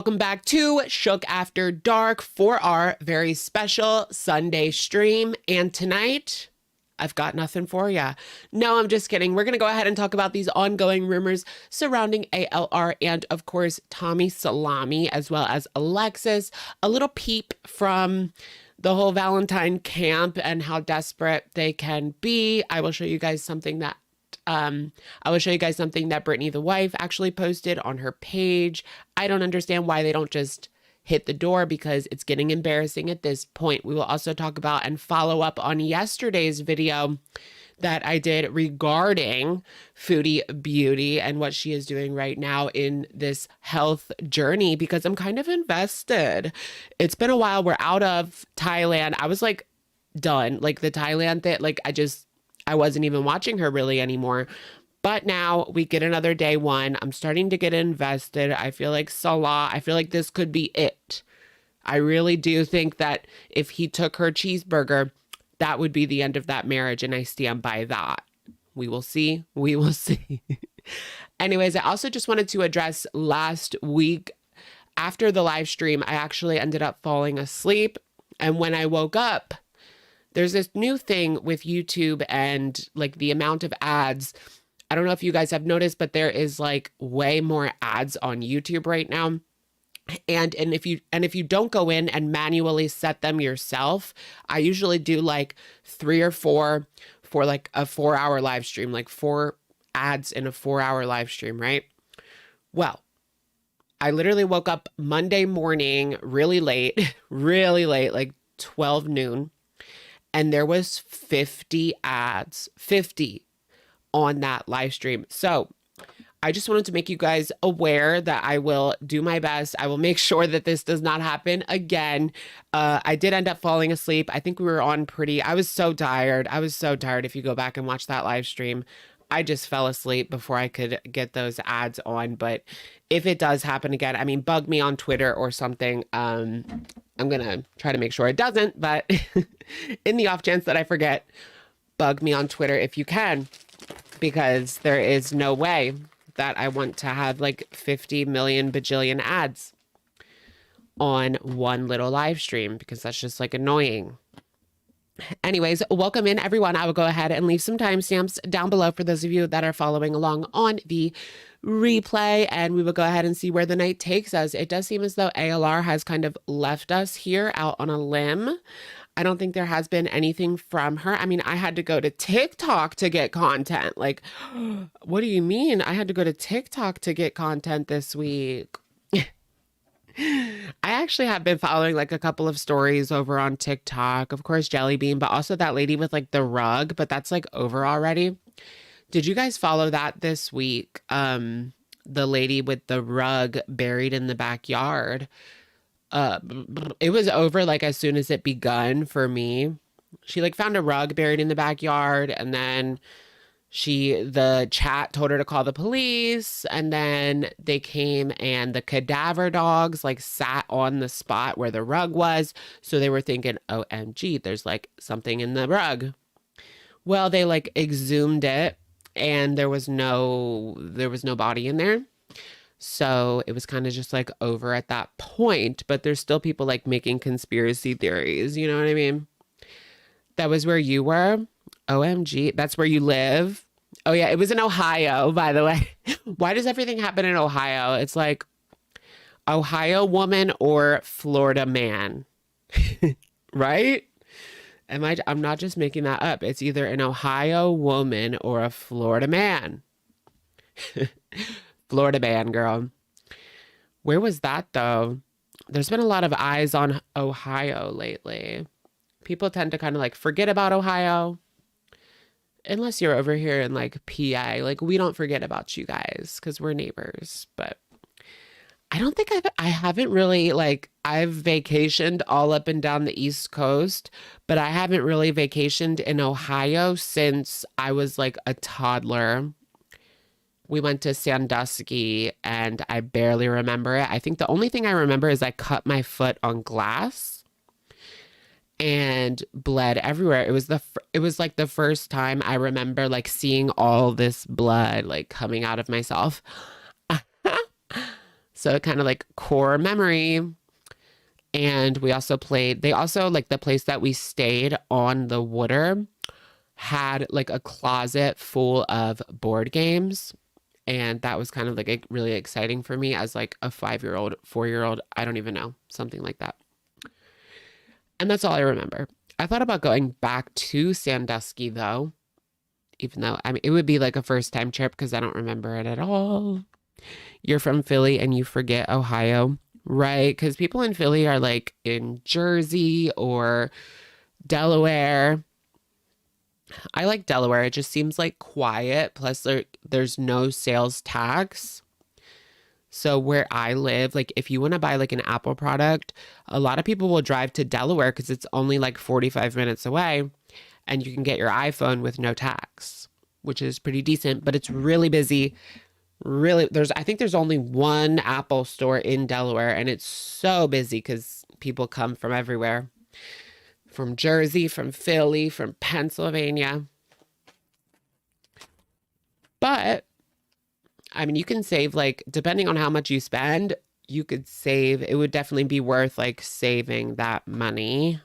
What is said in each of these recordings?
Welcome back to Shook After Dark for our very special Sunday stream. And tonight, I've got nothing for ya. No, I'm just kidding. We're going to go ahead and talk about these ongoing rumors surrounding ALR and, of course, Tommy Salami, as well as Alexis. A little peep from the whole Valentine camp and how desperate they can be. I will show you guys something that Brittany, the wife, actually posted on her page. I don't understand why they don't just hit the door because it's getting embarrassing at this point. We will also talk about and follow up on yesterday's video that I did regarding Foodie Beauty and what she is doing right now in this health journey because I'm kind of invested. It's been a while. We're out of Thailand. I was like done. Like the Thailand thing, like I wasn't even watching her really anymore. But now we get another day one. I'm starting to get invested. I feel like Salah, I feel like this could be it. I really do think that if he took her cheeseburger, that would be the end of that marriage. And I stand by that. We will see. We will see. Anyways, I also just wanted to address last week after the live stream, I actually ended up falling asleep. And when I woke up, there's this new thing with YouTube and like the amount of ads. I don't know if you guys have noticed, but there is like way more ads on YouTube right now. And if you don't go in and manually set them yourself, I usually do like 3 or 4 for like a 4-hour live stream, like 4 ads in a 4-hour live stream, right? Well, I literally woke up Monday morning really late, like 12 noon. And there was 50 ads, 50 on that live stream. So I just wanted to make you guys aware that I will do my best. I will make sure that this does not happen again. I did end up falling asleep. I think we were on I was so tired. If you go back and watch that live stream, I just fell asleep before I could get those ads on. But if it does happen again, I mean, bug me on Twitter or something. I'm going to try to make sure it doesn't, but in the off chance that I forget, bug me on Twitter if you can, because there is no way that I want to have like 50 million bajillion ads on one little live stream because that's just like annoying. Anyways, welcome in everyone. I will go ahead and leave some timestamps down below for those of you that are following along on the replay, and we will go ahead and see where the night takes us. It does seem as though ALR has kind of left us here out on a limb. I don't think there has been anything from her. I mean, I had to go to TikTok to get content. Like, what do you mean? I had to go to TikTok to get content this week. I actually have been following like a couple of stories over on TikTok, of course, Jelly Bean, but also that lady with like the rug, but that's like over already. Did you guys follow that this week? The lady with the rug buried in the backyard. It was over like as soon as it begun for me. She like found a rug buried in the backyard, and then the chat told her to call the police, and then they came and the cadaver dogs like sat on the spot where the rug was. So they were thinking, OMG, there's like something in the rug. Well, they like exhumed it and there was no body in there. So it was kind of just like over at that point, but there's still people like making conspiracy theories. You know what I mean? That was where you were. OMG, that's where you live. Oh yeah, it was in Ohio, by the way. Why does everything happen in Ohio? It's like Ohio woman or Florida man, right? I'm not just making that up. It's either an Ohio woman or a Florida man. Florida man, girl. Where was that though? There's been a lot of eyes on Ohio lately. People tend to kind of like forget about Ohio. Unless you're over here in like PA, like we don't forget about you guys because we're neighbors. But I don't think I haven't really like, I've vacationed all up and down the East Coast, but I haven't really vacationed in Ohio since I was like a toddler. We went to Sandusky and I barely remember it. I think the only thing I remember is I cut my foot on glass and bled everywhere. It was like the first time I remember like seeing all this blood like coming out of myself. So kind of like core memory. And we also played, they also like the place that we stayed on the water had like a closet full of board games. And that was kind of like really exciting for me as like a 5-year-old, 4-year-old. I don't even know, something like that. And that's all I remember. I thought about going back to Sandusky though, even though I mean, it would be like a first time trip because I don't remember it at all. You're from Philly and you forget Ohio, right? Because people in Philly are like in Jersey or Delaware. I like Delaware. It just seems like quiet. Plus, there's no sales tax. So where I live, like if you want to buy like an Apple product, a lot of people will drive to Delaware because it's only like 45 minutes away and you can get your iPhone with no tax, which is pretty decent, but it's really busy. Really, I think there's only one Apple store in Delaware and it's so busy because people come from everywhere. From Jersey, from Philly, from Pennsylvania. But I mean, you can save like, depending on how much you spend, you could save, it would definitely be worth like saving that money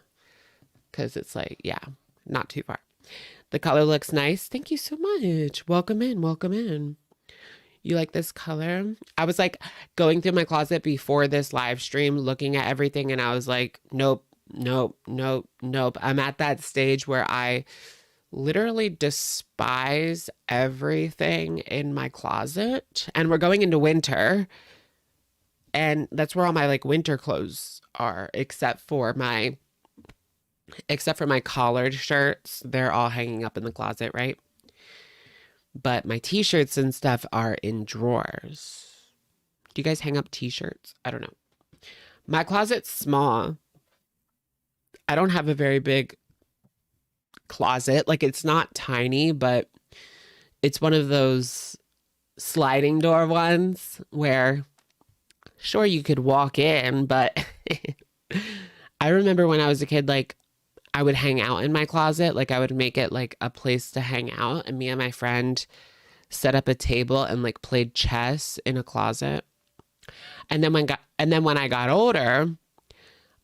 because it's like, yeah, not too far. The color looks nice. Thank you so much. Welcome in. Welcome in. You like this color? I was like going through my closet before this live stream, looking at everything, and I was like, nope, nope, nope, nope. I'm at that stage where I literally despise everything in my closet. And we're going into winter. And that's where all my like winter clothes are, except for my collared shirts. They're all hanging up in the closet, right? But my t-shirts and stuff are in drawers. Do you guys hang up t-shirts? I don't know. My closet's small. I don't have a very big closet. Like it's not tiny, but it's one of those sliding door ones where sure you could walk in, but I remember when I was a kid, like I would hang out in my closet. Like I would make it like a place to hang out, and me and my friend set up a table and like played chess in a closet. And then when I got older,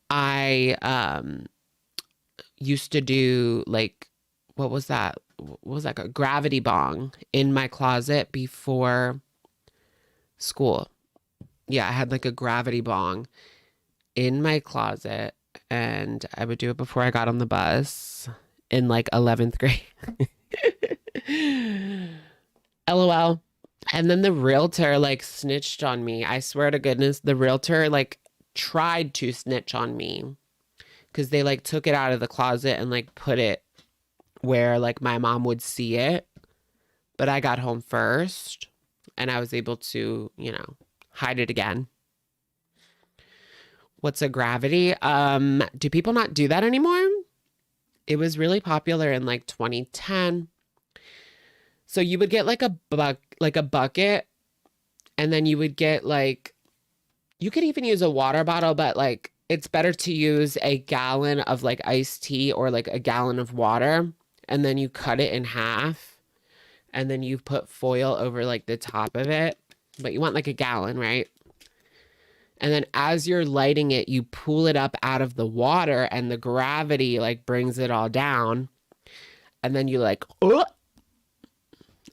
I used to do like, what was that? What was that? A gravity bong in my closet before school. Yeah, I had like a gravity bong in my closet and I would do it before I got on the bus in like 11th grade. LOL. And then the realtor like snitched on me. I swear to goodness, the realtor like tried to snitch on me because they like took it out of the closet and like put it where like my mom would see it. But I got home first and I was able to, you know, hide it again. What's a gravity? Do people not do that anymore? It was really popular in like 2010. So you would get like a bucket, and then you would get like, you could even use a water bottle, but like it's better to use a gallon of like iced tea or like a gallon of water, and then you cut it in half, and then you put foil over like the top of it, but you want like a gallon, right? And then as you're lighting it, you pull it up out of the water and the gravity like brings it all down. And then you like,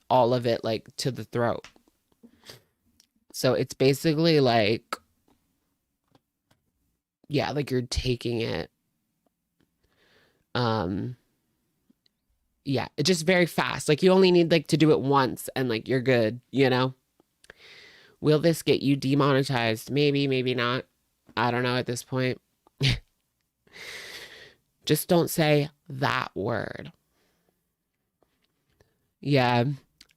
all of it like to the throat. So it's basically like, yeah, like you're taking it. Yeah, it's just very fast. Like you only need like to do it once and like you're good, you know? Will this get you demonetized? Maybe, maybe not. I don't know at this point. Just don't say that word. Yeah.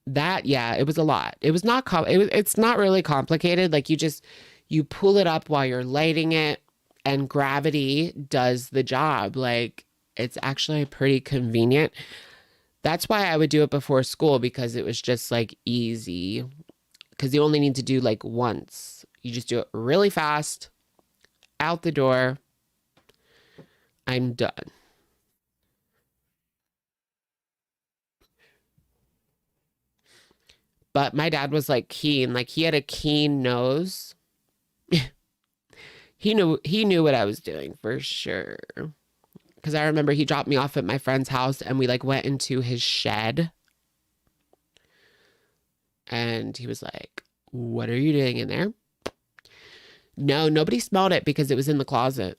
Yeah, it was a lot. It was not, it's not really complicated. Like you pull it up while you're lighting it and gravity does the job. Like it's actually pretty convenient. That's why I would do it before school because it was just like easy. Because you only need to do like once. You just do it really fast, out the door. I'm done. But my dad was like keen, like he had a keen nose. He knew what I was doing for sure. Because I remember he dropped me off at my friend's house and we like went into his shed. And he was like, "What are you doing in there?" No, nobody smelled it because it was in the closet.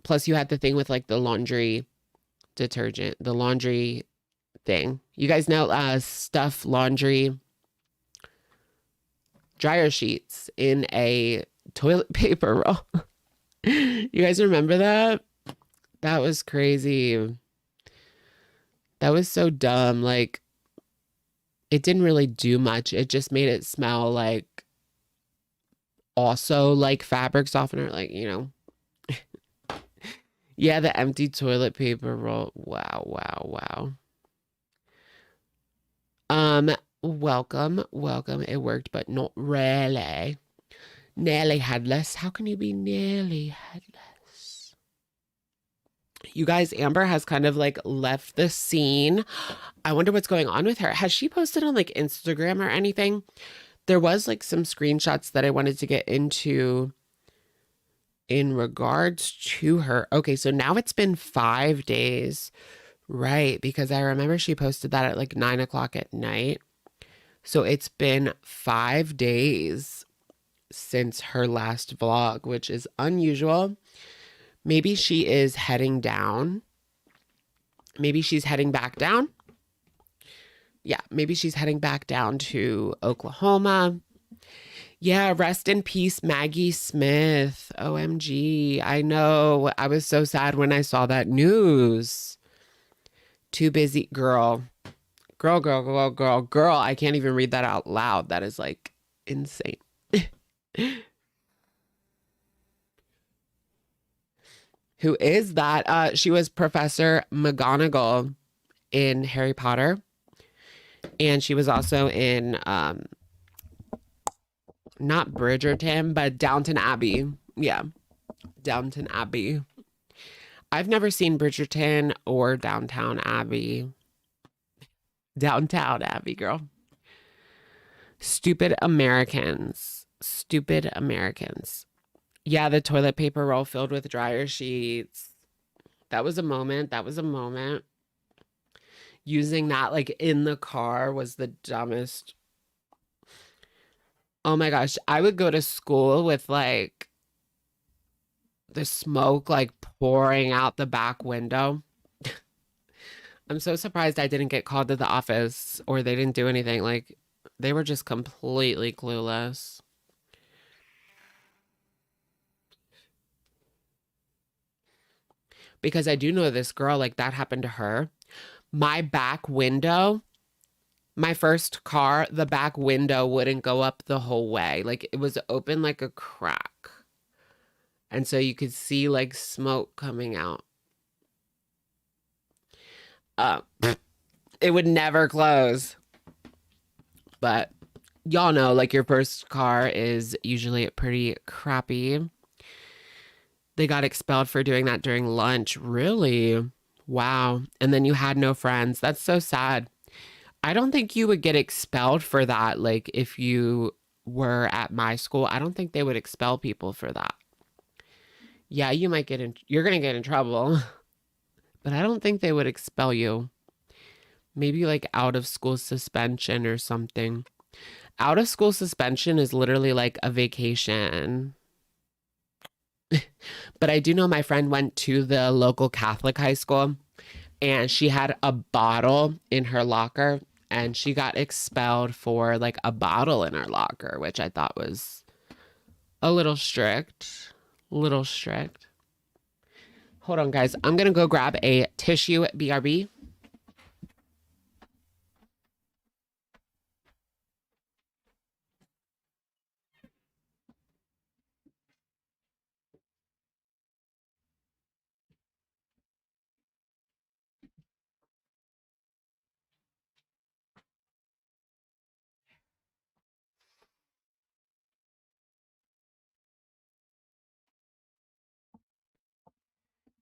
Plus, you had the thing with like the laundry detergent, the laundry thing. You guys know stuff laundry dryer sheets in a toilet paper roll. You guys remember that? That was crazy. That was so dumb. Like, it didn't really do much. It just made it smell like also like fabric softener, like, you know. Yeah, the empty toilet paper roll. Wow, wow, wow. Welcome, welcome. It worked, but not really. Nearly headless. How can you be nearly headless? You guys, Amber has kind of like left the scene. I wonder what's going on with her. Has she posted on like Instagram or anything? There was like some screenshots that I wanted to get into in regards to her. Okay, so now it's been 5 days. Right, because I remember she posted that at like 9 o'clock at night. So it's been 5 days since her last vlog, which is unusual. Maybe she is heading down. Maybe she's heading back down. Yeah, maybe she's heading back down to Oklahoma. Yeah, rest in peace, Maggie Smith. OMG. I know. I was so sad when I saw that news. Too busy. Girl. Girl. I can't even read that out loud. That is like insane. Who is that? She was Professor McGonagall in Harry Potter. And she was also in not Bridgerton, but Downton Abbey. Yeah, Downton Abbey. I've never seen Bridgerton or Downtown Abbey. Downtown Abbey, girl. Stupid Americans. Stupid Americans. Yeah, the toilet paper roll filled with dryer sheets. That was a moment. That was a moment. Using that like in the car was the dumbest. Oh my gosh. I would go to school with like the smoke like pouring out the back window. I'm so surprised I didn't get called to the office or they didn't do anything. Like they were just completely clueless. Because I do know this girl, like that happened to her. My back window, my first car, the back window wouldn't go up the whole way. Like it was open like a crack. And so you could see like smoke coming out. It would never close. But y'all know like your first car is usually pretty crappy. They got expelled for doing that during lunch. Really? Wow. And then you had no friends. That's so sad. I don't think you would get expelled for that. Like if you were at my school, I don't think they would expel people for that. Yeah, you might get in, you're going to get in trouble, but I don't think they would expel you. Maybe like out of school suspension or something. Out of school suspension is literally like a vacation. But I do know my friend went to the local Catholic high school and she had a bottle in her locker and she got expelled for like a bottle in her locker, which I thought was a little strict. Little strict. Hold on, guys. I'm going to go grab a tissue at BRB.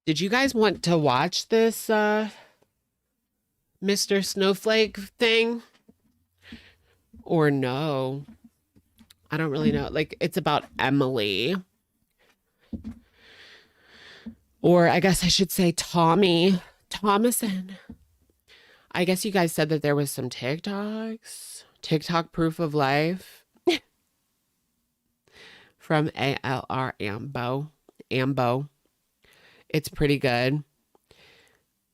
Did you guys want to watch this Mr. Snowflake thing? Or no? I don't really know. Like, it's about Emily. Or I guess I should say Tommy. Thomason. I guess you guys said that there was some TikToks. TikTok proof of life from ALR Ambo. Ambo. It's pretty good.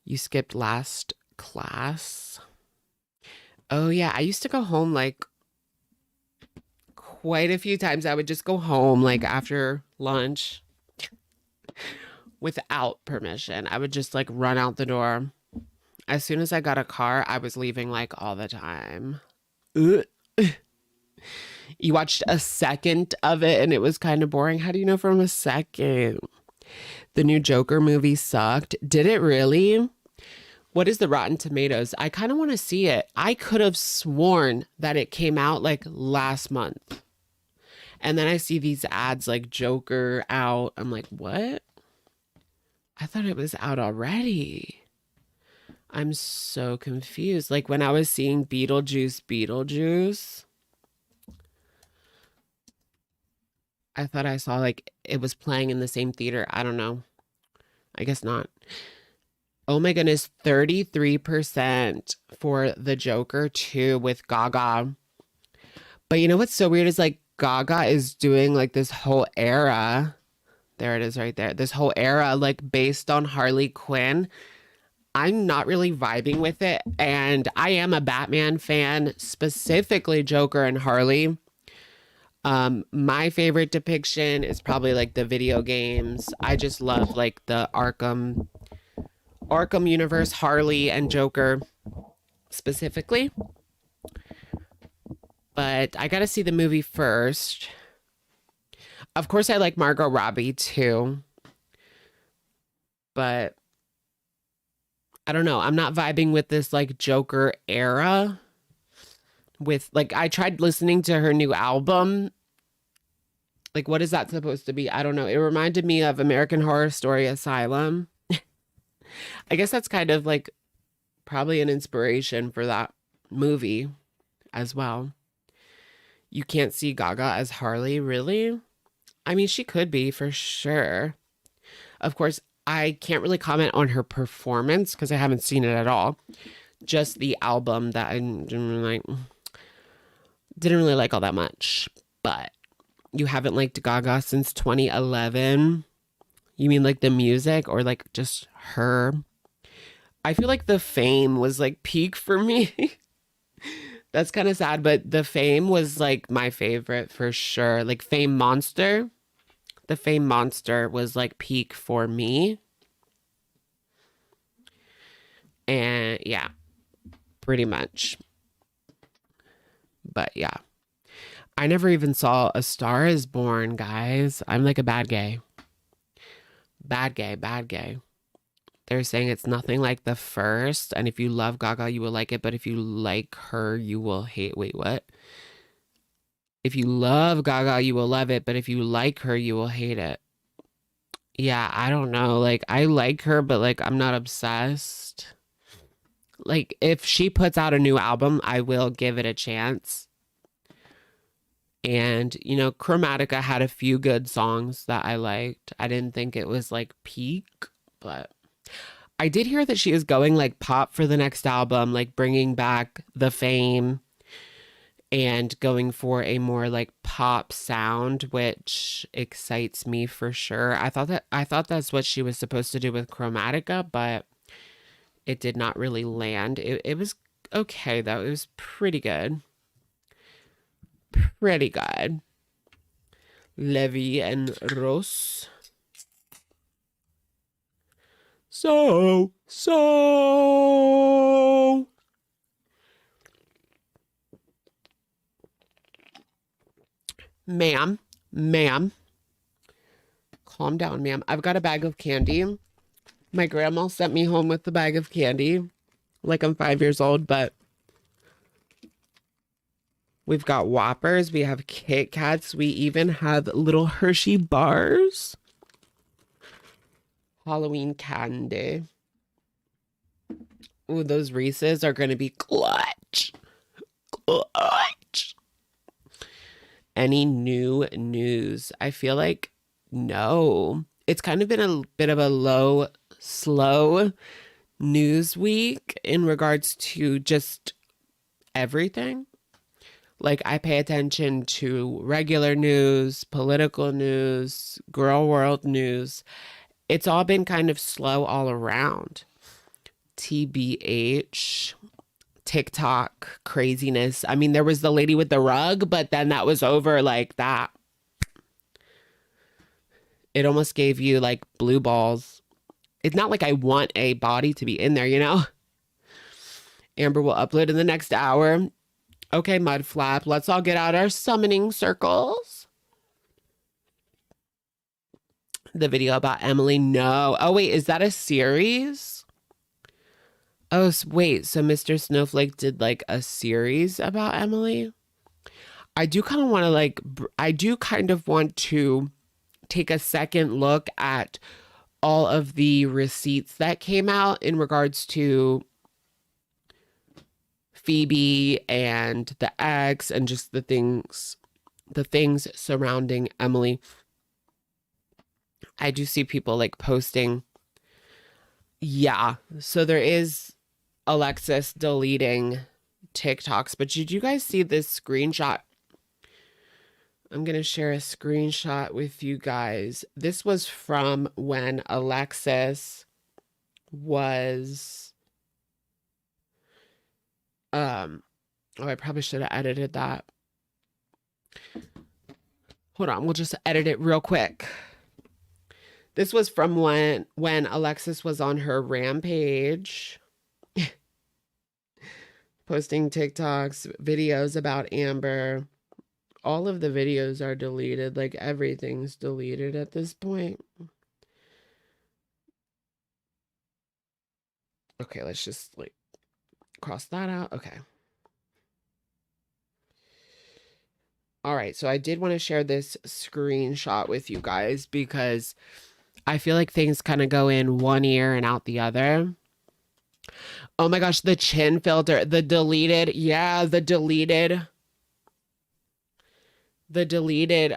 You skipped last class. Oh yeah, I used to go home like quite a few times. I would just go home like after lunch without permission. I would just like run out the door. As soon as I got a car, I was leaving like all the time. Ugh. You watched a second of it and it was kind of boring. How do you know from a second? The new Joker movie sucked. Did it really? What is the Rotten Tomatoes? I kind of want to see it. I could have sworn that it came out like last month. And then I see these ads like Joker out. I'm like, what? I thought it was out already. I'm so confused. Like when I was seeing Beetlejuice, I thought I saw like it was playing in the same theater. I don't know. I guess not. Oh my goodness, 33% for the Joker 2 with Gaga. But you know what's so weird is like Gaga is doing like this whole era. There it is right there. This whole era like based on Harley Quinn. I'm not really vibing with it. And I am a Batman fan, specifically Joker and Harley. My favorite depiction is probably like the video games. I just love like the Arkham universe, Harley and Joker specifically. But I gotta see the movie first. Of course, I like Margot Robbie too. But I don't know. I'm not vibing with this like Joker era. With like, I tried listening to her new album. Like, what is that supposed to be? I don't know. It reminded me of American Horror Story Asylum. I guess that's kind of like probably an inspiration for that movie as well. You can't see Gaga as Harley, really? I mean, she could be for sure. Of course, I can't really comment on her performance because I haven't seen it at all. Just the album that I didn't really like all that much. But you haven't liked Gaga since 2011? You mean like the music or like just her? I feel like the Fame was like peak for me. That's kind of sad, but the Fame was like my favorite for sure. Like Fame Monster. The Fame Monster was like peak for me. And yeah, pretty much. But yeah. I never even saw A Star Is Born, guys. I'm like a bad gay. Bad gay, bad gay. They're saying it's nothing like the first. And if you love Gaga, you will like it. But if you like her, you will hate. Wait, what? If you love Gaga, you will love it. But if you like her, you will hate it. Yeah, I don't know. Like, I like her, but like, I'm not obsessed. Like, if she puts out a new album, I will give it a chance. And, you know, Chromatica had a few good songs that I liked. I didn't think it was like peak, but I did hear that she is going like pop for the next album, like bringing back the Fame and going for a more like pop sound, which excites me for sure. I thought that's what she was supposed to do with Chromatica, but it did not really land. It was okay though. It was pretty good. Pretty good. Levy and Rose. So. Ma'am. Calm down, ma'am. I've got a bag of candy. My grandma sent me home with the bag of candy. Like I'm 5 years old, but we've got Whoppers. We have Kit Kats. We even have little Hershey bars. Halloween candy. Ooh, those Reese's are going to be clutch. Clutch. Any new news? I feel like no. It's kind of been a bit of a slow news week in regards to just everything. Like, I pay attention to regular news, political news, Gorlworld news. It's all been kind of slow all around. TBH, TikTok craziness. I mean, there was the lady with the rug, but then that was over like that. It almost gave you like blue balls. It's not like I want a body to be in there, you know? Amber will upload in the next hour. Okay, Mudflap, let's all get out our summoning circles. The video about Emily, no. Oh, wait, is that a series? Oh, wait, so Mr. Snowflake did like a series about Emily? I do kind of want to take a second look at all of the receipts that came out in regards to Phoebe and the ex and just the things surrounding Emily. I do see people like posting. Yeah, so there is Alexis deleting TikToks, but did you guys see this screenshot? I'm going to share a screenshot with you guys. This was from when Alexis was, oh, I probably should have edited that. Hold on, we'll just edit it real quick. This was from when Alexis was on her rampage, posting TikToks, videos about Amber. All of the videos are deleted. Like, everything's deleted at this point. Okay, let's just like cross that out. Okay. All right, so I did want to share this screenshot with you guys because I feel like things kind of go in one ear and out the other. Oh my gosh, the chin filter, the deleted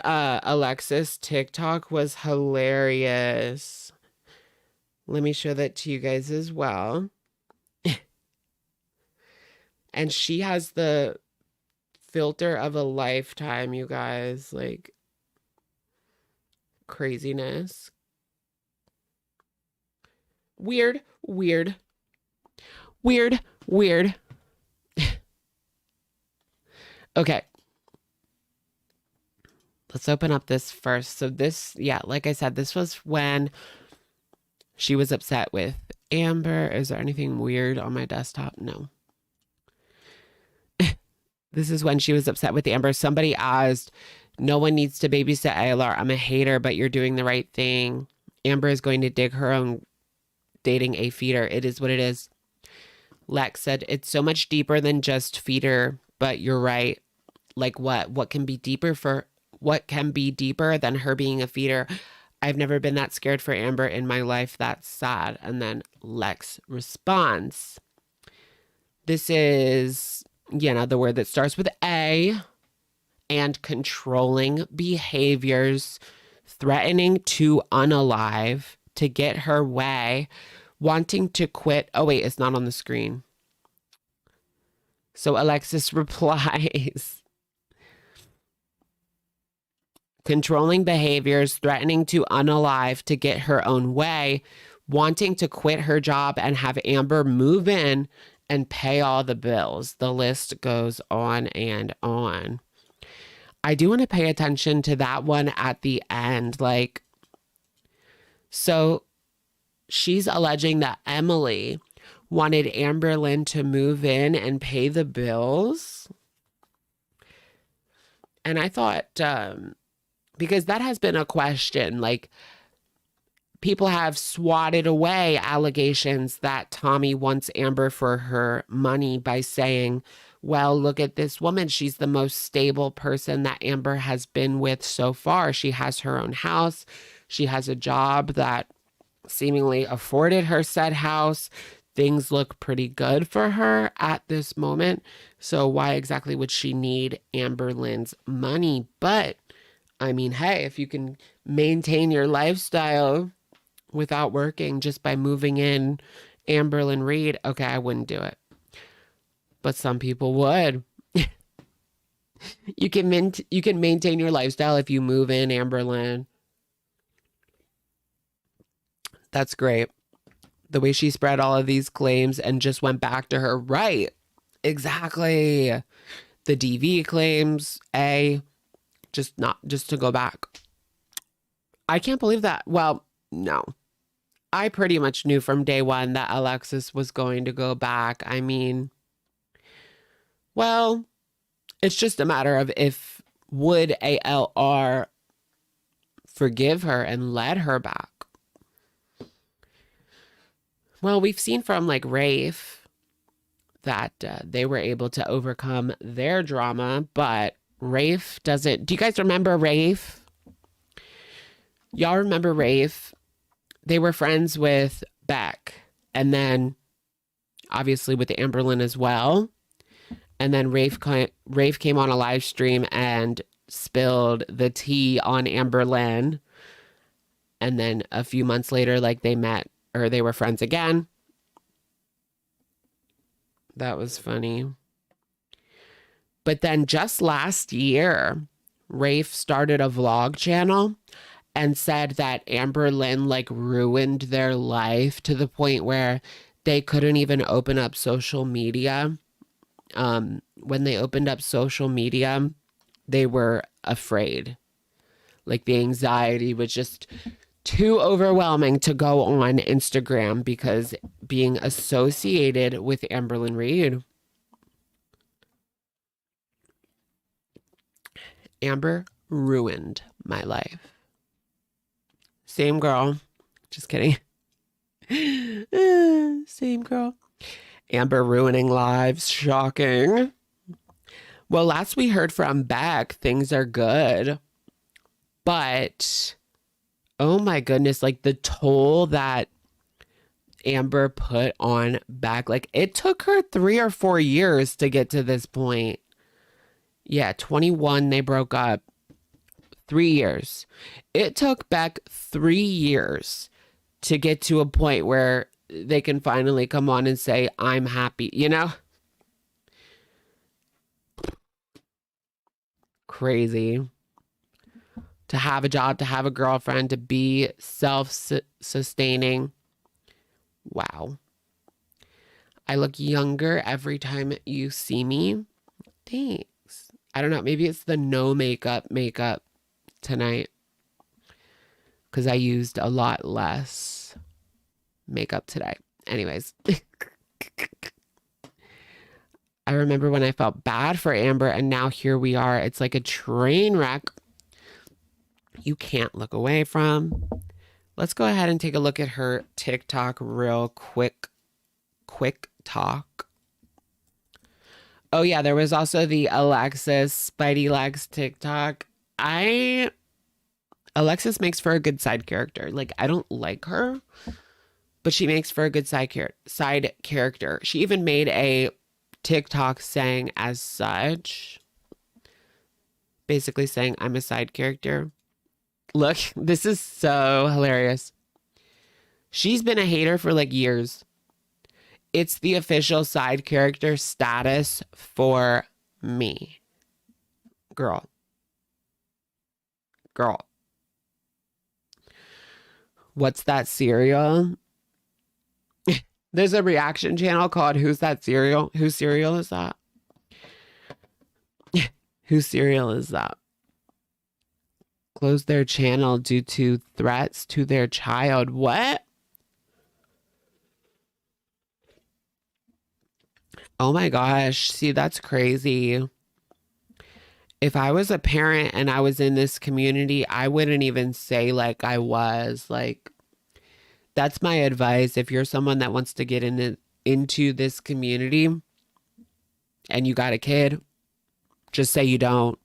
Alexis TikTok was hilarious. Let me show that to you guys as well. And she has the filter of a lifetime, you guys. Like, craziness. Weird. Okay. Let's open up this first. So this, yeah, like I said, this was when she was upset with Amber. Is there anything weird on my desktop? No. This is when she was upset with Amber. Somebody asked, no one needs to babysit ALR. I'm a hater, but you're doing the right thing. Amber is going to dig her own dating a feeder. It is what it is. Lex said, it's so much deeper than just feeder, but you're right. Like what? What can be deeper than her being a feeder? I've never been that scared for Amber in my life. That's sad. And then Lex responds. This is, the word that starts with A, and controlling behaviors, threatening to unalive to get her way, wanting to quit. Oh, wait, it's not on the screen. So Alexis replies, controlling behaviors, threatening to unalive to get her own way, wanting to quit her job and have Amber move in and pay all the bills. The list goes on and on. I do want to pay attention to that one at the end. Like, so she's alleging that Emily wanted Amberlynn to move in and pay the bills. And I thought, because that has been a question, like, people have swatted away allegations that Tommy wants Amber for her money by saying, well, look at this woman. She's the most stable person that Amber has been with so far. She has her own house. She has a job that seemingly afforded her said house. things look pretty good for her at this moment. So why exactly would she need Amberlynn's money? But I mean, hey, if you can maintain your lifestyle without working just by moving in Amberlynn Reid, okay, I wouldn't do it. But some people would. You can maintain your lifestyle if you move in Amberlynn. That's great. The way she spread all of these claims and just went back to her. Right. Exactly. The DV claims, just to go back. I can't believe that. Well, no. I pretty much knew from day one that Alexis was going to go back. I mean, well, it's just a matter of if would ALR forgive her and let her back. Well, we've seen from like Rafe that they were able to overcome their drama, but Rafe doesn't. Do you guys remember Rafe? Y'all remember Rafe? They were friends with Beck, and then obviously with Amberlynn as well. And then Rafe came on a live stream and spilled the tea on Amberlynn. And then a few months later, like they met or they were friends again. That was funny. But then just last year, Rafe started a vlog channel and said that Amberlynn like ruined their life to the point where they couldn't even open up social media. When they opened up social media, they were afraid. Like the anxiety was just too overwhelming to go on Instagram because being associated with Amberlynn Reid. Amber ruined my life. Same girl. Just kidding. Same girl. Amber ruining lives. Shocking. Well, last we heard from Beck, things are good. But, oh my goodness, like the toll that Amber put on Beck, like it took her 3 or 4 years to get to this point. Yeah, 21, they broke up. 3 years. It took Beck 3 years to get to a point where they can finally come on and say, I'm happy, you know? Crazy. To have a job, to have a girlfriend, to be self-sustaining. Wow. I look younger every time you see me. Thanks. I don't know. Maybe it's the no makeup tonight. Because I used a lot less makeup today. Anyways. I remember when I felt bad for Amber and now here we are. It's like a train wreck you can't look away from. Let's go ahead and take a look at her TikTok real quick. Quick talk. Oh yeah, there was also the Alexis Spidey Legs TikTok. Alexis makes for a good side character. Like, I don't like her, but she makes for a good side character. She even made a TikTok saying as such. Basically saying, I'm a side character. Look, this is so hilarious. She's been a hater for like years. It's the official side character status for me. Girl. What's that cereal? There's a reaction channel called Who's That Cereal? Whose cereal is that? Whose cereal is that? Closed their channel due to threats to their child. What? Oh my gosh. See, that's crazy. If I was a parent and I was in this community, I wouldn't even say like I was. Like, that's my advice. If you're someone that wants to get into this community and you got a kid, just say you don't.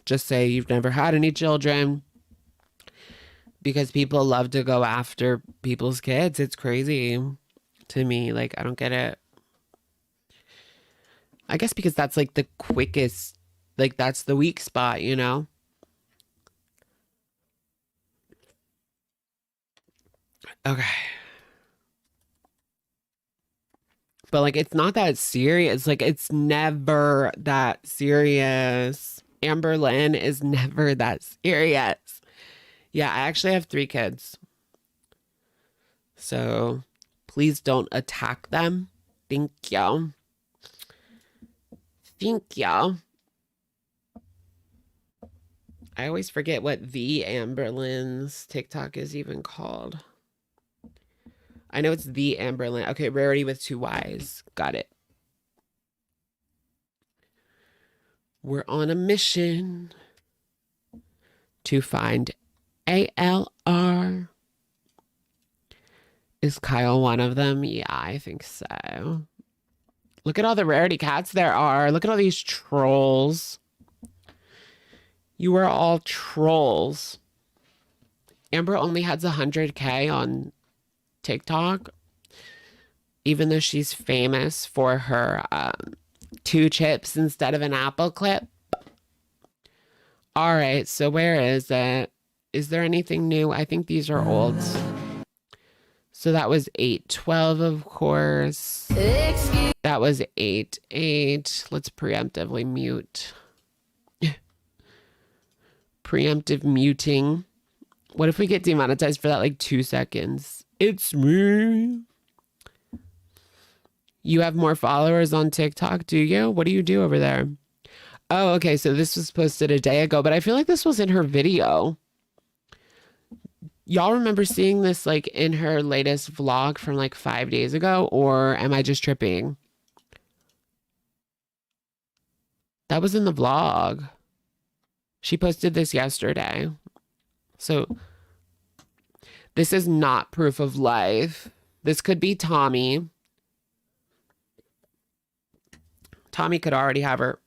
Just say you've never had any children. Because people love to go after people's kids. It's crazy. to me. Like, I don't get it. I guess because that's like the quickest, like that's the weak spot, you know? Okay. But like, it's not that serious. Like, it's never that serious. Amberlynn is never that serious. Yeah, I actually have 3 kids. So please don't attack them. Thank you. Thank you. I always forget what the Amberlynn's TikTok is even called. I know it's the Amberlynn. Okay, Rarity with 2 Y's. Got it. We're on a mission to find ALR. Is Kyle one of them? Yeah, I think so. Look at all the Rarity cats there are. Look at all these trolls. You are all trolls. Amber only has 100K on TikTok, even though she's famous for her 2 chips instead of an apple clip. All right, so where is it? Is there anything new? I think these are old. So that was 812, of course. That was 88. Let's preemptively mute. Preemptive muting. What if we get demonetized for that like 2 seconds? It's me. You have more followers on TikTok, do you? What do you do over there? Oh, okay. So this was posted a day ago, but I feel like this was in her video. Y'all remember seeing this like in her latest vlog from like 5 days ago, or am I just tripping? That was in the vlog. She posted this yesterday. So this is not proof of life. This could be Tommy. Tommy could already have her.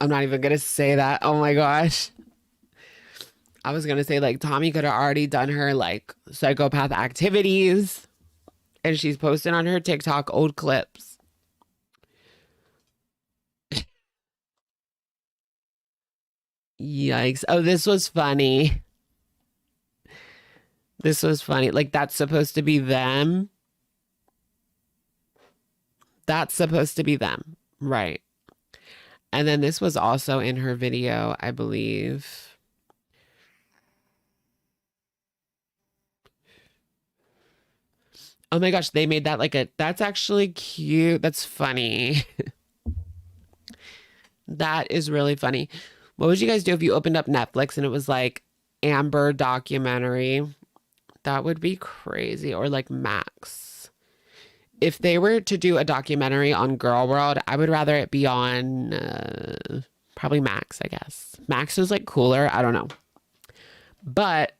I'm not even going to say that. Oh my gosh. I was going to say like Tommy could have already done her like psychopath activities. And she's posting on her TikTok old clips. Yikes. Oh, this was funny. This was funny. Like, that's supposed to be them. That's supposed to be them. Right. And then this was also in her video, I believe. Oh my gosh, they made that like a... That's actually cute. That's funny. That is really funny. What would you guys do if you opened up Netflix and it was like Amber documentary? That would be crazy. Or like Max. If they were to do a documentary on Gorlworld, I would rather it be on probably Max, I guess. Max is like cooler. I don't know. But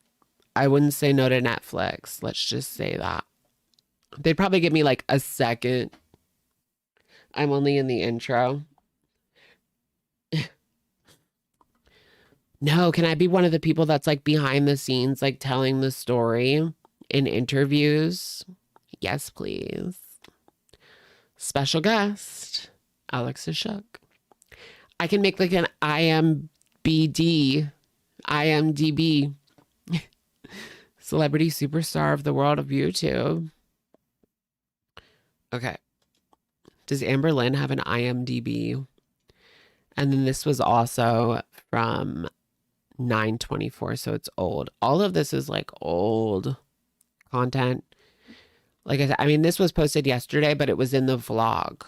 I wouldn't say no to Netflix. Let's just say that. They'd probably give me like a second. I'm only in the intro. No, can I be one of the people that's like behind the scenes, like telling the story in interviews? Yes, please. Special guest, Alexis shook. I can make like an IMDb, celebrity superstar of the world of YouTube. Okay. Does Amberlynn have an IMDb? And then this was also from 9/24, so it's old. All of this is like old content. Like I said, I mean, this was posted yesterday, but it was in the vlog.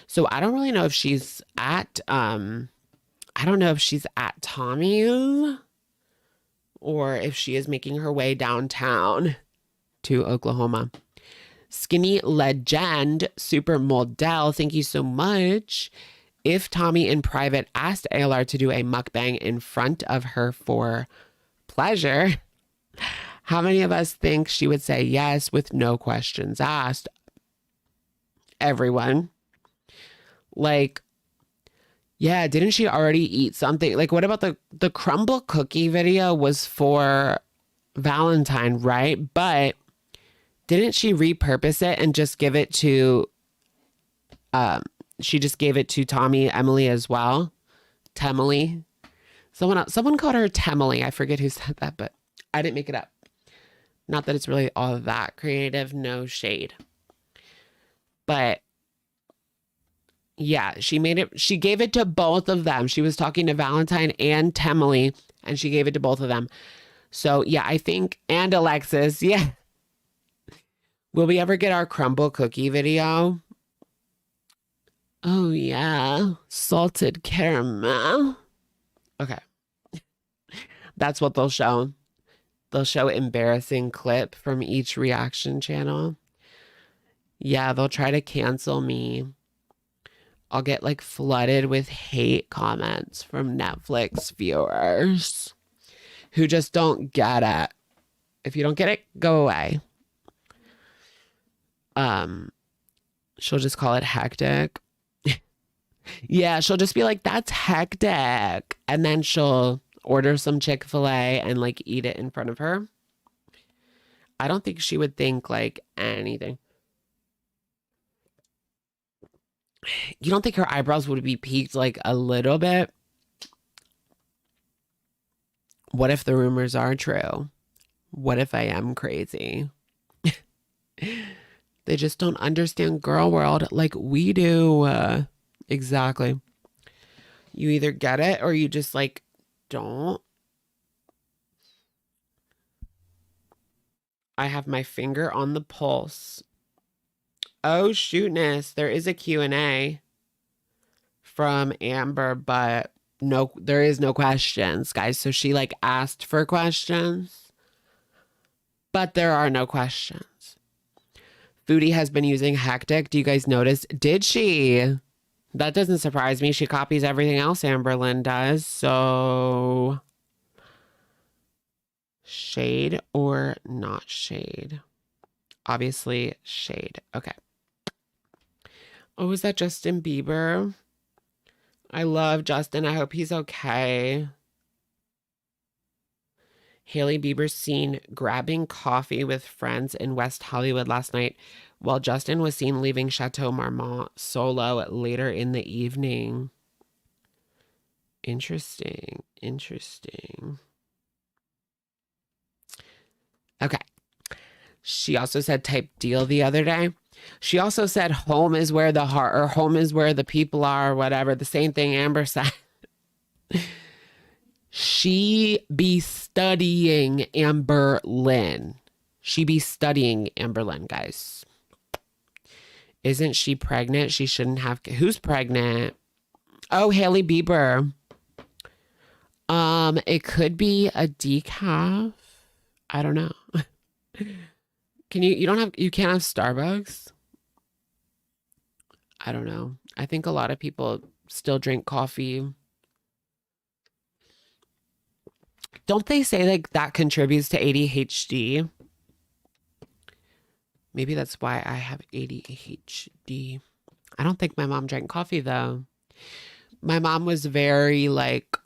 So I don't really know if she's at, I don't know if she's at Tommy's or if she is making her way downtown to Oklahoma. Skinny Legend, Supermodel, thank you so much. If Tommy in private asked ALR to do a mukbang in front of her for pleasure, how many of us think she would say yes with no questions asked? Everyone. Like, yeah, didn't she already eat something? Like, what about the crumble cookie video was for Valentine, right? But Didn't she repurpose it and just give it to, she just gave it to Tommy, Emily as well? Temily. Someone called her Temily. I forget who said that, but I didn't make it up. Not that it's really all that creative, no shade. But yeah, she gave it to both of them. She was talking to Valentine and Temily, and she gave it to both of them. So yeah, I think, and Alexis, yeah. Will we ever get our crumble cookie video? Oh yeah, salted caramel. Okay. That's what they'll show. They'll show embarrassing clip from each reaction channel. Yeah, they'll try to cancel me. I'll get like flooded with hate comments from Netflix viewers who just don't get it. If you don't get it, go away. She'll just call it hectic. Yeah, she'll just be like, that's hectic. And then she'll order some Chick-fil-A and like eat it in front of her. I don't think she would think like anything. You don't think her eyebrows would be peaked like a little bit? What if the rumors are true? What if I am crazy? They just don't understand girl world like we do. Exactly. You either get it or you just like don't. I have my finger on the pulse. Oh, shootness. There is a Q&A from Amber, but no, there is no questions, guys. So she like asked for questions, but there are no questions. Foodie has been using hectic. Do you guys notice? Did she? That doesn't surprise me. She copies everything else Amberlynn does. So shade or not shade? Obviously shade. Okay. Oh, is that Justin Bieber? I love Justin. I hope he's okay. Hailey Bieber seen grabbing coffee with friends in West Hollywood last night, while Justin was seen leaving Chateau Marmont solo later in the evening. Interesting. Interesting. Okay. She also said type deal the other day. She also said home is where the heart, or home is where the people are, or whatever. The same thing Amber said. She be studying Amberlynn. She be studying Amberlynn, guys. Isn't she pregnant? She shouldn't have. Who's pregnant? Oh, Hailey Bieber. It could be a decaf. I don't know. Can you can't have Starbucks? I don't know. I think a lot of people still drink coffee. Don't they say like that contributes to ADHD? Maybe that's why I have ADHD. I don't think my mom drank coffee though. My mom was very like,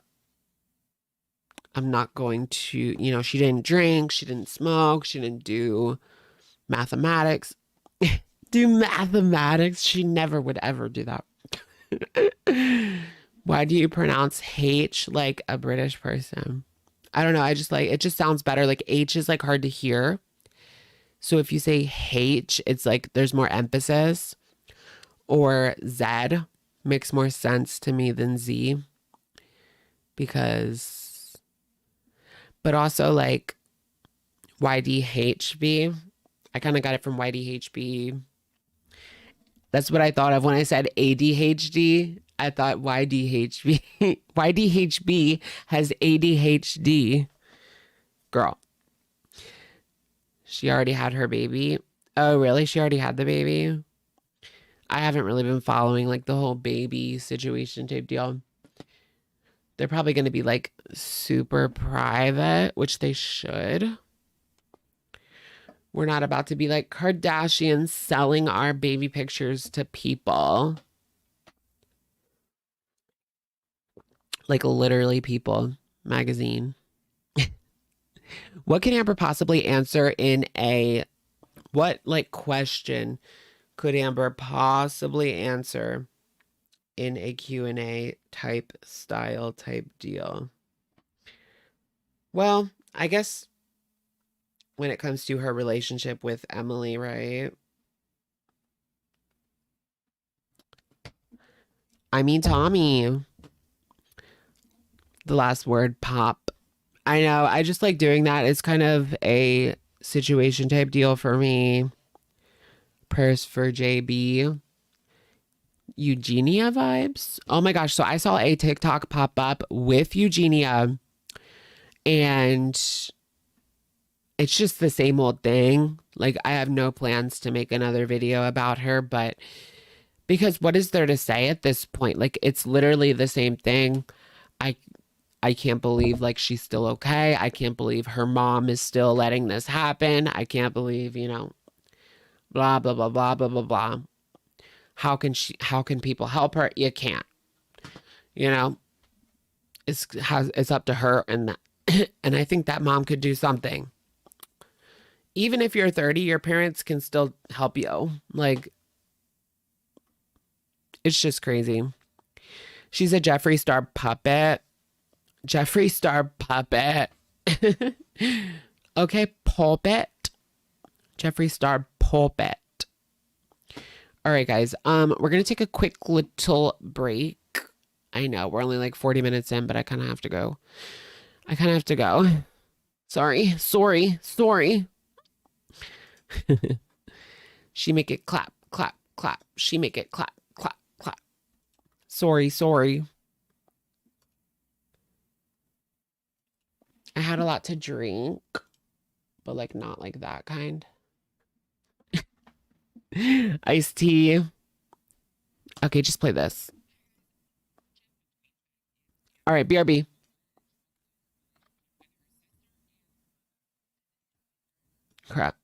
I'm not going to, she didn't drink, she didn't smoke, she didn't do mathematics. Do mathematics? She never would ever do that. Why do you pronounce H like a British person? I don't know. I just like, it just sounds better. Like H is like hard to hear. So if you say H, it's like there's more emphasis. Or Z makes more sense to me than Z. Because, but also like YDHB. I kind of got it from YDHB. That's what I thought of when I said ADHD. I thought YDHB. YDHB has ADHD. Girl. She already had her baby. Oh, really? She already had the baby? I haven't really been following like the whole baby situation type deal. They're probably going to be like super private, which they should. We're not about to be like Kardashians selling our baby pictures to people. Like literally People magazine. What can Amber possibly answer in a What like question could Amber possibly answer in a Q&A type style type deal? Well, I guess when it comes to her relationship with Emily, right? I mean, Tommy. The last word, pop. I know. I just like doing that. It's kind of a situation type deal for me. Purse for JB. Eugenia vibes. Oh my gosh. So I saw a TikTok pop up with Eugenia, and it's just the same old thing. Like, I have no plans to make another video about her, but because what is there to say at this point? Like, it's literally the same thing. I can't believe like she's still okay. I can't believe her mom is still letting this happen. I can't believe, you know, blah, blah, blah, blah, blah, blah, blah. How can people help her? You can't, you know, it's up to her. And I think that mom could do something. Even if you're 30, your parents can still help you. Like, it's just crazy. She's a Jeffree Star puppet. Jeffree Star puppet. Okay, pulpit. Jeffree Star pulpit. All right, guys. We're gonna take a quick little break. I know we're only like 40 minutes in, but I kind of have to go. Sorry. She make it clap, clap, clap. She make it clap, clap, clap. Sorry. I had a lot to drink, but like not like that kind. Iced tea. Okay, just play this. All right, BRB. Crap.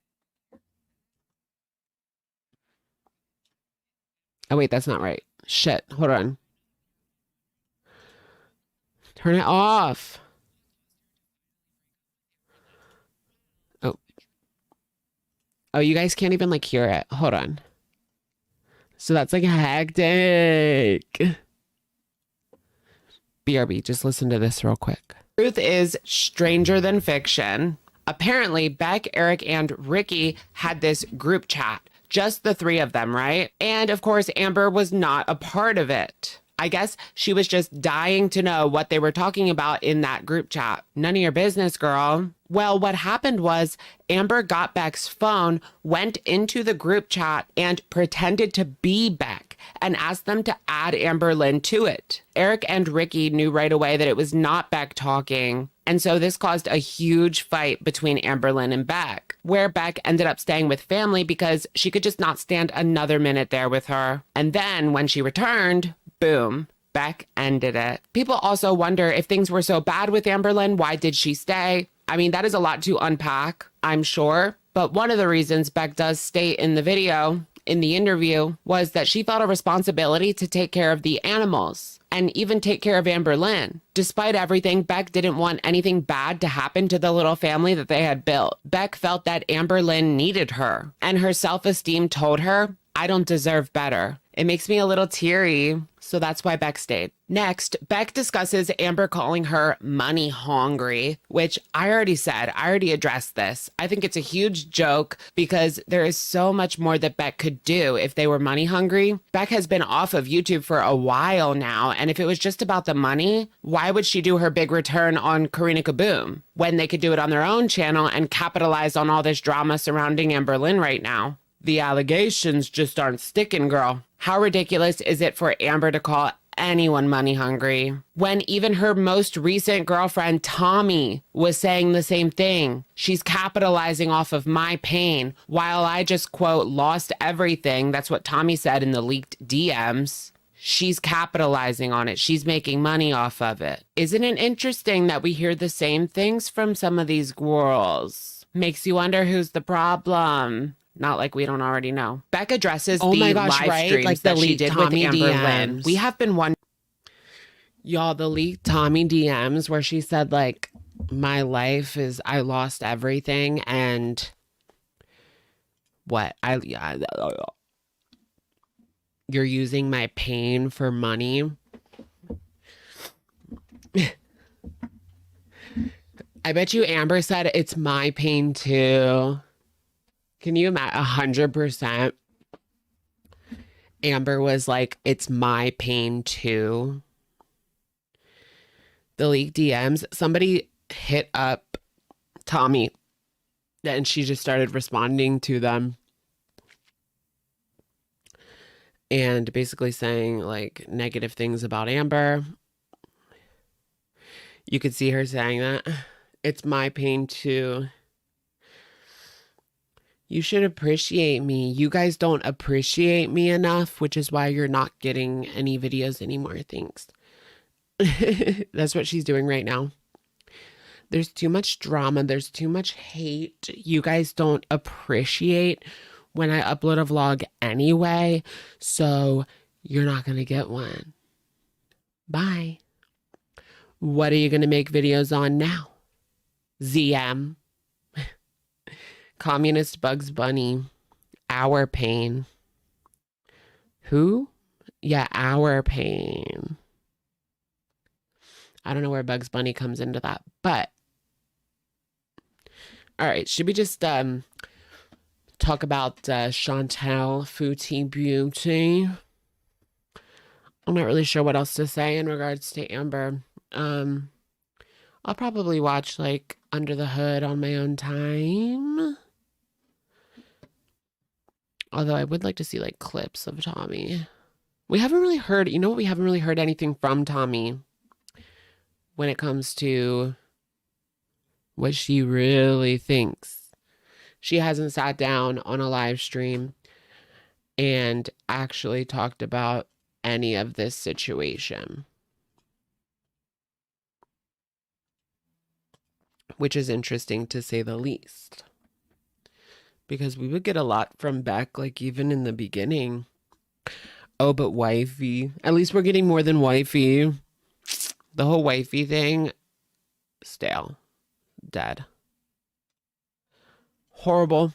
Oh, wait, that's not right. Shit, hold on. Turn it off. Oh, you guys can't even like hear it. Hold on. So that's like hectic. BRB, just listen to this real quick. Truth is stranger than fiction. Apparently, Beck, Eric, and Ricky had this group chat. Just the three of them, right? And of course, Amber was not a part of it. I guess she was just dying to know what they were talking about in that group chat. None of your business, girl. Well, what happened was Amber got Beck's phone, went into the group chat, and pretended to be Beck and asked them to add Amberlynn to it. Eric and Ricky knew right away that it was not Beck talking. And so this caused a huge fight between Amberlynn and Beck, where Beck ended up staying with family because she could just not stand another minute there with her. And then when she returned, boom, Beck ended it. People also wonder if things were so bad with Amberlynn, why did she stay? I mean, that is a lot to unpack, I'm sure. But one of the reasons Beck does state in the video, in the interview, was that she felt a responsibility to take care of the animals and even take care of Amberlynn. Despite everything, Beck didn't want anything bad to happen to the little family that they had built. Beck felt that Amberlynn needed her, and her self-esteem told her, I don't deserve better. It makes me a little teary, so that's why Beck stayed. Next, Beck discusses Amber calling her money hungry, which I already addressed this. I think it's a huge joke because there is so much more that Beck could do if they were money hungry. Beck has been off of YouTube for a while now, and if it was just about the money, why would she do her big return on Karina Kaboom when they could do it on their own channel and capitalize on all this drama surrounding Amberlynn right now? The allegations just aren't sticking, girl. How ridiculous is it for Amber to call anyone money hungry when even her most recent girlfriend, Tommy, was saying the same thing? She's capitalizing off of my pain while I just, quote, lost everything. That's what Tommy said in the leaked DMs. She's capitalizing on it. She's making money off of it. Isn't it interesting that we hear the same things from some of these girls? Makes you wonder who's the problem. Not like we don't already know. Beck addresses the live streams like that she did with Amberlynn. We have been wondering. Y'all, the leaked Tommy DMs where she said like, my life is, I lost everything. And What? You're using my pain for money? I bet you Amber said it's my pain too. Can you imagine? 100%. Amber was like, it's my pain too. The leaked DMs. Somebody hit up Tommy and she just started responding to them. And basically saying like negative things about Amber. You could see her saying that. It's my pain too. You should appreciate me. You guys don't appreciate me enough, which is why you're not getting any videos anymore. Thanks. That's what she's doing right now. There's too much drama. There's too much hate. You guys don't appreciate when I upload a vlog anyway, so you're not going to get one. Bye. What are you going to make videos on now? ZM. Communist Bugs Bunny. Our pain. Who? Yeah, our pain. I don't know where Bugs Bunny comes into that, but all right, should we just talk about Chantal Foodie Beauty? I'm not really sure what else to say in regards to Amber. I'll probably watch like Under the Hood on my own time. Although I would like to see like clips of Tommy. We haven't really heard, you know what? We haven't really heard anything from Tommy when it comes to what she really thinks. She hasn't sat down on a live stream and actually talked about any of this situation, which is interesting to say the least, because we would get a lot from Beck, like even in the beginning. Oh, but wifey, at least we're getting more than wifey. The whole wifey thing, stale, dead, horrible,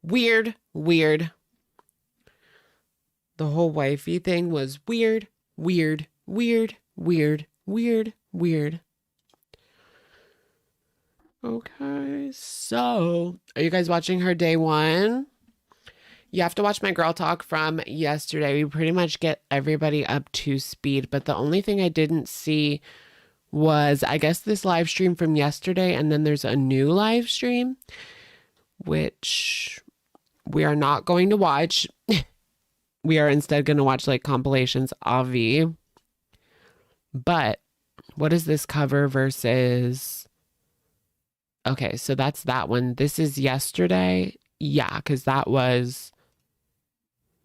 weird. The whole wifey thing was weird. Okay, so are you guys watching her day one? You have to watch my girl talk from yesterday. We pretty much get everybody up to speed, but the only thing I didn't see was, I guess, this live stream from yesterday, and then there's a new live stream, which we are not going to watch. We are instead going to watch like compilations, Avi. But what is this cover versus... Okay, so that's that one. This is yesterday. Yeah, because that was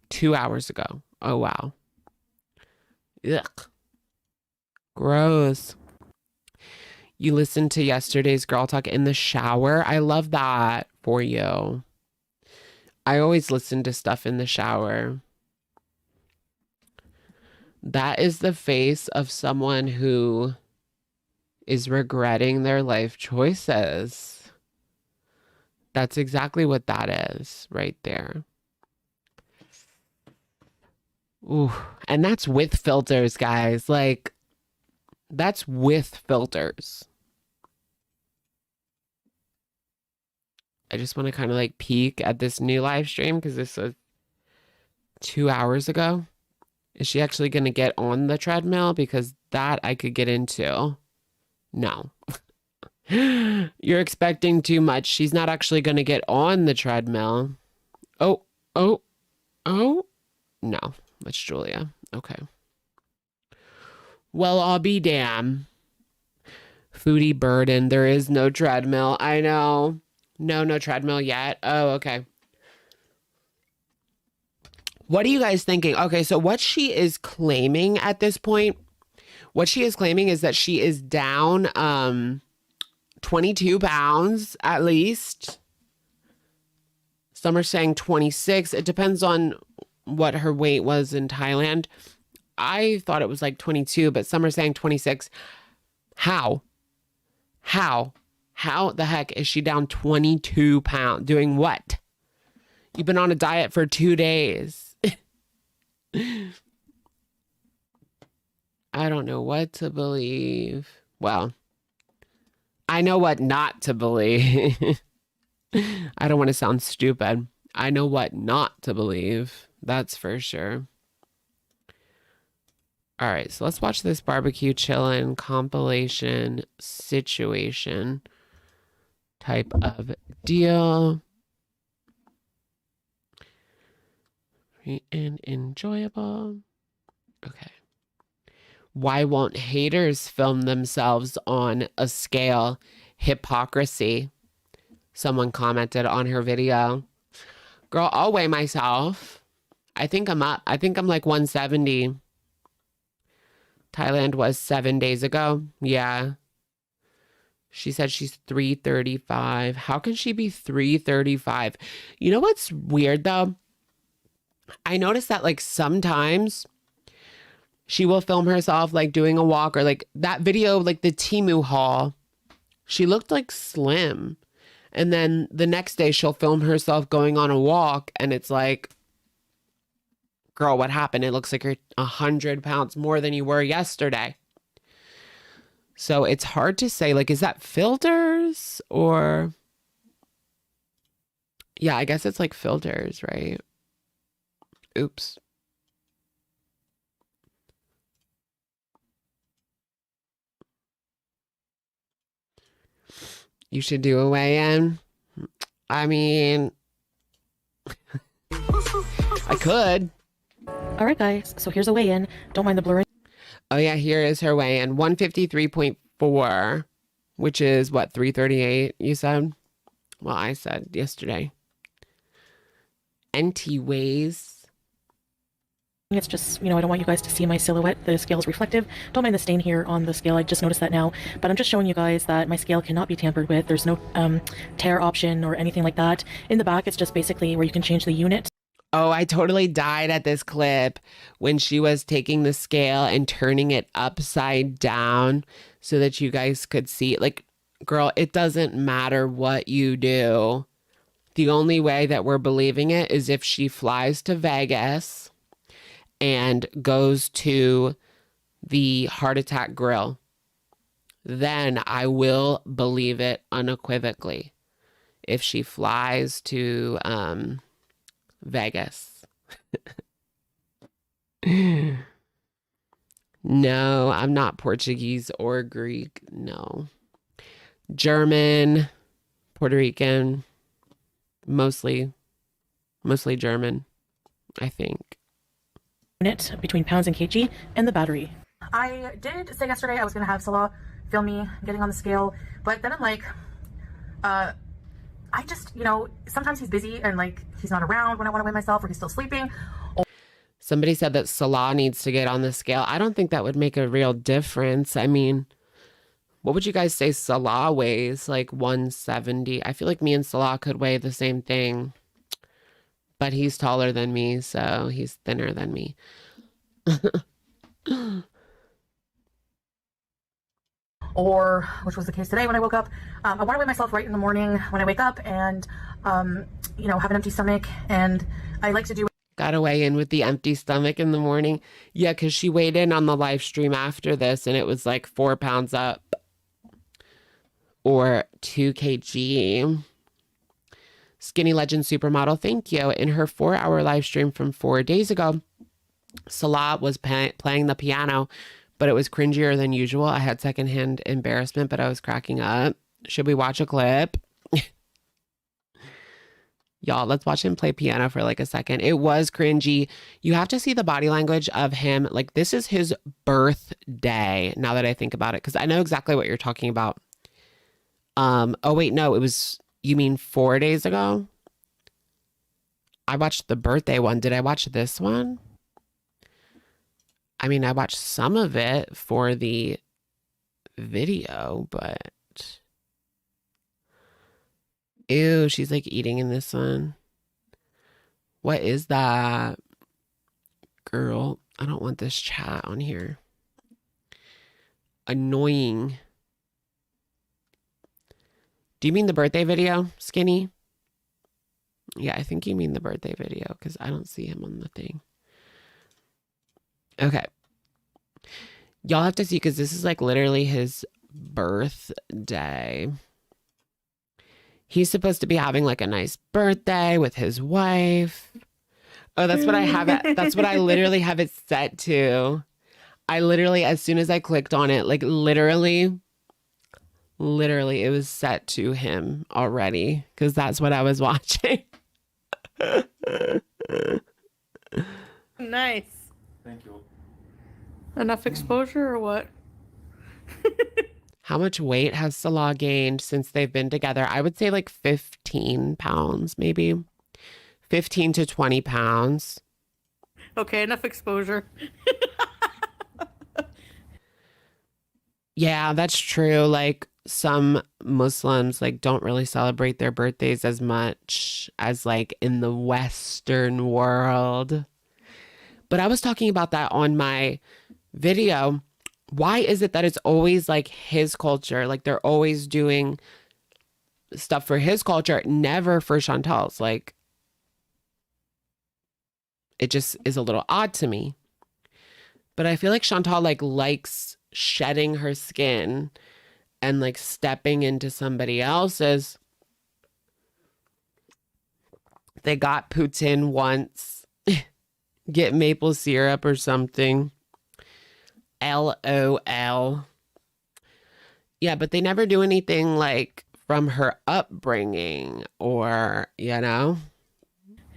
2 hours ago. Oh, wow. Ugh. Gross. You listened to yesterday's Girl Talk in the shower. I love that for you. I always listen to stuff in the shower. That is the face of someone who is regretting their life choices. That's exactly what that is right there. Ooh, and that's with filters, guys. Like, that's with filters. I just want to kind of like peek at this new live stream because this was 2 hours ago. Is she actually going to get on the treadmill? Because that I could get into. No. You're expecting too much. She's not actually going to get on the treadmill. Oh. No, that's Julia. Okay. Well, I'll be damned. Foodie burden. There is no treadmill. I know. No treadmill yet. Oh, okay. What are you guys thinking? Okay, so what she is claiming at this point, what she is claiming is that she is down 22 pounds at least. Some are saying 26. It depends on what her weight was in Thailand. I thought it was like 22, but some are saying 26. How the heck is she down 22 pounds? Doing what? You've been on a diet for 2 days. I don't know what to believe. Well, I know what not to believe. I don't want to sound stupid. I know what not to believe. That's for sure. All right, so let's watch this barbecue chillin' compilation situation type of deal. And enjoyable. Okay. Why won't haters film themselves on a scale? Hypocrisy. Someone commented on her video. Girl, I'll weigh myself. I think I'm up. I think I'm like 170. Thailand was 7 days ago. Yeah. She said she's 335. How can she be 335? You know what's weird though? I noticed that like sometimes she will film herself like doing a walk, or like that video, like the Temu haul. She looked like slim. And then the next day she'll film herself going on a walk and it's like, girl, what happened? It looks like you're 100 pounds more than you were yesterday. So it's hard to say, like, is that filters or... Yeah, I guess it's like filters, right? Oops. You should do a weigh-in. I mean, I could. All right, guys. So here's a weigh-in. Don't mind the blurring. Oh, yeah, here is her weigh-in. 153.4, which is, what, 338, you said? Well, I said yesterday. NT weighs. It's just, you know, I don't want you guys to see my silhouette. The scale is reflective. Don't mind the stain here on the scale. I just noticed that now. But I'm just showing you guys that my scale cannot be tampered with. There's no tear option or anything like that. In the back, it's just basically where you can change the unit. Oh, I totally died at this clip when she was taking the scale and turning it upside down so that you guys could see. Like, girl, it doesn't matter what you do. The only way that we're believing it is if she flies to Vegas and goes to the heart attack grill. Then I will believe it unequivocally. If she flies to Vegas. No, I'm not Portuguese or Greek. No. German, Puerto Rican, mostly German, I think. Unit between pounds and kg and the battery. I did say yesterday I was going to have Salah film me getting on the scale, but then I'm like, I just, you know, sometimes he's busy and like he's not around when I want to weigh myself, or he's still sleeping. Somebody said that Salah needs to get on the scale. I don't think that would make a real difference. I mean, what would you guys say Salah weighs? Like 170. I feel like me and Salah could weigh the same thing. But he's taller than me, so he's thinner than me. Or, which was the case today when I woke up. I want to weigh myself right in the morning when I wake up and, you know, have an empty stomach. And I like to do... Gotta weigh in with the empty stomach in the morning. Yeah, because she weighed in on the live stream after this, and it was like 4 pounds up. Or 2 kg. Skinny Legend Supermodel, thank you. In her 4-hour live stream from 4 days ago, Salah was playing the piano, but it was cringier than usual. I had secondhand embarrassment, but I was cracking up. Should we watch a clip? Y'all, let's watch him play piano for like a second. It was cringy. You have to see the body language of him. Like, this is his birthday, now that I think about it, because I know exactly what you're talking about. Oh, wait, no, it was... You mean 4 days ago? I watched the birthday one. Did I watch this one? I mean, I watched some of it for the video, but... Ew, she's like eating in this one. What is that? Girl, I don't want this chat on here. Annoying. Do you mean the birthday video, Skinny? Yeah, I think you mean the birthday video because I don't see him on the thing. Okay. Y'all have to see because this is like literally his birthday. He's supposed to be having like a nice birthday with his wife. Oh, that's what I have it. That's what I literally have it set to. I literally, as soon as I clicked on it, like literally it was set to him already because that's what I was watching. Nice. Thank you. Enough exposure or what? How much weight has Salah gained since they've been together? I would say like 15 pounds, maybe 15 to 20 pounds. Okay, enough exposure. Yeah, that's true. Like some Muslims like don't really celebrate their birthdays as much as like in the Western world. But I was talking about that on my video. Why is it that it's always like his culture? Like they're always doing stuff for his culture, never for Chantal's. Like it just is a little odd to me. But I feel like Chantal like likes shedding her skin and like stepping into somebody else's. They got poutine once. Get maple syrup or something. LOL. Yeah, but they never do anything like from her upbringing or, you know.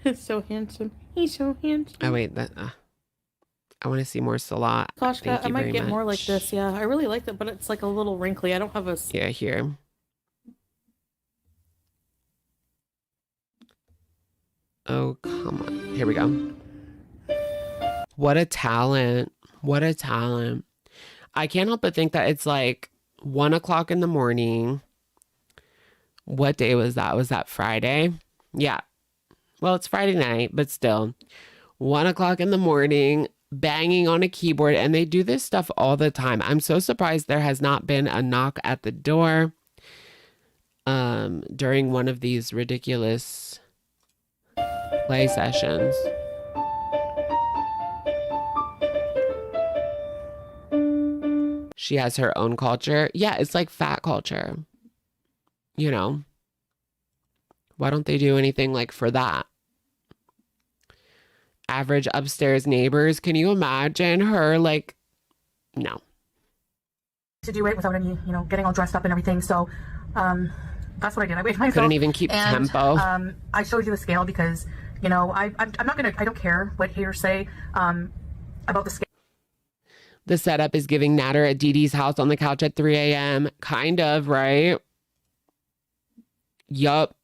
He's so handsome. He's so handsome. Oh, wait. I want to see more Salah. Gosh, Thank I you might very get more like much. this. Yeah, I really like that, but it's like a little wrinkly. I don't have a... Yeah, here. Oh, come on. Here we go. What a talent. What a talent. I can't help but think that it's like 1 o'clock in the morning. What day was that? Was that Friday? Yeah. Well, it's Friday night, but still. 1 o'clock in the morning, banging on a keyboard, and they do this stuff all the time. I'm so surprised there has not been a knock at the door during one of these ridiculous play sessions. She has her own culture. Yeah, it's like fat culture. You know, why don't they do anything like for that? Average upstairs neighbors. Can you imagine her like, no. To do it without any, you know, getting all dressed up and everything. So that's what I did. I weighed myself. Couldn't even keep tempo. I showed you the scale because, you know, I'm not gonna. I don't care what haters say about the scale. The setup is giving Natter at Diddy's house on the couch at 3 a.m. Kind of, right? Yup.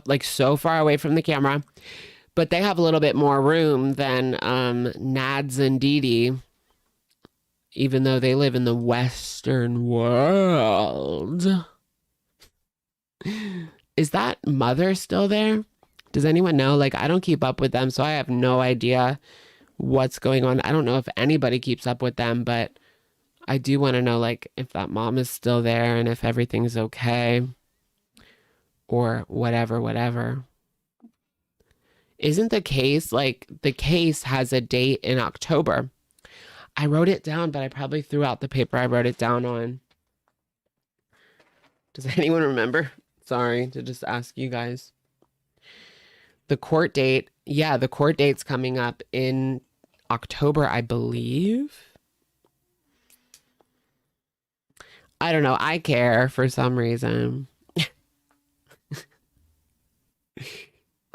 Like so far away from the camera. But they have a little bit more room than Nads and Diddy. Even though they live in the Western world. Is that mother still there? Does anyone know? Like, I don't keep up with them, so I have no idea what's going on. I don't know if anybody keeps up with them, but I do want to know, like, if that mom is still there and if everything's okay or whatever. Isn't the case, like, the case has a date in October. I wrote it down, but I probably threw out the paper I wrote it down on. Does anyone remember? Sorry to just ask you guys. The court date. Yeah, the court date's coming up in October, I believe. I don't know. I care for some reason.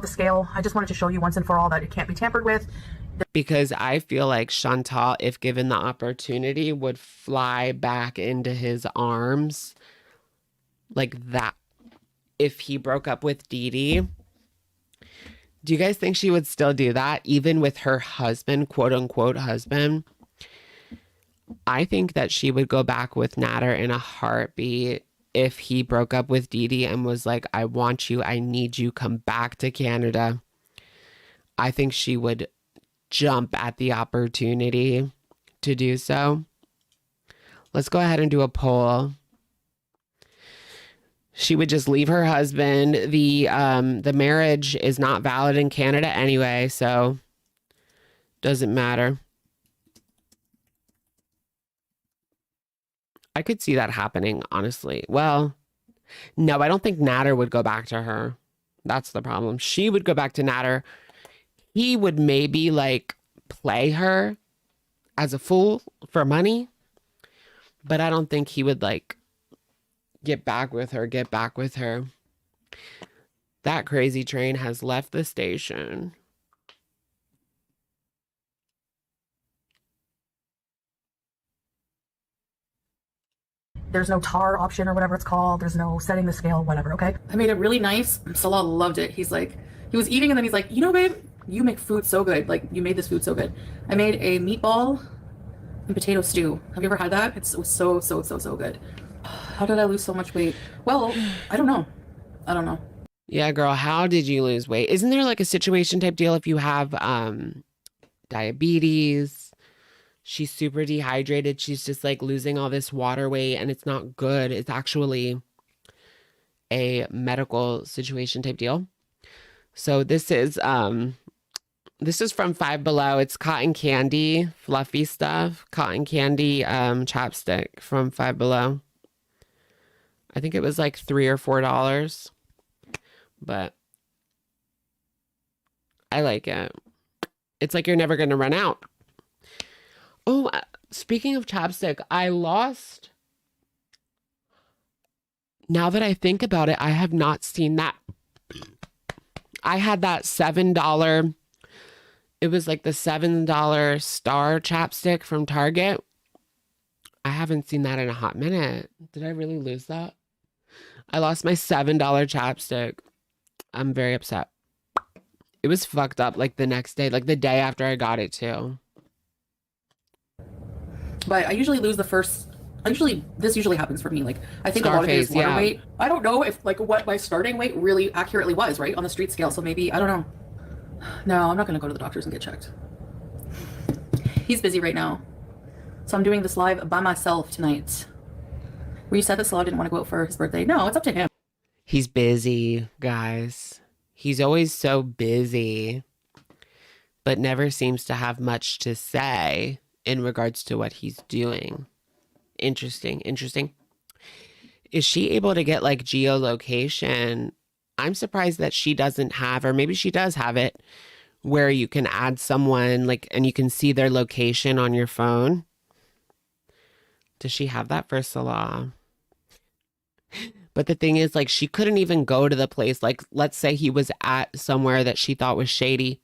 The scale. I just wanted to show you once and for all that it can't be tampered with. Because I feel like Chantal, if given the opportunity, would fly back into his arms like that. If he broke up with Diddy. Do you guys think she would still do that? Even with her husband, quote unquote husband? I think that she would go back with Natter in a heartbeat if he broke up with Diddy and was like, I want you, I need you, come back to Canada. I think she would jump at the opportunity to do so. Let's go ahead and do a poll. She would just leave her husband. The marriage is not valid in Canada anyway, so doesn't matter. I could see that happening, honestly. Well, no, I don't think Natter would go back to her. That's the problem. She would go back to Natter. He would maybe like play her as a fool for money, but I don't think he would like get back with her. That crazy train has left the station. There's no tar option or whatever it's called. There's no setting the scale, whatever, okay? I made it really nice. Salah loved it. He's like, he was eating and then he's like, you know, babe, you make food so good. Like, you made this food so good. I made a meatball and potato stew. Have you ever had that? It was so good. How did I lose so much weight? Well, I don't know. Yeah, girl, how did you lose weight? Isn't there like a situation type deal if you have diabetes? She's super dehydrated. She's just like losing all this water weight and it's not good. It's actually a medical situation type deal. So this is from Five Below. It's cotton candy, fluffy stuff, cotton candy chapstick from Five Below. I think it was like $3 or $4, but I like it. It's like you're never going to run out. Oh, speaking of chapstick, I lost. Now that I think about it, I have not seen that. I had that $7. It was like the $7 star chapstick from Target. I haven't seen that in a hot minute. Did I really lose that? I lost my $7 chapstick. I'm very upset. It was fucked up like the next day, like the day after I got it too. But I usually lose the first. This usually happens for me. Like, I think a lot of it is water weight. I don't know if like what my starting weight really accurately was, right, on the street scale. So maybe, I don't know. No, I'm not going to go to the doctors and get checked. He's busy right now. So I'm doing this live by myself tonight. Where you said that Salah didn't want to go out for his birthday. No, it's up to him. He's busy, guys. He's always so busy, but never seems to have much to say in regards to what he's doing. Interesting. Is she able to get like geolocation? I'm surprised that she doesn't have, or maybe she does have it, where you can add someone like, and you can see their location on your phone. Does she have that for Salah? But the thing is, like, she couldn't even go to the place. Like, let's say he was at somewhere that she thought was shady.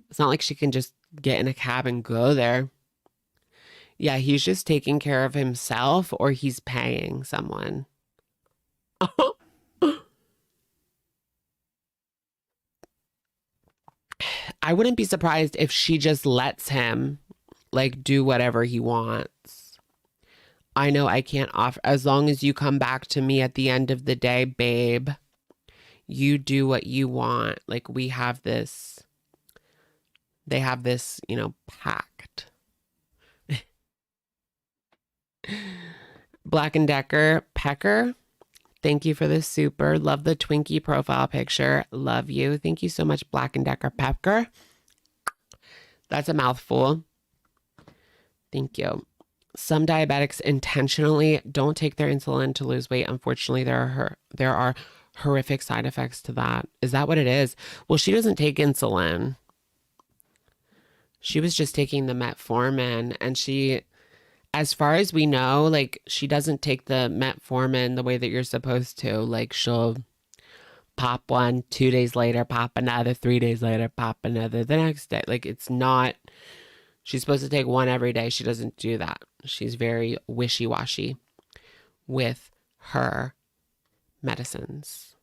It's not like she can just get in a cab and go there. Yeah, he's just taking care of himself or he's paying someone. I wouldn't be surprised if she just lets him like do whatever he wants. I know I can't offer, as long as you come back to me at the end of the day, babe, you do what you want. Like we have this, they have this, you know, pact. Black & Decker Pecker, thank you for the super. Love the Twinkie profile picture. Love you. Thank you so much, Black & Decker Pecker. That's a mouthful. Thank you. Some diabetics intentionally don't take their insulin to lose weight. Unfortunately, there are horrific side effects to that. Is that what it is? Well, she doesn't take insulin. She was just taking the metformin, and she, as far as we know, like she doesn't take the metformin the way that you're supposed to. Like she'll pop one, 2 days later, pop another, 3 days later, pop another the next day. Like it's not, she's supposed to take one every day. She doesn't do that. She's very wishy-washy with her medicines.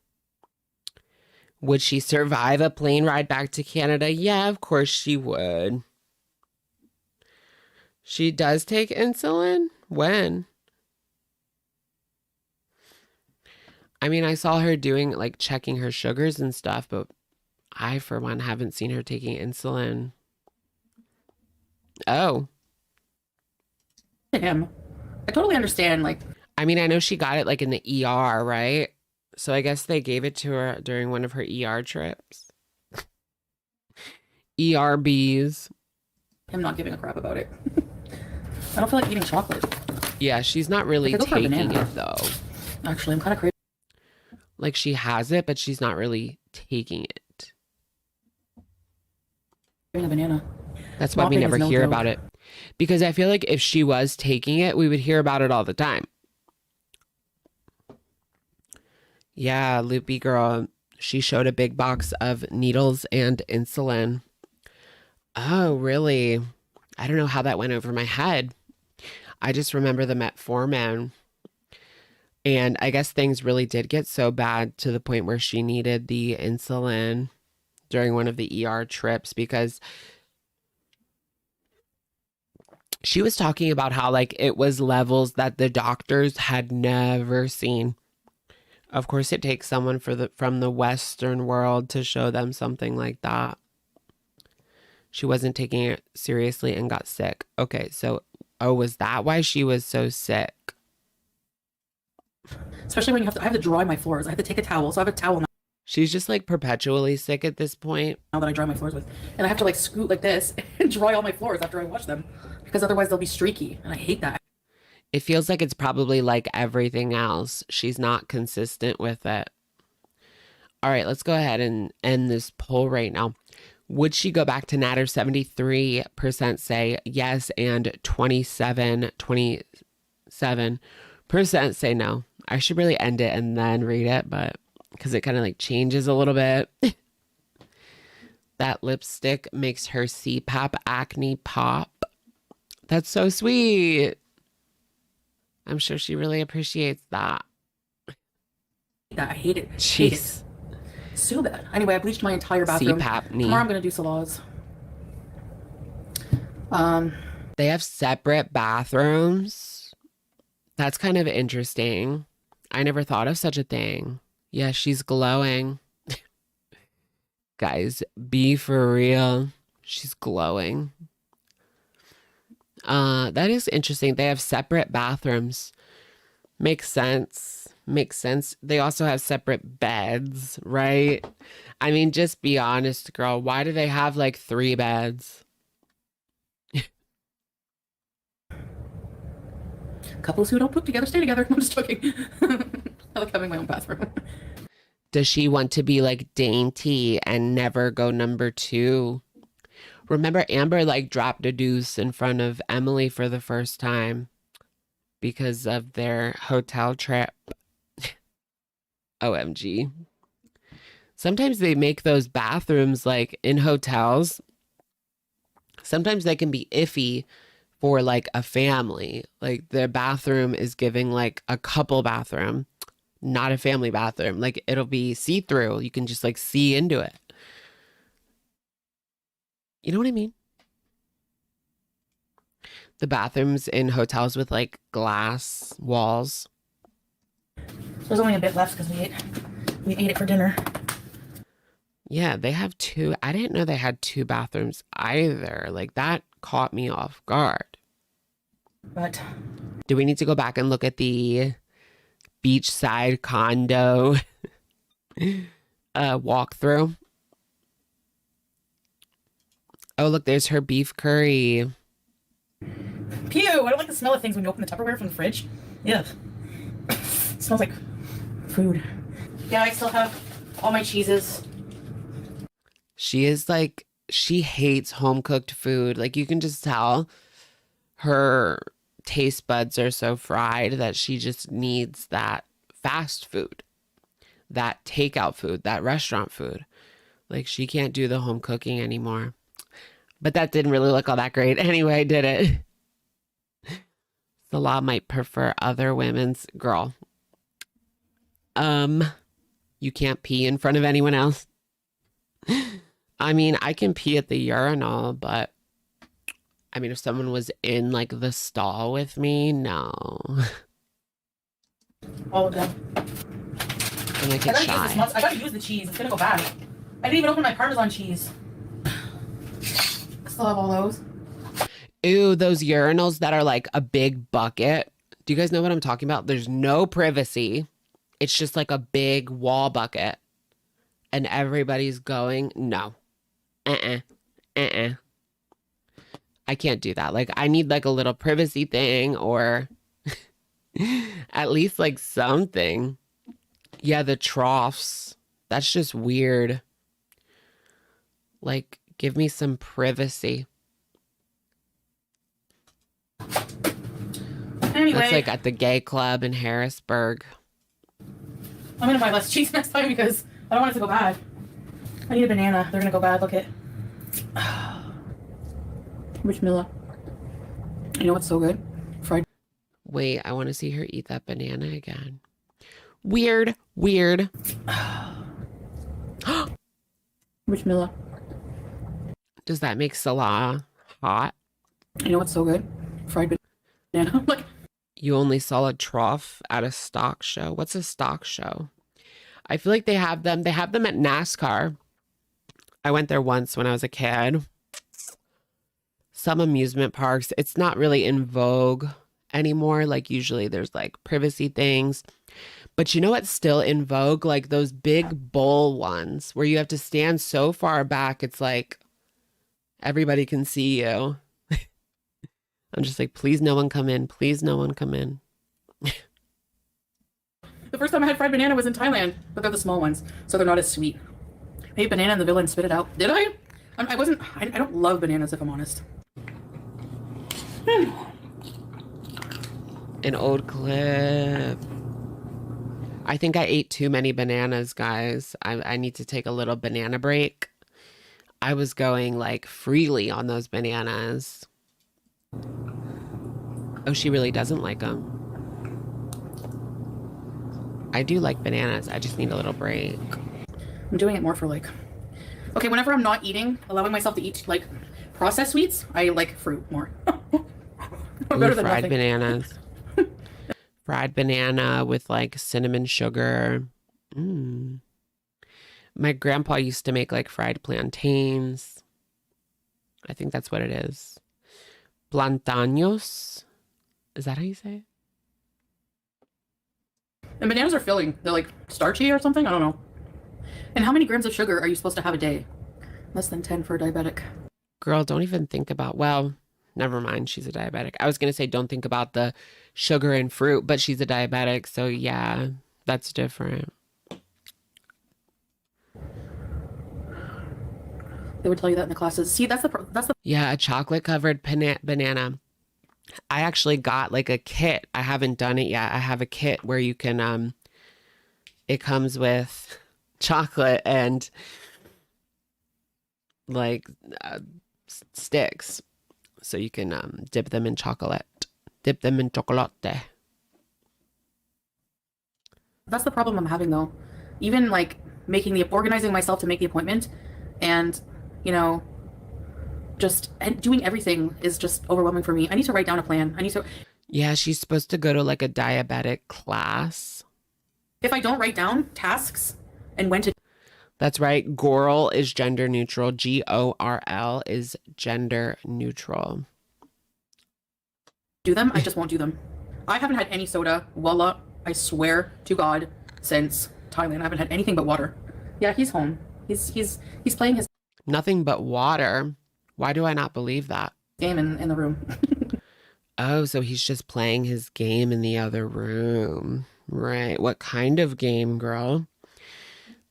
Would she survive a plane ride back to Canada? Yeah, of course she would. She does take insulin? When? I mean, I saw her doing, like, checking her sugars and stuff, but I, for one, haven't seen her taking insulin. Oh. Him. I totally understand, like... I mean, I know she got it like in the ER, right? So I guess they gave it to her during one of her ER trips. ERBs. I'm not giving a crap about it. I don't feel like eating chocolate. Yeah, she's not really Like, I go for a taking banana. it though. Actually, I'm kind of crazy. Like she has it, but she's not really taking it. A banana. That's why we Mopping never is no hear joke. about it. Because I feel like if she was taking it, we would hear about it all the time. Yeah, Loopy girl. She showed a big box of needles and insulin. Oh, really? I don't know how that went over my head. I just remember the metformin. And I guess things really did get so bad to the point where she needed the insulin during one of the ER trips because she was talking about how like it was levels that the doctors had never seen. Of course, it takes someone from the Western world to show them something like that. She wasn't taking it seriously and got sick. Okay, so, was that why she was so sick? Especially when I have to dry my floors. I have to take a towel. So I have a towel She's just like perpetually sick at this point. now that I dry my floors with. And I have to like scoot like this and dry all my floors after I wash them. Because otherwise they'll be streaky. And I hate that. It feels like it's probably like everything else. She's not consistent with it. All right, let's go ahead and end this poll right now. Would she go back to Natter? 73% say yes, and 27% say no. I should really end it and then read it, but because it kind of like changes a little bit. That lipstick makes her CPAP acne pop. That's so sweet. I'm sure she really appreciates that. I hate it. Jeez. Hate it. So bad. Anyway, I bleached my entire bathroom. CPAP knee. Tomorrow I'm going to do Salah's. They have separate bathrooms. That's kind of interesting. I never thought of such a thing. Yeah, she's glowing. Guys, be for real. She's glowing. That is interesting. They have separate bathrooms. Makes sense. Makes sense. They also have separate beds, right? I mean, just be honest, girl. Why do they have like 3 beds? Couples who don't poop together stay together. I'm just joking. I like having my own bathroom. Does she want to be like dainty and never go number 2? Remember, Amber like dropped a deuce in front of Emily for the first time because of their hotel trip. OMG. Sometimes they make those bathrooms like in hotels. Sometimes they can be iffy for like a family. Like their bathroom is giving like a couple bathroom, not a family bathroom. Like it'll be see-through. You can just like see into it. You know what I mean? The bathrooms in hotels with like glass walls. There's only a bit left because we ate it for dinner. Yeah, they have 2. I didn't know they had 2 bathrooms either. Like that caught me off guard. But Do we need to go back and look at the beachside condo walkthrough? Oh, look, there's her beef curry. pew! I don't like the smell of things when you open the Tupperware from the fridge. Yeah. It smells like food. Yeah, I still have all my cheeses. She is like, she hates home cooked food. Like you can just tell her taste buds are so fried that she just needs that fast food, that takeout food, that restaurant food. Like she can't do the home cooking anymore. But that didn't really look all that great anyway, did it? Salah might prefer other women's girl. You can't pee in front of anyone else. I mean, I can pee at the urinal, but I mean, if someone was in like the stall with me, no. All of them. I'm like a shy. I gotta use the cheese. It's gonna go bad. I didn't even open my Parmesan cheese. I still have all those. Ooh, those urinals that are like a big bucket. Do you guys know what I'm talking about? There's no privacy. It's just like a big wall bucket. And everybody's going, no. I can't do that. Like, I need like a little privacy thing or at least like something. Yeah, the troughs. That's just weird. Like, give me some privacy. Anyway. That's like at the gay club in Harrisburg. I'm gonna buy less cheese next time because I don't want it to go bad. I need a banana. They're gonna go bad. Look it. Which Mila? You know what's so good? Fried. Wait, I want to see her eat that banana again. Weird, weird. Which Mila? Does that make Salah hot? You know what's so good? Fried banana. Like, You only saw a trough at a stock show. What's a stock show? I feel like they have them. They have them at NASCAR. I went there once when I was a kid. Some amusement parks. It's not really in vogue anymore. Like usually there's like privacy things. But you know what's still in vogue? Like those big bowl ones where you have to stand so far back. It's like everybody can see you. I'm just like, please no one come in. Please no one come in. The first time I had fried banana was in Thailand, but they're the small ones, so they're not as sweet. I ate banana and the villain spit it out. Did I? I don't love bananas if I'm honest. An old clip. I think I ate too many bananas, guys. I need to take a little banana break. I was going like freely on those bananas. Oh, she really doesn't like them. I do like bananas. I just need a little break. I'm doing it more for like... Okay, whenever I'm not eating, allowing myself to eat like processed sweets, I like fruit more. Ooh, Better than fried nothing. bananas. Fried banana with like cinnamon sugar. My grandpa used to make like fried plantains. I think that's what it is. Plantaños. Is that how you say it? And bananas are filling. They're like starchy or something. I don't know. And how many grams of sugar are you supposed to have a day? Less than 10 for a diabetic. Girl, don't even think about, well, never mind. She's a diabetic. I was going to say don't think about the sugar and fruit, but she's a diabetic. So yeah, that's different. They would tell you that in the classes. See, that's the Yeah, a chocolate covered banana. I actually got like a kit. I haven't done it yet. I have a kit where you can, it comes with chocolate and like sticks. So you can dip them in chocolate. Dip them in chocolate. That's the problem I'm having though. Even like organizing myself to make the appointment and, you know, and doing everything is just overwhelming for me. I need to write down a plan. Yeah, she's supposed to go to like a diabetic class. If I don't write down tasks and when to... That's right. Gorl is gender neutral. GORL is gender neutral. do them, I just won't do them. I haven't had any soda, voila, I swear to God, since Thailand. I haven't had anything but water. Yeah, he's home. He's playing his Nothing but water. Why do I not believe that? game in the room. Oh, so he's just playing his game in the other room. Right. What kind of game, girl?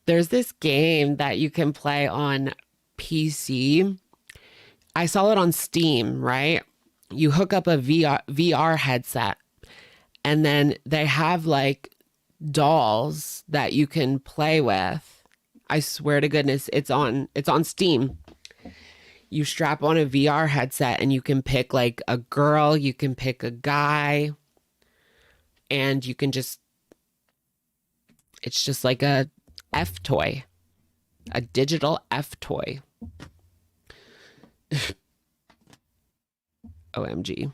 There's this game that you can play on PC. I saw it on Steam, right? You hook up a VR headset, and then they have like dolls that you can play with. I swear to goodness, it's on Steam. You strap on a VR headset and you can pick like a girl, you can pick a guy, and you can just, it's just like a F toy, a digital F toy. OMG.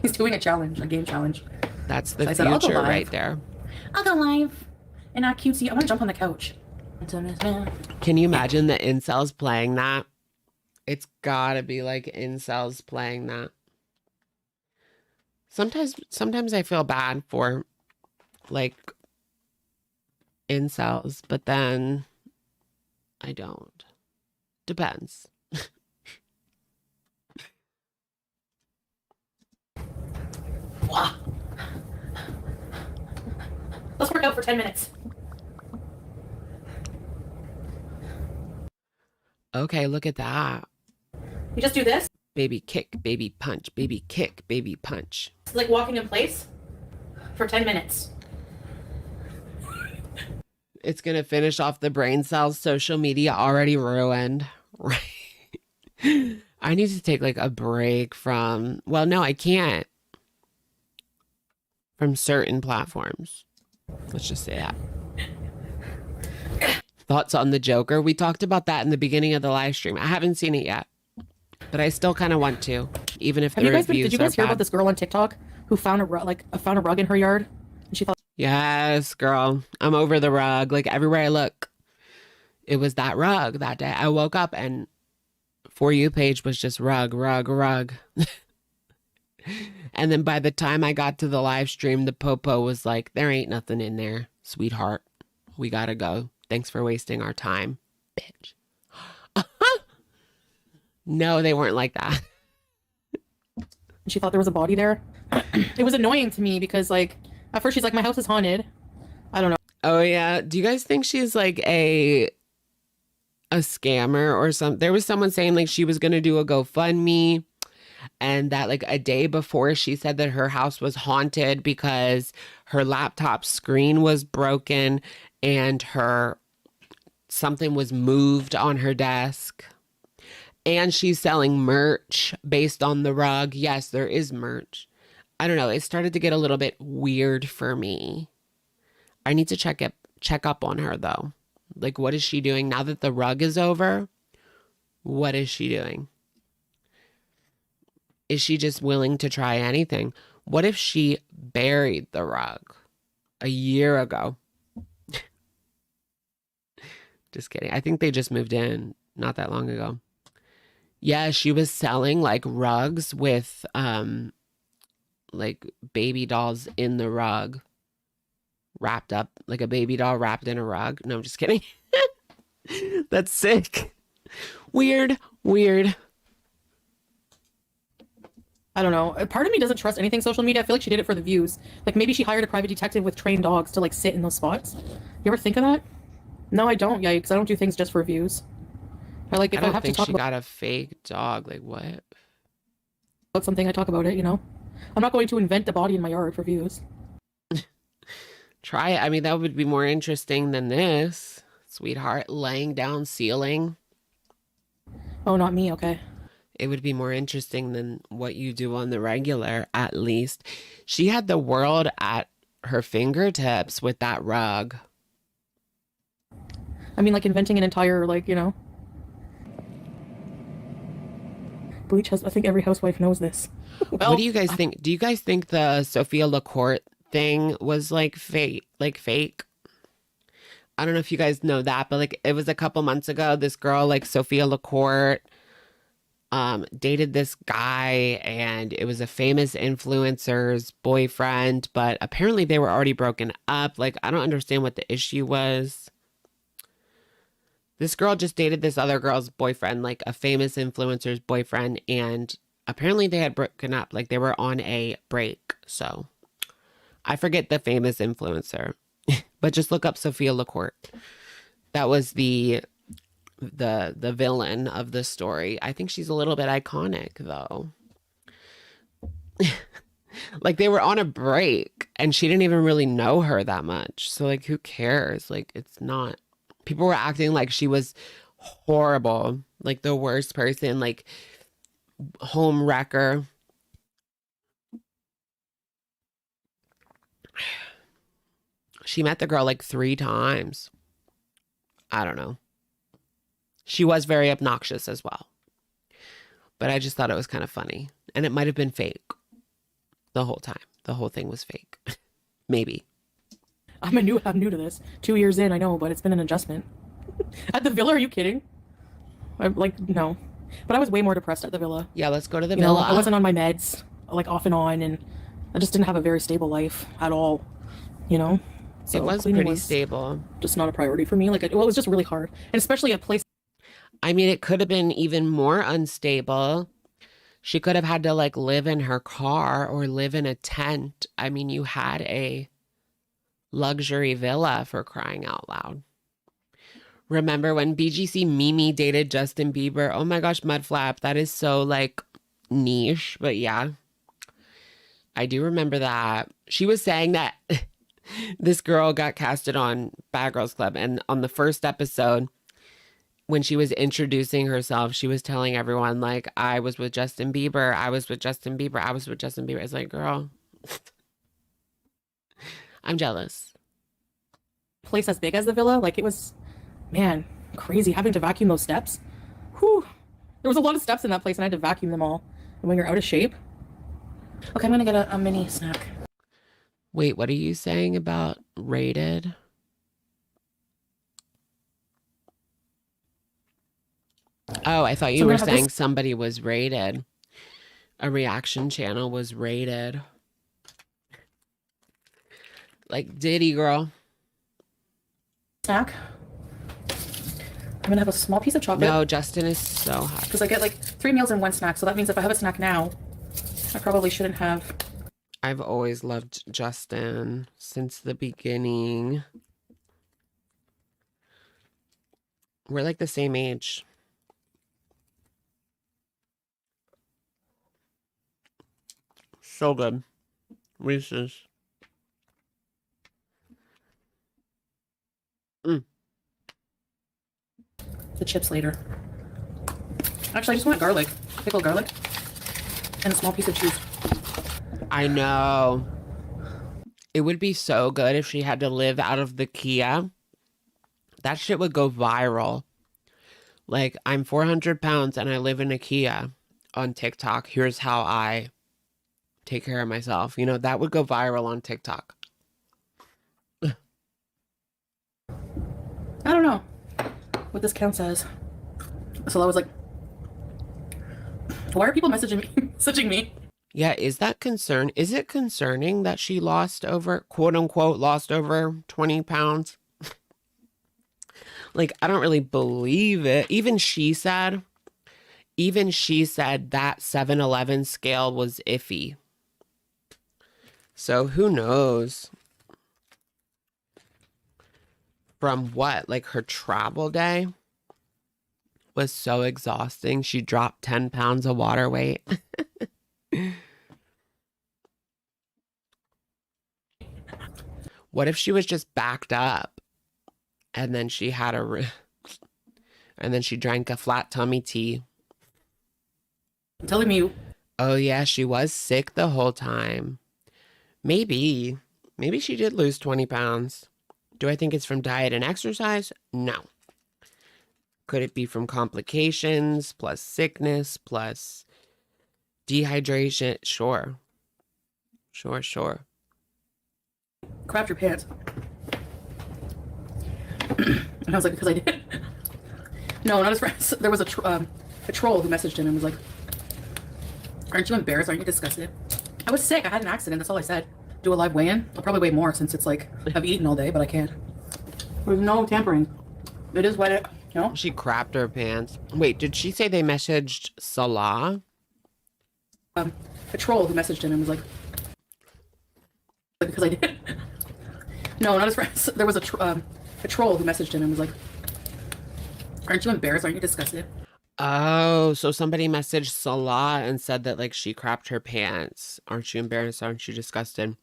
He's doing a challenge, a game challenge. That's the So I said, I'll go future live. right there. I'll go live. And not cutesy. I want to jump on the couch. Can you imagine the incels playing that? It's gotta be like incels playing that. Sometimes I feel bad for like incels, but then I don't. Depends. Let's work out for 10 minutes. Okay, look at that. You just do this, Baby kick, baby punch, baby kick, baby punch. it's like walking in place for 10 minutes. It's going to finish off the brain cells. Social media already ruined. Right. I need to take like a break from, well, no, I can't. From certain platforms. Let's just say that. Thoughts on the Joker? We talked about that in the beginning of the live stream. I haven't seen it yet, but I still kind of want to, even if the reviews Did you guys are hear bad. about this girl on TikTok who found a rug in her yard? And she thought, Yes, girl. I'm over the rug. Like everywhere I look, it was that rug that day. I woke up and For You page was just rug, rug, rug. And then by the time I got to the live stream, the popo was like, there ain't nothing in there, sweetheart. We gotta go. Thanks for wasting our time, bitch. No, they weren't like that. she thought there was a body there. It was annoying to me because, like, at first she's like, my house is haunted. I don't know. Oh, yeah. Do you guys think she's like a scammer or something? There was someone saying like she was going to do a GoFundMe, and that like a day before she said that her house was haunted because her laptop screen was broken and something was moved on her desk. And she's selling merch based on the rug. Yes, there is merch. I don't know. It started to get a little bit weird for me. I need to check up on her though. Like, what is she doing now that the rug is over? What is she doing? Is she just willing to try anything? What if she buried the rug a year ago? Just kidding. I think they just moved in not that long ago. Yeah, she was selling like rugs with like baby dolls in the rug. Wrapped up, like a baby doll wrapped in a rug. No, I'm just kidding. That's sick. Weird. I don't know. Part of me doesn't trust anything social media. I feel like she did it for the views. Like, maybe she hired a private detective with trained dogs to, like, sit in those spots. You ever think of that? No, I don't. Yeah, because I don't do things just for views. Or, like, if I don't have to think talk she about got a fake dog. Like, what? something, I talk about it, you know? I'm not going to invent a body in my yard for views. Try it. I mean, that would be more interesting than this. Sweetheart, laying down ceiling. Oh, not me, okay. It would be more interesting than what you do on the regular, at least. She had the world at her fingertips with that rug. I mean, like, inventing an entire, like, you know... Bleach has... I think every housewife knows this. Well, What do you guys think? Do you guys think the Sophia LaCourte thing was like fake? I don't know if you guys know that, but like it was a couple months ago. This girl, like Sophia LaCourte, dated this guy, and it was a famous influencer's boyfriend, but apparently they were already broken up. Like, I don't understand what the issue was. This girl just dated this other girl's boyfriend, like a famous influencer's boyfriend, and apparently they had broken up. Like, they were on a break. So I forget the famous influencer, but just look up Sophia LaCourte. That was the villain of the story. I think she's a little bit iconic though. Like, they were on a break and she didn't even really know her that much. So like, who cares? Like, it's not, people were acting like she was horrible, like the worst person, like home wrecker. She met the girl like 3 times. I don't know. She was very obnoxious as well. But I just thought it was kind of funny. And it might have been fake the whole time. The whole thing was fake. Maybe. I'm new to this. 2 years in, I know, but it's been an adjustment. At the villa, are you kidding? I'm like, no. But I was way more depressed at the villa. Yeah, let's go to the You know, villa. I wasn't on my meds, like off and on, and I just didn't have a very stable life at all, you know? So It was cleaning pretty stable. just not a priority for me. Like, well, it was just really hard. And especially a place. I mean, it could have been even more unstable. She could have had to like live in her car or live in a tent. I mean, you had a luxury villa, for crying out loud. Remember when BGC Mimi dated Justin Bieber? Oh my gosh, Mudflap. That is so like niche, but yeah. I do remember that. She was saying that this girl got casted on Bad Girls Club, and on the first episode, when she was introducing herself, she was telling everyone, like, I was with Justin Bieber, I was with Justin Bieber, I was with Justin Bieber. It's like, girl, I'm jealous. Place as big as the villa, like, it was, man, crazy having to vacuum those steps. Whew. There was a lot of steps in that place, and I had to vacuum them all. And when you're out of shape. Okay, I'm gonna get a mini snack. Wait, what are you saying about rated? Oh, I thought you were saying somebody was rated. A reaction channel was rated. Like Diddy, girl. Snack. I'm gonna have a small piece of chocolate. No, Justin is so hot. Because I get like 3 meals in one snack, so that means if I have a snack now, I probably shouldn't have. I've always loved Justin since the beginning. We're like the same age. So good. Reese's. The chips later. Actually, I just want garlic. Pickled garlic. And a small piece of cheese. I know. It would be so good if she had to live out of the Kia. That shit would go viral. Like, I'm 400 pounds and I live in a Kia on TikTok. Here's how I take care of myself. You know, that would go viral on TikTok. I don't know what this counts as. So I was like, why are people messaging me? Yeah, is that concern? Is it concerning that she lost over, quote unquote, lost over 20 pounds? Like, I don't really believe it. Even she said that 7-Eleven scale was iffy. So who knows? From what? Like her travel day was so exhausting. She dropped 10 pounds of water weight. What if she was just backed up and then she had and then she drank a flat tummy tea? I'm telling you. Oh yeah, she was sick the whole time. Maybe she did lose 20 pounds. Do I think it's from diet and exercise? No. Could it be from complications plus sickness plus dehydration? Sure. Sure. Crapped your pants. And I was like, because I did. No, not his friends. There was a troll who messaged him and was like, aren't you embarrassed? Aren't you disgusted? I was sick. I had an accident. That's all I said. Do a live weigh-in. I'll probably weigh more since it's like, I've eaten all day, but I can't. There's no tampering. It is what it, you know? She crapped her pants. Wait, did she say they messaged Salah? A troll who messaged him and was like, because I did. No, not his friends. There was a troll who messaged him and was like, aren't you embarrassed? Aren't you disgusted? Oh, so somebody messaged Salah and said that like she crapped her pants. Aren't you embarrassed? Aren't you disgusted?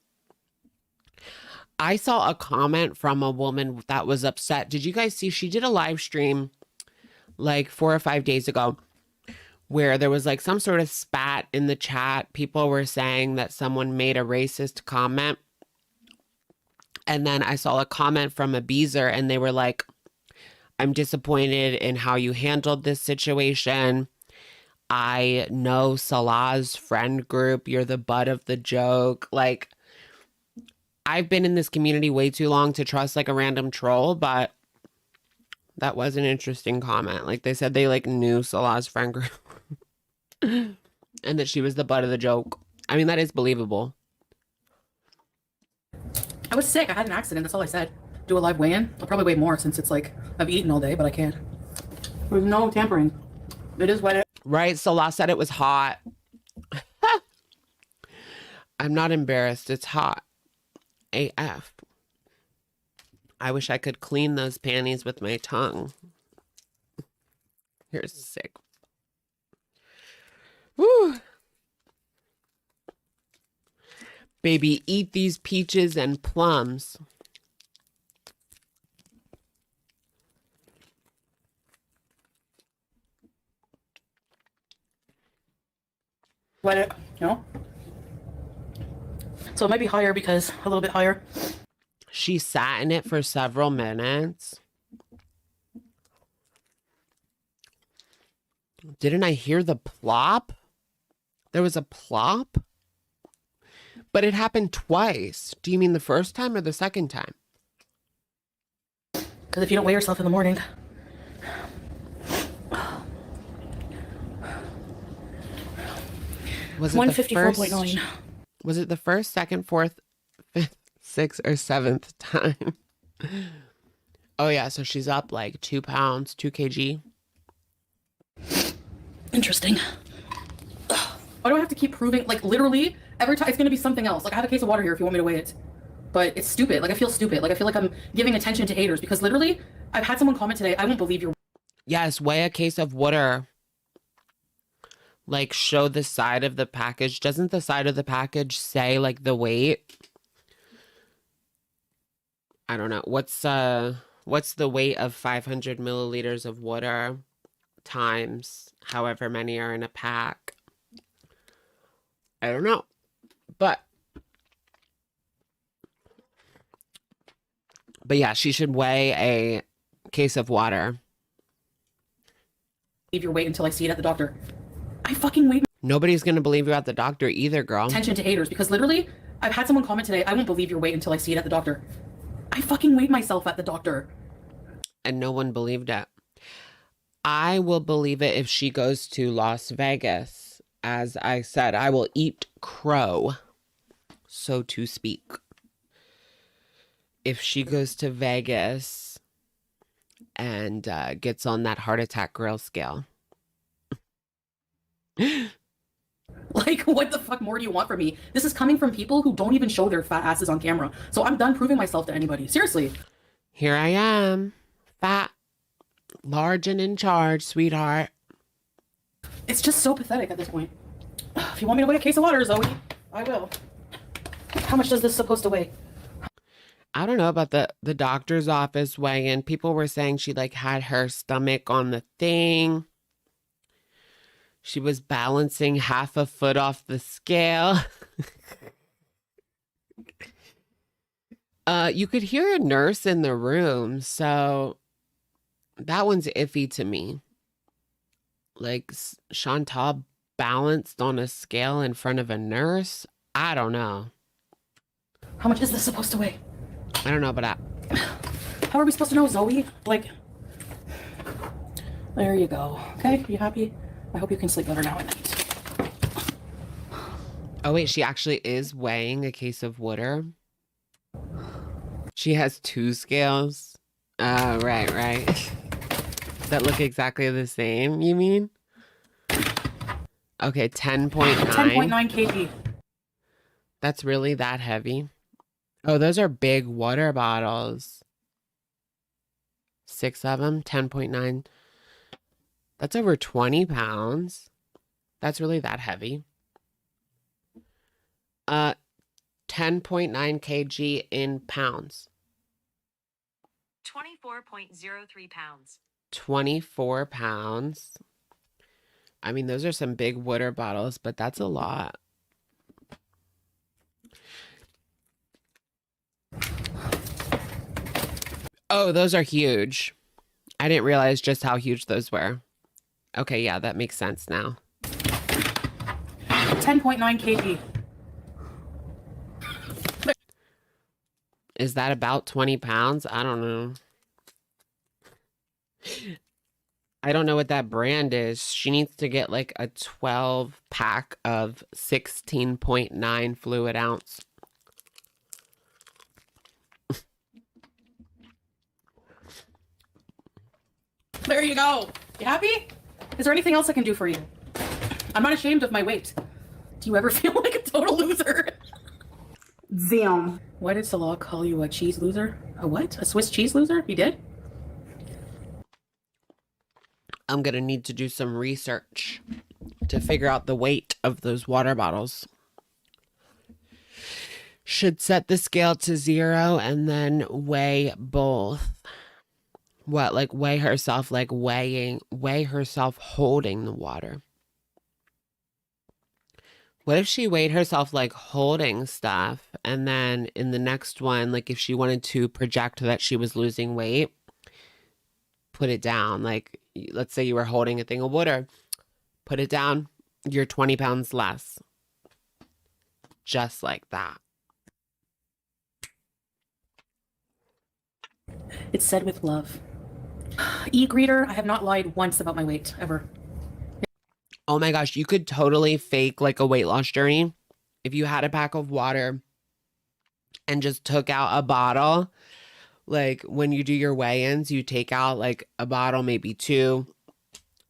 I saw a comment from a woman that was upset. Did you guys see? She did a live stream like 4 or 5 days ago where there was like some sort of spat in the chat. People were saying that someone made a racist comment. And then I saw a comment from a Beezer and they were like, I'm disappointed in how you handled this situation. I know Salah's friend group. You're the butt of the joke. Like, I've been in this community way too long to trust like a random troll, but that was an interesting comment. Like they said they like knew Salah's friend group and that she was the butt of the joke. I mean, that is believable. I was sick. I had an accident. That's all I said. Do a live weigh-in. I'll probably weigh more since it's like I've eaten all day, but I can't. There's no tampering. It is what it. Right, Salah said it was hot. I'm not embarrassed. It's hot. AF. I wish I could clean those panties with my tongue. You're sick. Woo. Baby, eat these peaches and plums. What it, you know? So it might be higher because a little bit higher. She sat in it for several minutes. Didn't I hear the plop? There was a plop? But it happened twice. Do you mean the first time or the second time? Because if you don't weigh yourself in the morning. Was it 154.9. Was it the first, second, fourth, fifth, sixth, or seventh time? Oh yeah, so she's up like 2 pounds, 2 kg. Interesting. Why do I have to keep proving? Like literally every time it's gonna be something else. Like I have a case of water here if you want me to weigh it. But it's stupid. Like I feel stupid. Like I feel like I'm giving attention to haters because literally I've had someone comment today, I won't believe your. Yes, weigh a case of water. Like show the side of the package. Doesn't the side of the package say like the weight? I don't know. What's the weight of 500 milliliters of water times however many are in a pack? I don't know. But yeah, she should weigh a case of water. Leave your weight until I see it at the doctor. I fucking wait. Nobody's going to believe you at the doctor either, girl. Attention to haters because literally I've had someone comment today, I won't believe your weight until I see it at the doctor. I fucking weighed myself at the doctor. And no one believed it. I will believe it if she goes to Las Vegas. As I said, I will eat crow, so to speak. If she goes to Vegas and gets on that heart attack girl scale. Like, what the fuck more do you want from me? This is coming from people who don't even show their fat asses on camera. So I'm done proving myself to anybody. Seriously. Here I am. Fat, large, and in charge, sweetheart. It's just so pathetic at this point. If you want me to weigh a case of water, Zoe, I will. How much does this supposed to weigh? I don't know about the doctor's office weighing. People were saying she like had her stomach on the thing. She was balancing half a foot off the scale. You could hear a nurse in the room, so that one's iffy to me. Like Chantal balanced on a scale in front of a nurse? I don't know. How much is this supposed to weigh? I don't know, but how are we supposed to know, Zoe? Like, there you go. Okay, you happy? I hope you can sleep better now at night. Oh wait, she actually is weighing a case of water. She has 2 scales. Oh, right. That look exactly the same, you mean? Okay, 10.9. 10.9 kg. That's really that heavy? Oh, those are big water bottles. 6 of them, 10.9. That's over 20 pounds. That's really that heavy. 10.9 kg in pounds. 24.03 pounds. 24 pounds. I mean, those are some big water bottles, but that's a lot. Oh, those are huge. I didn't realize just how huge those were. Okay, yeah, that makes sense now. 10.9 kg. Is that about 20 pounds? I don't know. I don't know what that brand is. She needs to get like a 12 pack of 16.9 fluid ounce. There you go. You happy? Is there anything else I can do for you? I'm not ashamed of my weight. Do you ever feel like a total loser? Damn. Why did Salah call you a cheese loser? A what? A Swiss cheese loser? He did? I'm gonna need to do some research to figure out the weight of those water bottles. Should set the scale to 0 and then weigh both. What, like weigh herself, like weigh herself holding the water. What if she weighed herself like holding stuff, and then in the next one, like if she wanted to project that she was losing weight, put it down. Like, let's say you were holding a thing of water, put it down, you're 20 pounds less. Just like that. It's said with love. E-greeter, I have not lied once about my weight, ever. Oh my gosh, you could totally fake like a weight loss journey if you had a pack of water and just took out a bottle. Like when you do your weigh-ins, you take out like a bottle, maybe 2.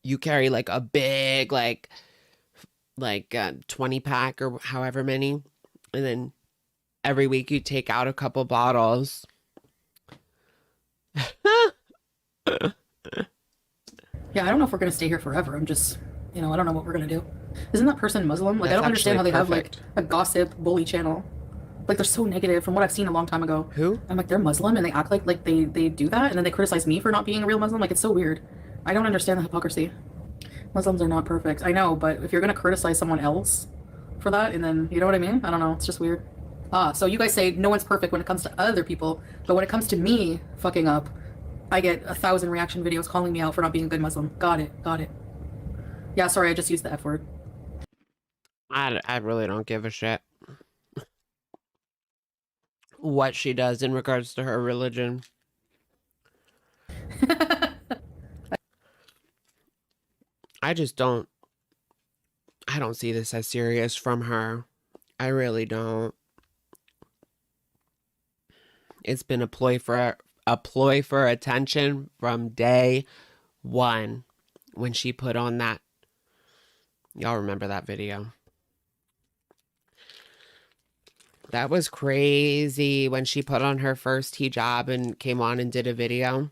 You carry like a big like 20 pack or however many, and then every week you take out a couple bottles. Yeah, I don't know if we're gonna stay here forever. I'm just, I don't know what we're gonna do. Isn't that person Muslim? Like, That's I don't understand how they actually have like a gossip bully channel. Like, they're so negative from what I've seen a long time ago. Who? I'm like, they're Muslim and they act like they do that, and then they criticize me for not being a real Muslim. Like, it's so weird. I don't understand the hypocrisy. Muslims are not perfect. I know, but if you're gonna criticize someone else for that, and then, you know what I mean? I don't know. It's just weird. So you guys say no one's perfect when it comes to other people, but when it comes to me fucking up, I get 1,000 reaction videos calling me out for not being a good Muslim. Got it. Yeah, sorry, I just used the F word. I really don't give a shit what she does in regards to her religion. I don't see this as serious from her. I really don't. It's been a ploy for attention from day one when she put on that. Y'all remember that video? That was crazy when she put on her first hijab and came on and did a video.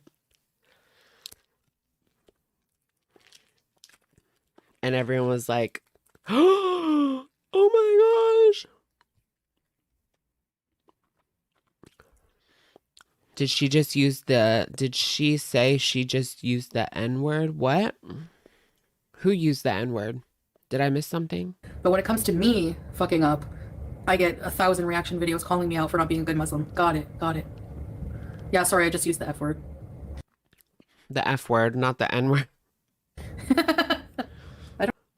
And everyone was like, oh my gosh. Did she say she just used the N-word? What? Who used the N-word? Did I miss something? But when it comes to me fucking up, I get 1,000 reaction videos calling me out for not being a good Muslim. Got it. Yeah, sorry, I just used the F word. The F word, not the N-word.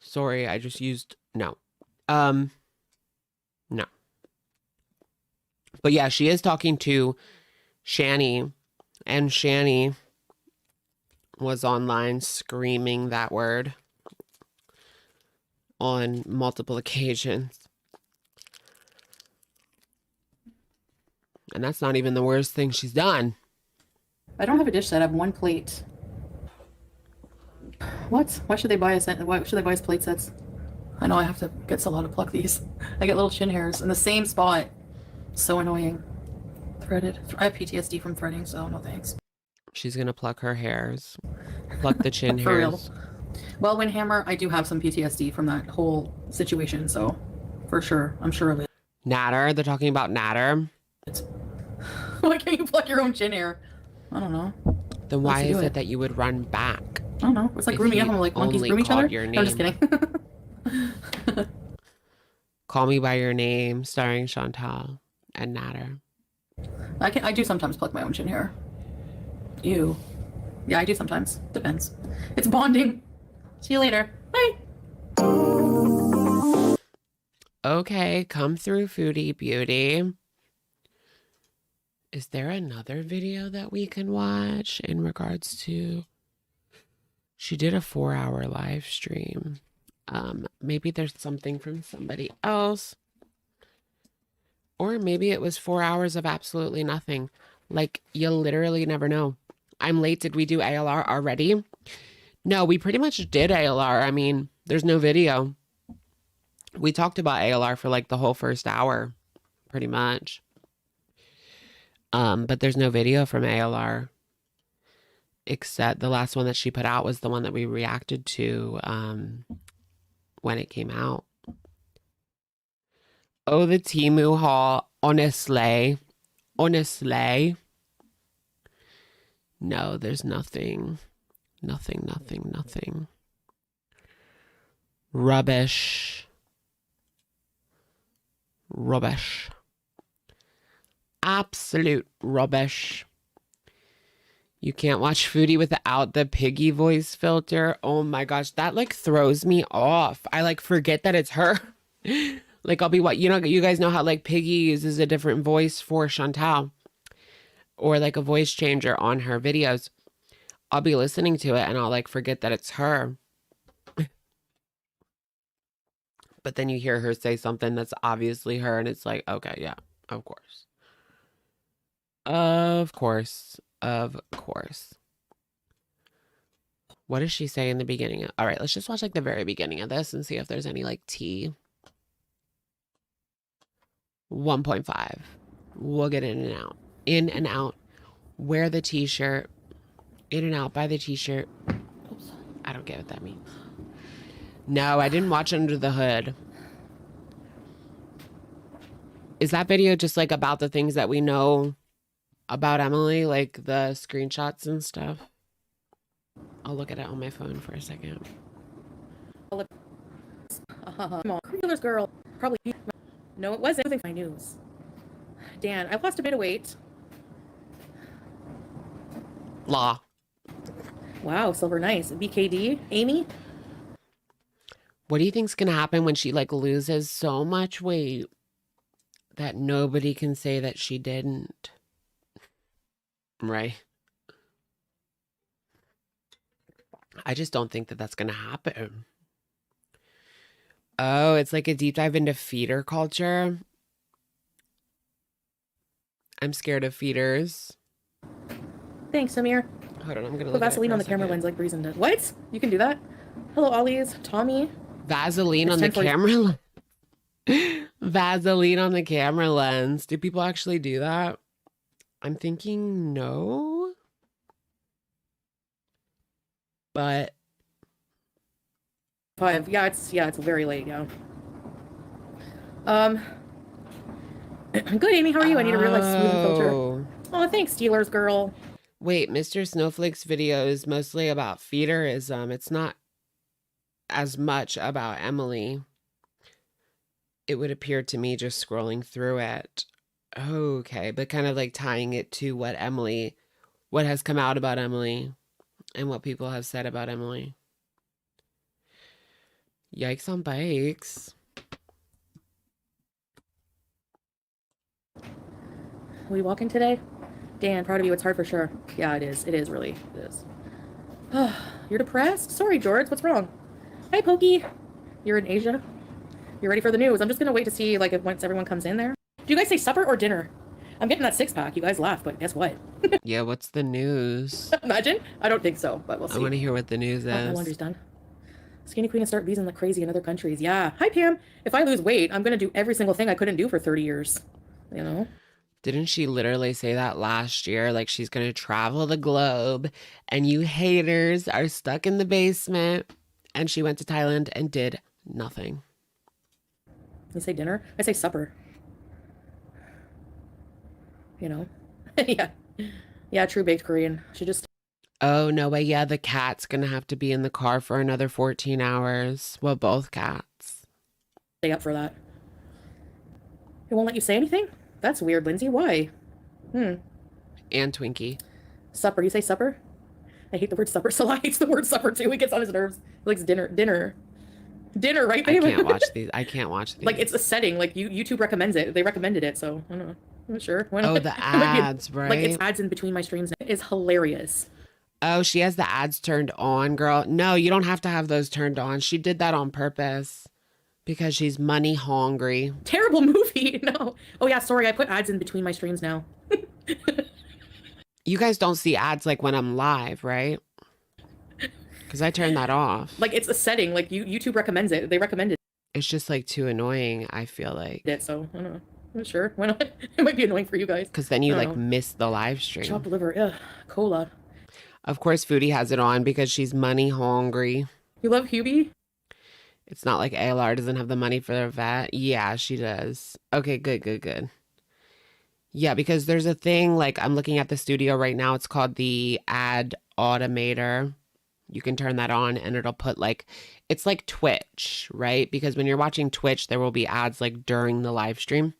Sorry, I just used... No. No. But yeah, she is talking to Shani, and Shani was online screaming that word on multiple occasions. And that's not even the worst thing she's done. I don't have a dish set. I have 1 plate. What? Why should they buy us plate sets? I know I have to get Salah to pluck these. I get little chin hairs in the same spot. So annoying. Threaded. I have PTSD from threading, so no thanks. She's gonna pluck her hairs. Pluck the chin For hairs. real. Well, when Hammer, I do have some PTSD from that whole situation, so for sure. I'm sure of it. Natter. They're talking about Natter. Why can't you pluck your own chin hair? I don't know. Then why is it that you would run back? I don't know. It's like If grooming he up. I'm like monkeys only groom each called other. your No, I'm just name. kidding. Call Me by Your Name, starring Chantal and Natter. I do sometimes pluck my own chin hair. Ew. Yeah, I do sometimes. Depends. It's bonding. See you later. Bye. Okay, come through, Foodie Beauty. Is there another video that we can watch in regards to... She did a 4-hour live stream. Maybe there's something from somebody else. Or maybe it was 4 hours of absolutely nothing. Like, you literally never know. I'm late. Did we do ALR already? No, we pretty much did ALR. I mean, there's no video. We talked about ALR for like the whole first hour, pretty much. But there's no video from ALR. Except the last one that she put out was the one that we reacted to when it came out. Oh, the Temu haul. Honestly. No, there's nothing. Nothing. Rubbish. Absolute rubbish. You can't watch Foodie without the piggy voice filter. Oh my gosh, that like throws me off. I like forget that it's her. Like I'll be you guys know how like Piggy uses a different voice for Chantal or like a voice changer on her videos. I'll be listening to it and I'll like forget that it's her. But then you hear her say something that's obviously her and it's like, okay, yeah, of course. Of course. What does she say in the beginning? All right, let's just watch like the very beginning of this and see if there's any like tea. 1.5. We'll get in and out. In and out. Wear the t-shirt. In and out. Buy the t-shirt. Oops. I don't get what that means. No, I didn't watch Under the Hood. Is that video just like about the things that we know about Emily? Like the screenshots and stuff? I'll look at it on my phone for a second. Come on, Gorlworld girl. Probably. No, it wasn't. My news. Dan, I lost a bit of weight. Law. Wow, Silver, nice. BKD, Amy. What do you think's gonna happen when she like loses so much weight that nobody can say that she didn't? Right? I just don't think that that's gonna happen. Oh, it's like a deep dive into feeder culture. I'm scared of feeders. Thanks, Amir. Hold on, I'm gonna Put look Vaseline on the camera lens like Breezen did. What? You can do that? Hello, Ollie's. Tommy. Vaseline on the camera lens. Vaseline on the camera lens. Do people actually do that? I'm thinking no. But 5. Yeah, it's very late, yeah. Good, Amy. How are you? I need a real life smoothing filter. Oh, thanks, Steelers girl. Wait, Mr. Snowflake's video is mostly about feederism. It's not as much about Emily. It would appear to me just scrolling through it. Okay, but kind of like tying it to what has come out about Emily and what people have said about Emily. Yikes on bikes. Are we walking today? Dan, proud of you. It's hard for sure. Yeah, it is. It is really. It is. You're depressed? Sorry, George. What's wrong? Hi, Pokey. You're in Asia? You're ready for the news? I'm just going to wait to see, like, if once everyone comes in there. Do you guys say supper or dinner? I'm getting that 6-pack. You guys laugh, but guess what? Yeah, what's the news? Imagine? I don't think so, but we'll see. I want to hear what the news is. My laundry's done. Skinny Queen and start beezing like crazy in other countries. Yeah. Hi, Pam. If I lose weight, I'm going to do every single thing I couldn't do for 30 years. You know? Didn't she literally say that last year? Like she's going to travel the globe and you haters are stuck in the basement. And she went to Thailand and did nothing. You say dinner? I say supper. You know? Yeah. Yeah, true baked Korean. She just... Oh, no way. Yeah, the cat's going to have to be in the car for another 14 hours. Well, both cats. Stay up for that. It won't let you say anything? That's weird, Lindsay. Why? And Twinkie. Supper. You say supper? I hate the word supper. Salah hates the word supper, too. He gets on his nerves. He likes dinner. Dinner, right, babe? I can't watch these. I can't watch these. Like, it's a setting. Like, YouTube recommends it. They recommended it, so I don't know. I'm not sure. Oh, the ads, right? Like, it's ads in between my streams. It is hilarious. Oh, she has the ads turned on, girl. No, you don't have to have those turned on. She did that on purpose because she's money hungry. Terrible movie. No. Oh, yeah, sorry. I put ads in between my streams now. You guys don't see ads like when I'm live, right? Because I turned that off. Like, it's a setting. Like, YouTube recommends it. They recommend it. It's just like too annoying, I feel like. So, I don't know. I'm sure. Why not? It might be annoying for you guys. Because then you like miss the live stream. Chopped liver. Ugh. Cola. Of course, Foodie has it on because she's money hungry. You love Hubie? It's not like ALR doesn't have the money for their vet. Yeah, she does. Okay, good. Yeah, because there's a thing, like I'm looking at the studio right now. It's called the ad automator. You can turn that on and it'll put like, it's like Twitch, right? Because when you're watching Twitch, there will be ads like during the live stream.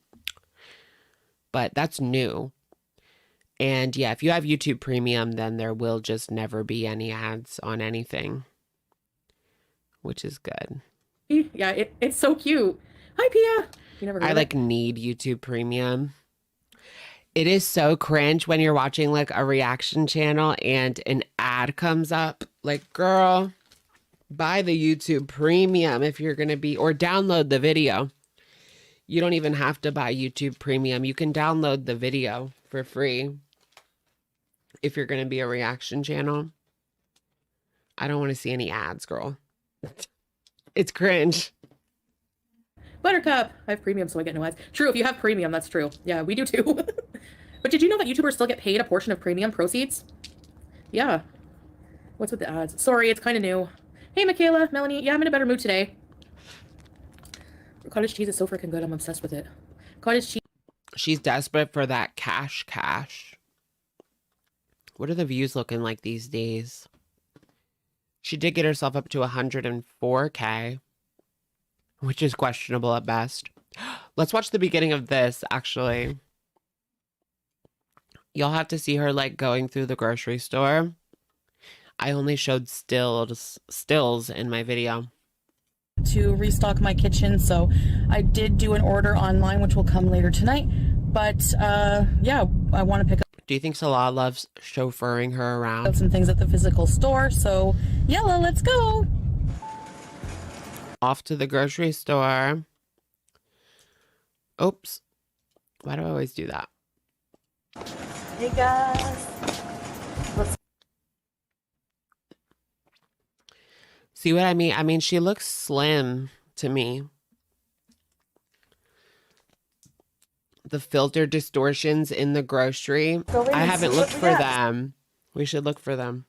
But that's new. And yeah, if you have YouTube Premium, then there will just never be any ads on anything, which is good. Yeah, it's so cute. Hi, Pia. You never heard I like need YouTube Premium. It is so cringe when you're watching like a reaction channel and an ad comes up. Like, girl, buy the YouTube Premium if you're going to be, or download the video. You don't even have to buy YouTube Premium. You can download the video for free if you're going to be a reaction channel. I don't want to see any ads, girl. It's cringe. Buttercup. I have Premium, so I get no ads. True, if you have Premium, that's true. Yeah, we do too. But did you know that YouTubers still get paid a portion of Premium proceeds? Yeah. What's with the ads? Sorry, it's kind of new. Hey, Michaela, Melanie. Yeah, I'm in a better mood today. Cottage cheese is so freaking good. I'm obsessed with it. Cottage cheese. She's desperate for that cash. What are the views looking like these days? She did get herself up to 104K, which is questionable at best. Let's watch the beginning of this, actually. You'll have to see her like going through the grocery store. I only showed stills in my video. To restock my kitchen, so I did do an order online, which will come later tonight. But yeah, I want to pick up. Do you think Salah loves chauffeuring her around? Some things at the physical store, so Yella, let's go. Off to the grocery store. Oops. Why do I always do that? Hey guys. See what I mean? I mean, she looks slim to me. The filter distortions in the grocery. I haven't looked for them. We should look for them.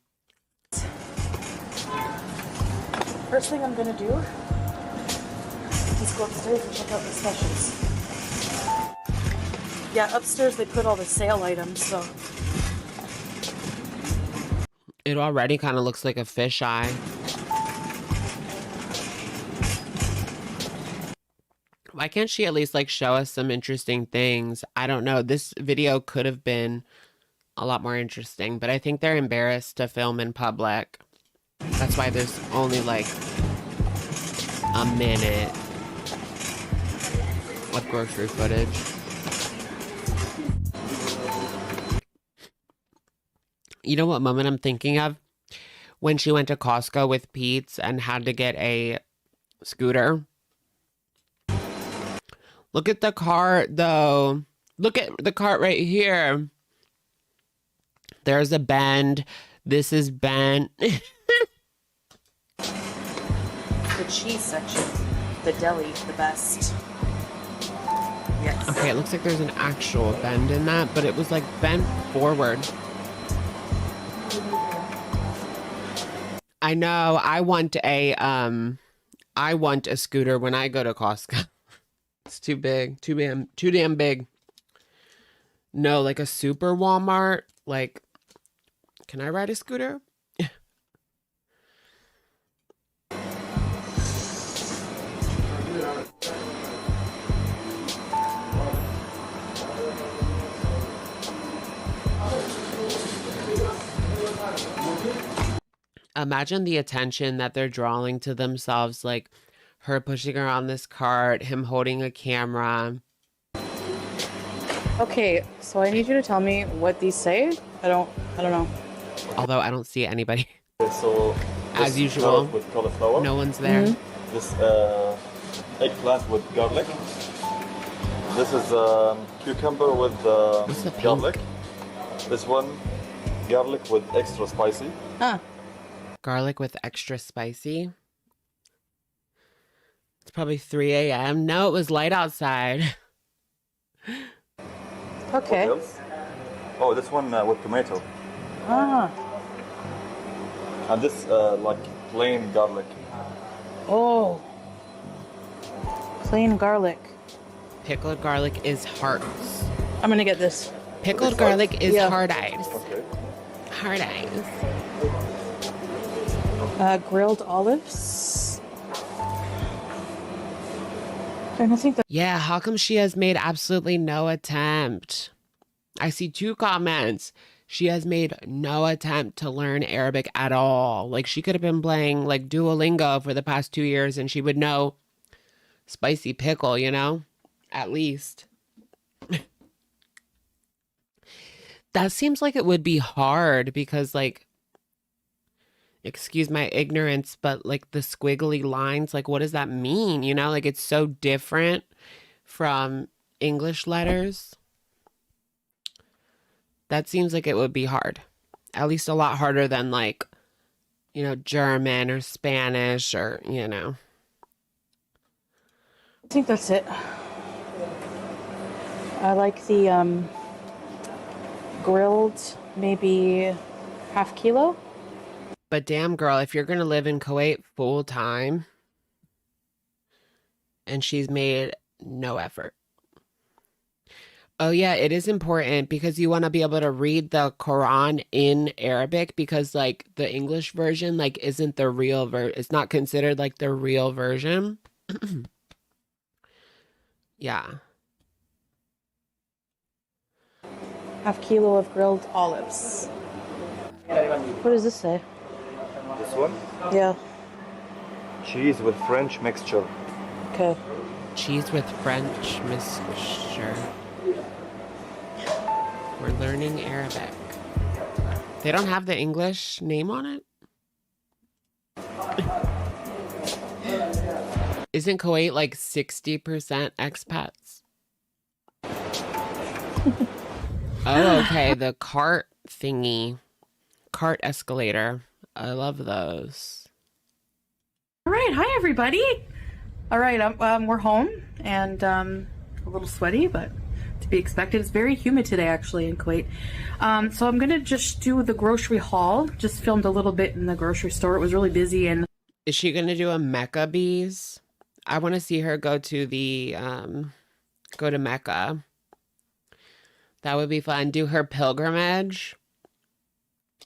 First thing I'm gonna do is go upstairs and check out the specials. Yeah, upstairs they put all the sale items, so. It already kind of looks like a fisheye. Why can't she at least like show us some interesting things? I don't know. This video could have been a lot more interesting, but I think they're embarrassed to film in public. That's why there's only like a minute of grocery footage. You know what moment I'm thinking of? When she went to Costco with Peetz and had to get a scooter. Look at the cart, though. Look at the cart right here. There's a bend. This is bent. The cheese section. The deli, the best. Yes. Okay, it looks like there's an actual bend in that, but it was like bent forward. I know. I want a scooter when I go to Costco. It's too big. Too damn big. No, like a super Walmart. Like, can I ride a scooter? Imagine the attention that they're drawing to themselves, like her pushing around this cart, him holding a camera. Okay, so I need you to tell me what these say. I don't know. Although I don't see anybody. So As usual, with cauliflower. no one's there. Mm-hmm. This eggplant with garlic. This is cucumber with What's the pink? garlic. This one, garlic with extra spicy. Ah. Garlic with extra spicy. It's probably 3 a.m. No, it was light outside. Okay. What else? Oh, this one with tomato. Ah. And this like plain garlic. Oh. Plain garlic. Pickled garlic is hearts. I'm gonna get this. Pickled garlic is Yeah. hard eyes. Okay. Hard eyes. Grilled olives. I think that. Yeah, how come she has made absolutely no attempt? I see 2 comments. She has made no attempt to learn Arabic at all. Like, she could have been playing like Duolingo for the past 2 years and she would know spicy pickle, you know? At least. That seems like it would be hard because, like, excuse my ignorance, but like the squiggly lines, like, what does that mean? You know, like, it's so different from English letters. That seems like it would be hard. At least a lot harder than, like, you know, German or Spanish or, you know. I think that's it. I like the grilled, maybe half kilo. But damn, girl, if you're going to live in Kuwait full time and she's made no effort. Oh, yeah, it is important because you want to be able to read the Quran in Arabic because, like, the English version, like, isn't the real it's not considered, like, the real version. Yeah. Half kilo of grilled olives. What does this say? This one? Yeah. Cheese with French mixture. Okay. Cheese with French mixture. We're learning Arabic. They don't have the English name on it? Isn't Kuwait like 60% expats? Oh, okay. The cart thingy. Cart escalator. I love those. All right, hi everybody. All right, we're home and a little sweaty, but to be expected. It's very humid today, actually, in Kuwait. So I'm gonna just do the grocery haul. Just filmed a little bit in the grocery store. It was really busy, and Is she gonna do a Mecca bees? I want to see her go to the go to Mecca. That would be fun. Do her pilgrimage.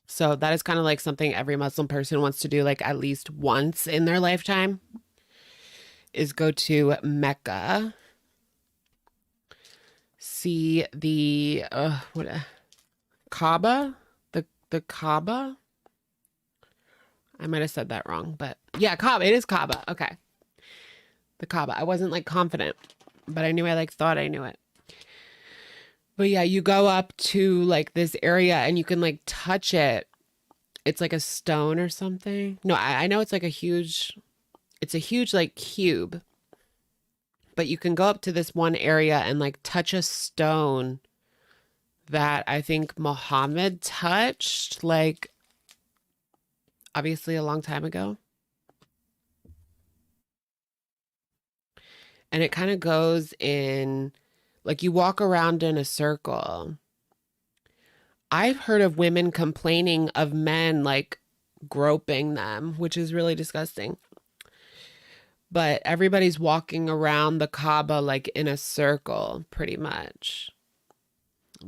So that is kind of like something every Muslim person wants to do, like at least once in their lifetime, is go to Mecca. See the Kaaba, the Kaaba. I might have said that wrong, but yeah, Kaaba. It is Kaaba. Okay, the Kaaba. I wasn't like confident, but I knew thought I knew it. But yeah, you go up to like this area and you can like touch it. It's like a stone or something. No, I know it's like a huge like cube. But you can go up to this one area and like touch a stone that I think Muhammad touched, like obviously a long time ago. And it kind of goes in, like you walk around in a circle. I've heard of women complaining of men like groping them, which is really disgusting. But everybody's walking around the Kaaba like in a circle, pretty much.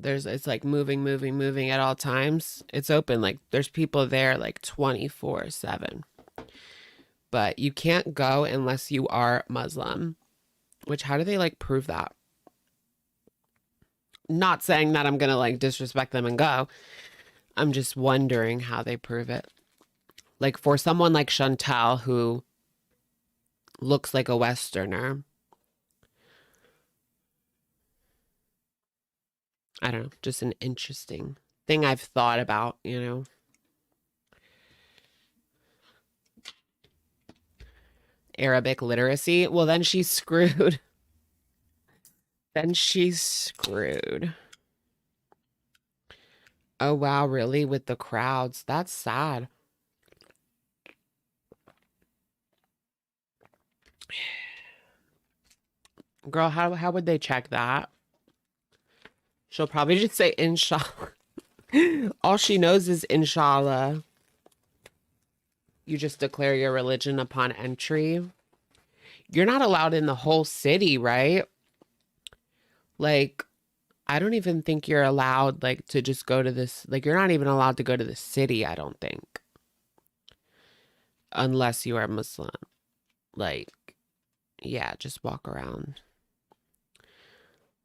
It's like moving at all times. It's open, like there's people there like 24/7. But you can't go unless you are Muslim. Which, how do they like prove that? Not saying that I'm gonna like disrespect them and go. I'm just wondering how they prove it. Like for someone like Chantal who looks like a Westerner. I don't know, just an interesting thing I've thought about, you know. Arabic literacy. Well, then she's screwed. Then she's screwed. Oh, wow, really? With the crowds. That's sad. Girl, how would they check that? She'll probably just say inshallah. All she knows is inshallah. You just declare your religion upon entry. You're not allowed in the whole city, right? Like, I don't even think you're allowed, like, to just go to this. Like, you're not even allowed to go to the city, I don't think. Unless you are Muslim. Like, yeah, just walk around.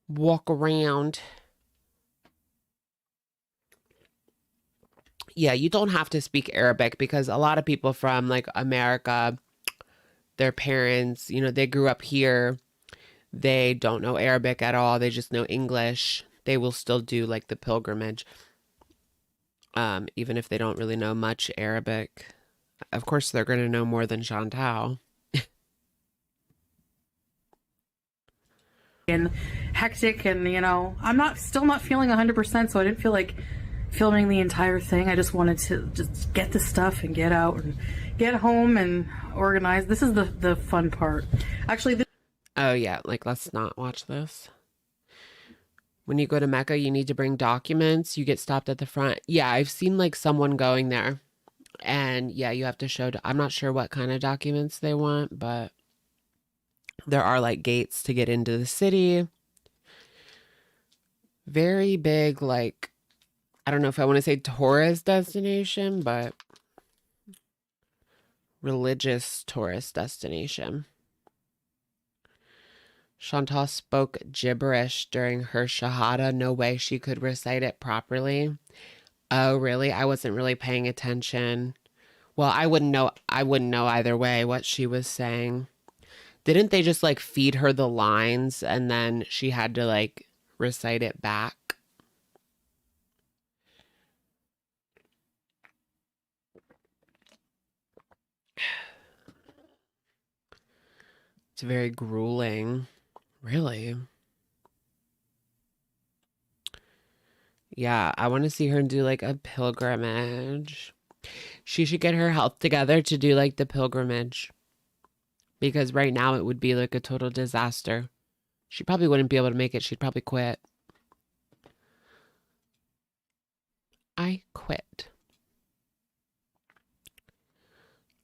Walk around. Yeah, you don't have to speak Arabic because a lot of people from like America, their parents, you know, they grew up here. They don't know Arabic at all. They just know English. They will still do like the pilgrimage. Even if they don't really know much Arabic. Of course, they're going to know more than Chantal. And hectic, and you know, I'm still not feeling 100%, so I didn't feel like filming the entire thing. I just wanted to just get the stuff and get out and get home and organize. This is the fun part. Actually, Oh yeah, like let's not watch this. When you go to Mecca, you need to bring documents. You get stopped at the front. Yeah, I've seen like someone going there. And yeah, you have to show, I'm not sure what kind of documents they want, but there are like gates to get into the city. Very big, like, I don't know if I want to say tourist destination, but religious tourist destination. Chantal spoke gibberish during her Shahada. No way she could recite it properly. Oh, really? I wasn't really paying attention. Well, I wouldn't know either way what she was saying. Didn't they just like feed her the lines and then she had to like recite it back? It's very grueling. Really? Yeah, I want to see her do like a pilgrimage. She should get her health together to do like the pilgrimage. Because right now it would be like a total disaster. She probably wouldn't be able to make it. She'd probably quit. I quit.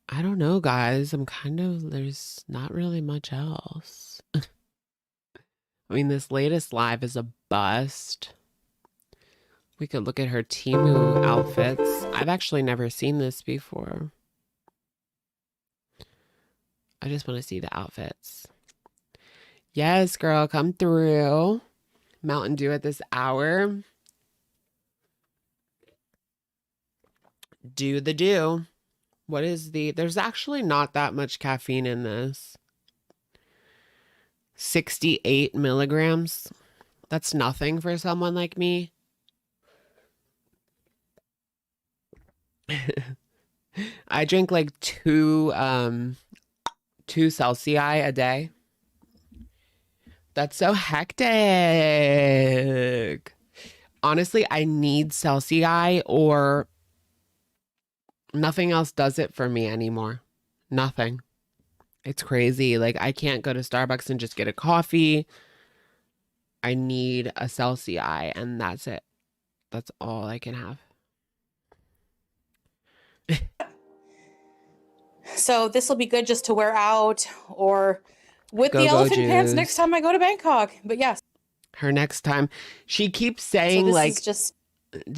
I don't know, guys. There's not really much else. I mean, this latest live is a bust. We could look at her Temu outfits. I've actually never seen this before. I just want to see the outfits. Yes, girl, come through. Mountain Dew at this hour. Do the do. What is there's actually not that much caffeine in this. 68 milligrams. That's nothing for someone like me. I drink like two Celsius a day. That's so hectic. Honestly, I need Celsius or nothing else does it for me anymore. Nothing. It's crazy. Like, I can't go to Starbucks and just get a coffee. I need a Celsius, and that's it. That's all I can have. So this will be good just to wear out or with the Go-go elephant pants juice. next time I go to Bangkok. But yes, Her next time. She keeps so saying, this like, is just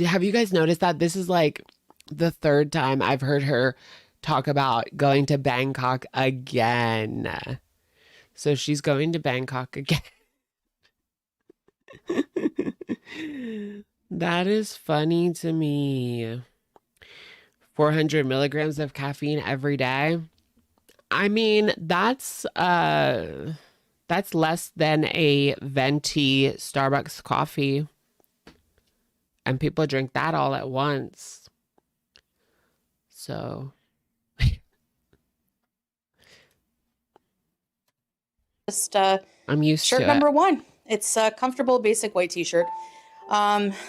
have you guys noticed that this is like the third time I've heard her talk about going to Bangkok again. So she's going to Bangkok again. That is funny to me. 400 milligrams of caffeine every day. I mean, that's less than a venti Starbucks coffee. And people drink that all at once. So just I'm used shirt to number it. one. It's a comfortable, basic white t-shirt.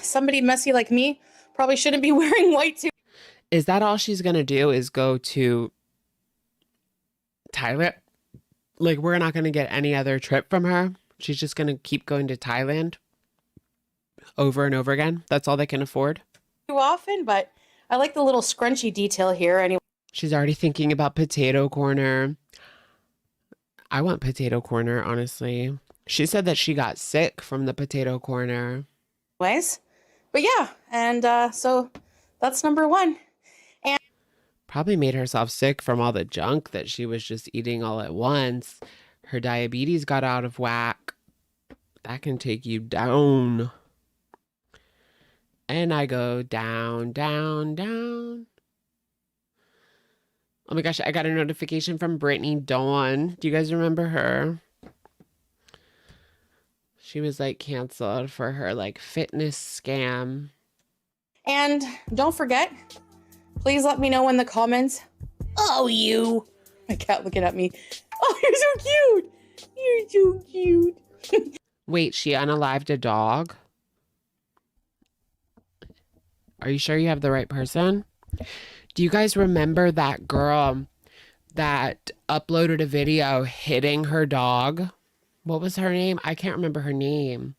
Somebody messy like me probably shouldn't be wearing white too. Is that all she's going to do is go to Thailand? Like, we're not going to get any other trip from her. She's just going to keep going to Thailand over and over again. That's all they can afford. Too often, but I like the little scrunchy detail here. Anyway. She's already thinking about potato corner. I want potato corner, honestly. She said that she got sick from the potato corner. But yeah, and so that's number one. And Probably made herself sick from all the junk that she was just eating all at once. Her diabetes got out of whack. That can take you down. And I go down, down, down. Oh my gosh, I got a notification from Brittany Dawn. Do you guys remember her? She was like canceled for her like fitness scam. And don't forget, please let me know in the comments. Oh, you. My cat looking at me. Oh, you're so cute. You're so cute. Wait, she unalived a dog? Are you sure you have the right person? Do you guys remember that girl that uploaded a video hitting her dog? What was her name? I can't remember her name.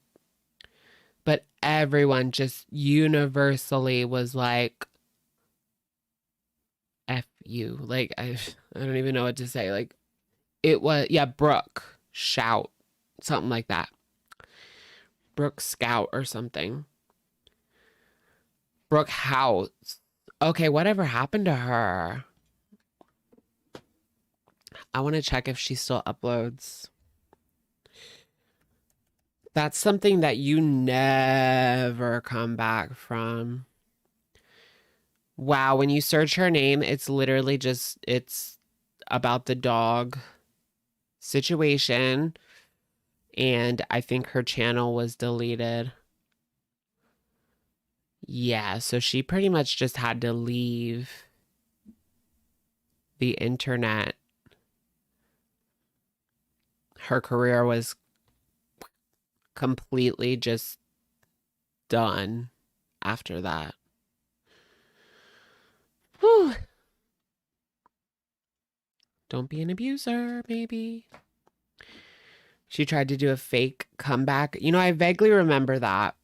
But everyone just universally was like, F you. Like, I don't even know what to say. Like, it was, yeah, Brooke Shout. Something like that. Brooke Scout or something. Brooke House. Okay, whatever happened to her? I want to check if she still uploads. That's something that you never come back from. Wow, when you search her name, it's literally just, it's about the dog situation. And I think her channel was deleted. Yeah, so she pretty much just had to leave the internet. Her career was completely just done after that. Whew. Don't be an abuser, baby. She tried to do a fake comeback. You know, I vaguely remember that.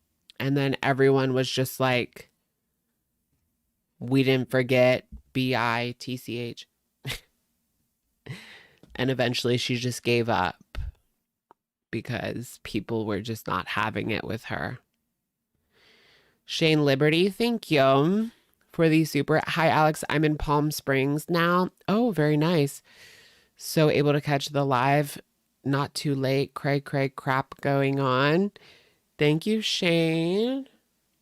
And then everyone was just like, we didn't forget BITCH. And eventually she just gave up because people were just not having it with her. Shane Liberty, thank you for the super. Hi, Alex. I'm in Palm Springs now. Oh, very nice. So able to catch the live. Not too late. Cray crap going on. Thank you, Shane.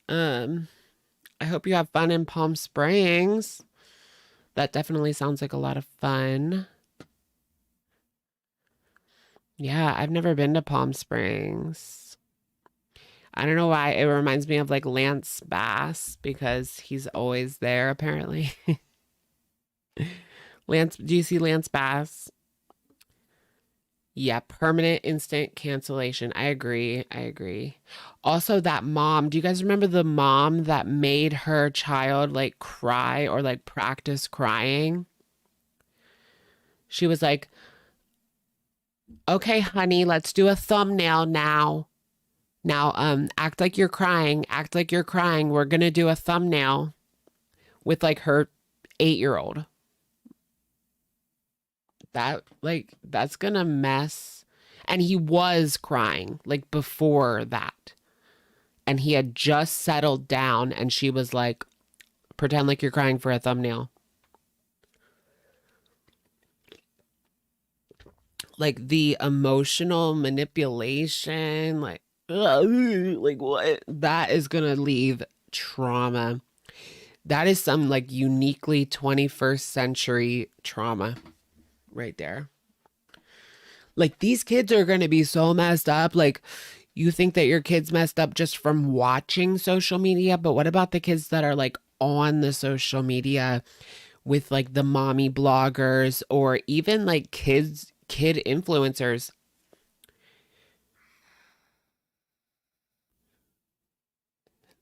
I hope you have fun in Palm Springs. That definitely sounds like a lot of fun. Yeah, I've never been to Palm Springs. I don't know why. It reminds me of like Lance Bass because he's always there apparently. Lance, do you see Lance Bass? Yeah, permanent instant cancellation. I agree. Also, that mom, do you guys remember the mom that made her child like cry or like practice crying? She was like, okay, honey, let's do a thumbnail now. Now, act like you're crying. Act like you're crying. We're going to do a thumbnail with like her 8-year-old. That's gonna mess. And he was crying like before that. And he had just settled down and she was like, pretend like you're crying for a thumbnail. Like the emotional manipulation, like what? That is gonna leave trauma. That is some like uniquely 21st century trauma. Right there. Like these kids are going to be so messed up. Like you think that your kid's messed up just from watching social media, but what about the kids that are like on the social media with like the mommy bloggers or even like kid influencers?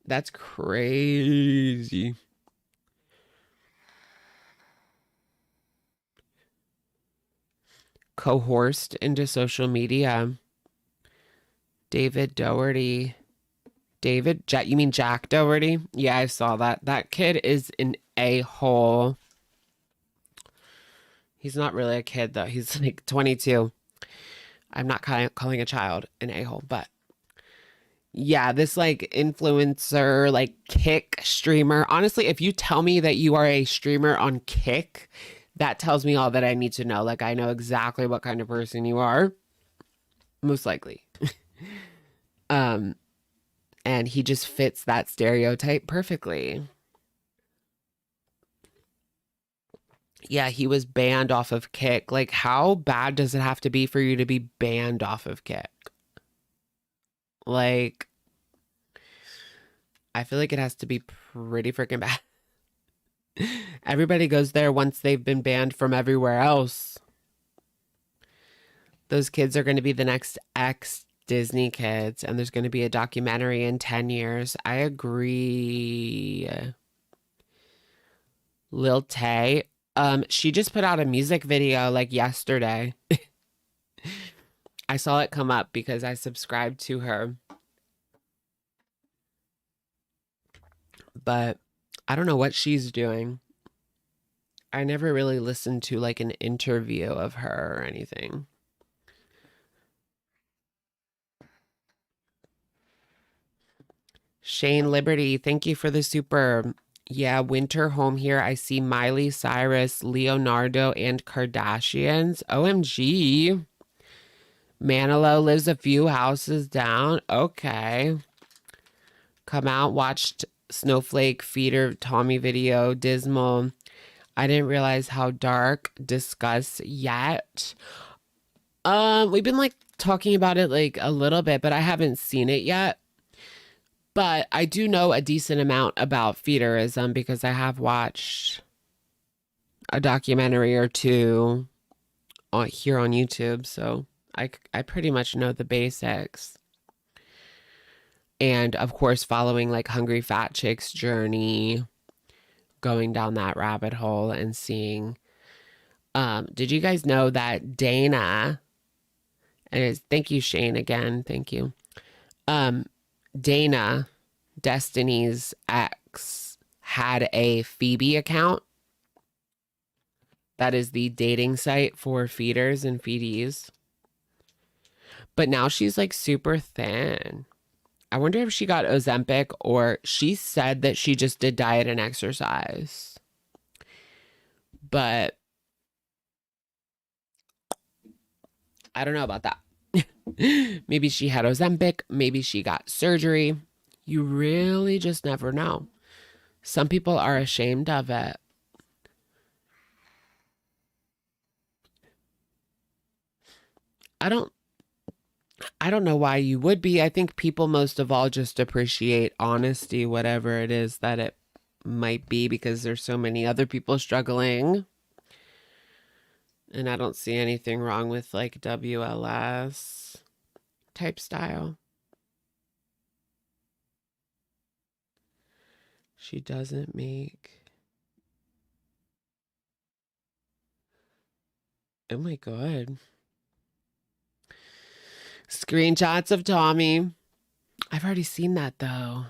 That's crazy. coerced into social media. David Doherty. You mean Jack Doherty? Yeah, I saw that. That kid is an a-hole. He's not really a kid, though. He's like 22. I'm not calling a child an a-hole, but yeah, this like influencer, like Kick streamer. Honestly, if you tell me that you are a streamer on Kick, that tells me all that I need to know. Like, I know exactly what kind of person you are. Most likely. And he just fits that stereotype perfectly. Yeah, he was banned off of Kick. Like, how bad does it have to be for you to be banned off of Kick? Like, I feel like it has to be pretty freaking bad. Everybody goes there once they've been banned from everywhere else. Those kids are going to be the next ex-Disney kids, and there's going to be a documentary in 10 years. I agree. Lil Tay. She just put out a music video like yesterday. I saw it come up because I subscribed to her. But I don't know what she's doing. I never really listened to like an interview of her or anything. Shane Liberty, thank you for the super. Yeah, winter home here. I see Miley Cyrus, Leonardo, and Kardashians. OMG. Manilow lives a few houses down. Okay. Come out, watched Snowflake Feeder Tommy video. Dismal. I didn't realize how dark. Discuss yet. We've been like talking about it like a little bit, but I haven't seen it yet. But I do know a decent amount about feederism because I have watched a documentary or two here on YouTube. So I pretty much know the basics. And of course, following like Hungry Fat Chick's journey, going down that rabbit hole and seeing. Did you guys know that Dana, and thank you, Shane, again. Thank you. Dana, Destiny's ex, had a Phoebe account. That is the dating site for feeders and feedies. But now she's like super thin. I wonder if she got Ozempic or she said that she just did diet and exercise. But I don't know about that. Maybe she had Ozempic. Maybe she got surgery. You really just never know. Some people are ashamed of it. I don't know why you would be. I think people most of all just appreciate honesty, whatever it is that it might be, because there's so many other people struggling. And I don't see anything wrong with like WLS type style. She doesn't make. Oh my God. Screenshots of Tommy. I've already seen that though.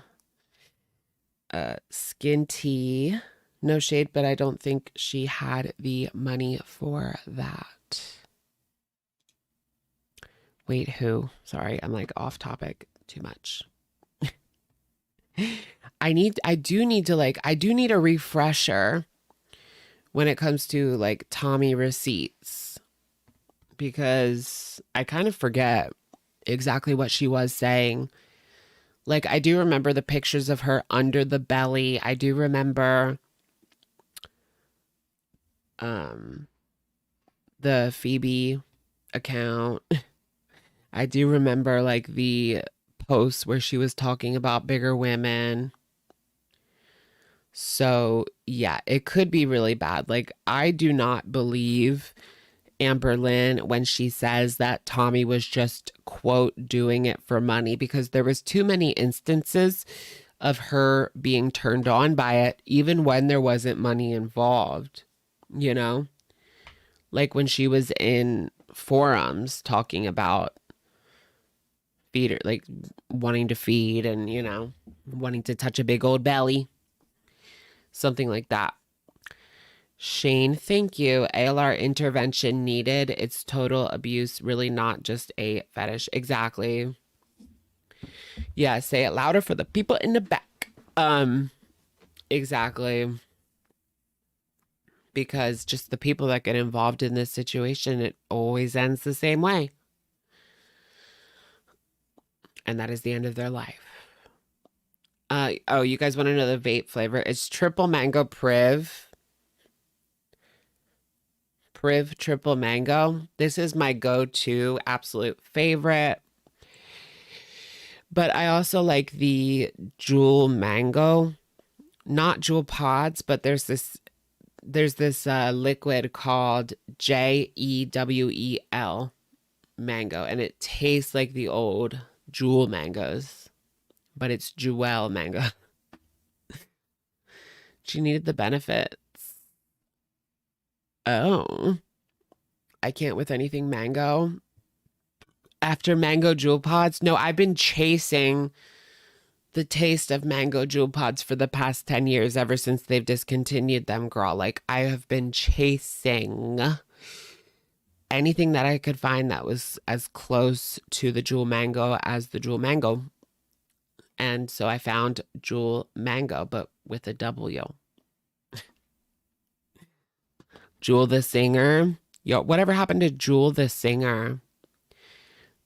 Skin tea. No shade, but I don't think she had the money for that. Wait, who? Sorry, I'm like off topic too much. I do need a refresher when it comes to like Tommy receipts, because I kind of forget exactly what she was saying. Like, I do remember the pictures of her under the belly. I do remember the Phoebe account. I do remember like the posts where she was talking about bigger women. So yeah, it could be really bad. Like, I do not believe Amberlynn when she says that Tommy was just, quote, doing it for money, because there was too many instances of her being turned on by it, even when there wasn't money involved, you know? Like when she was in forums talking about feeder, like wanting to feed and, you know, wanting to touch a big old belly. Something like that. Shane, thank you. ALR intervention needed. It's total abuse, really not just a fetish. Exactly. Yeah, say it louder for the people in the back. Exactly. Because just the people that get involved in this situation, it always ends the same way. And that is the end of their life. Oh, you guys want to know the vape flavor? It's triple mango priv. Priv triple mango. This is my go-to absolute favorite. But I also like the Jewel mango. Not Jewel pods, but there's this liquid called JEWEL mango, and it tastes like the old Jewel mangoes, but it's Jewel mango. She needed the benefits. Oh, I can't with anything mango. After mango Jewel pods, no, I've been chasing the taste of mango Jewel pods for the past 10 years, ever since they've discontinued them, girl. Like, I have been chasing anything that I could find that was as close to the Jewel mango as the Jewel mango. And so I found Jewel mango, but with a W. Jewel the singer. Yo, whatever happened to Jewel the singer?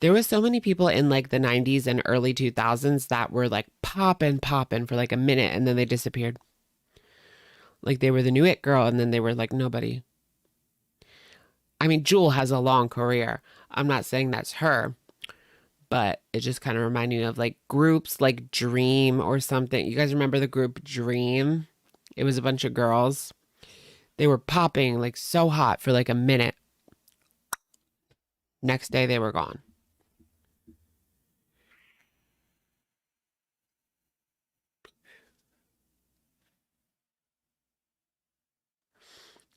There was so many people in like the 90s and early 2000s that were like popping for like a minute, and then they disappeared. Like they were the new it girl, and then they were like nobody. I mean, Jewel has a long career. I'm not saying that's her, but it just kind of reminded me of like groups like Dream or something. You guys remember the group Dream? It was a bunch of girls. They were popping like so hot for like a minute. Next day they were gone.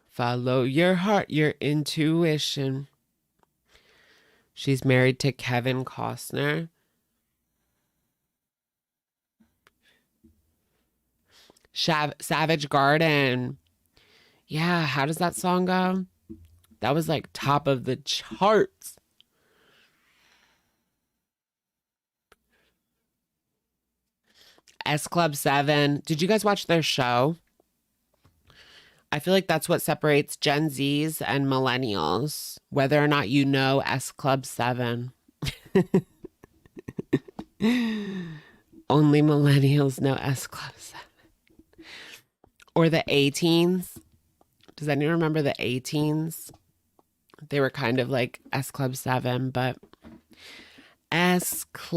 Follow your heart, your intuition. She's married to Kevin Costner. Savage Garden. Yeah, how does that song go? That was like top of the charts. S Club 7. Did you guys watch their show? I feel like that's what separates Gen Zs and millennials, whether or not you know S Club 7. Only millennials know S Club 7. Or the A-Teens. Does anyone remember the A-Teens? They were kind of like S Club 7, but S Club.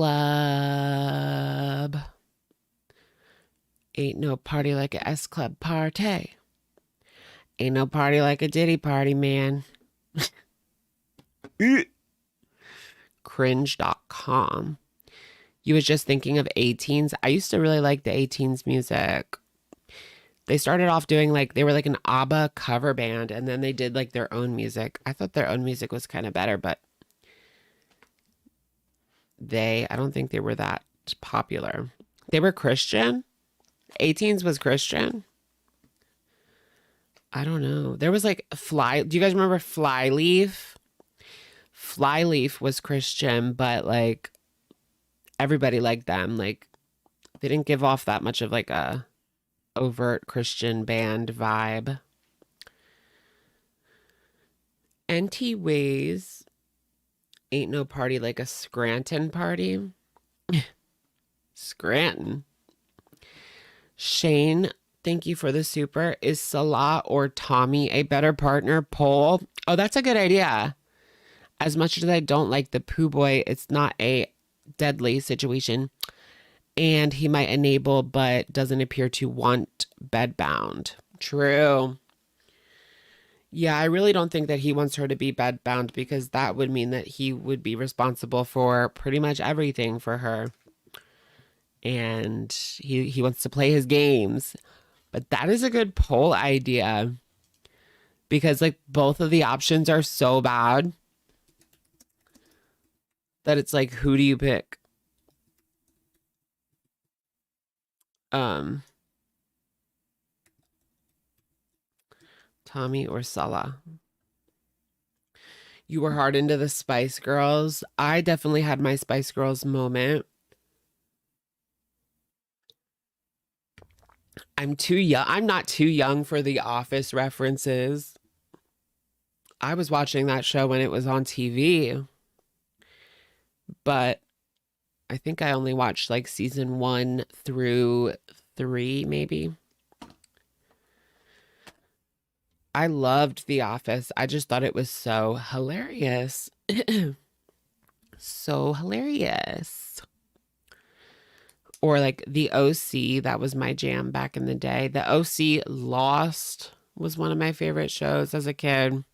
Ain't no party like a S Club party. Ain't no party like a Diddy party, man. Cringe.com. You was just thinking of A-Teens. I used to really like the A-Teens music. They started off doing like, they were like an ABBA cover band, and then they did like their own music. I thought their own music was kind of better, but I don't think they were that popular. They were Christian. A-Teens was Christian. I don't know. There was like do you guys remember Flyleaf? Flyleaf was Christian, but like everybody liked them. Like they didn't give off that much of like a overt Christian band vibe. NT Ways. Ain't no party like a Scranton party. Scranton. Shane, thank you for the super. Is Salah or Tommy a better partner? Poll. Oh, that's a good idea. As much as I don't like the poo boy, it's not a deadly situation. And he might enable, but doesn't appear to want bedbound. True. Yeah, I really don't think that he wants her to be bedbound, because that would mean that he would be responsible for pretty much everything for her. And he wants to play his games. But that is a good poll idea. Because like both of the options are so bad. that it's like, who do you pick? Tommy or Salah? You were hard into the Spice Girls. I definitely had my Spice Girls moment. I'm too young. I'm not too young for the Office references. I was watching that show when it was on TV. But I think I only watched like season 1 through 3, maybe. I loved The Office. I just thought it was so hilarious. So hilarious. Or like The OC, that was my jam back in the day. The OC Lost was one of my favorite shows as a kid.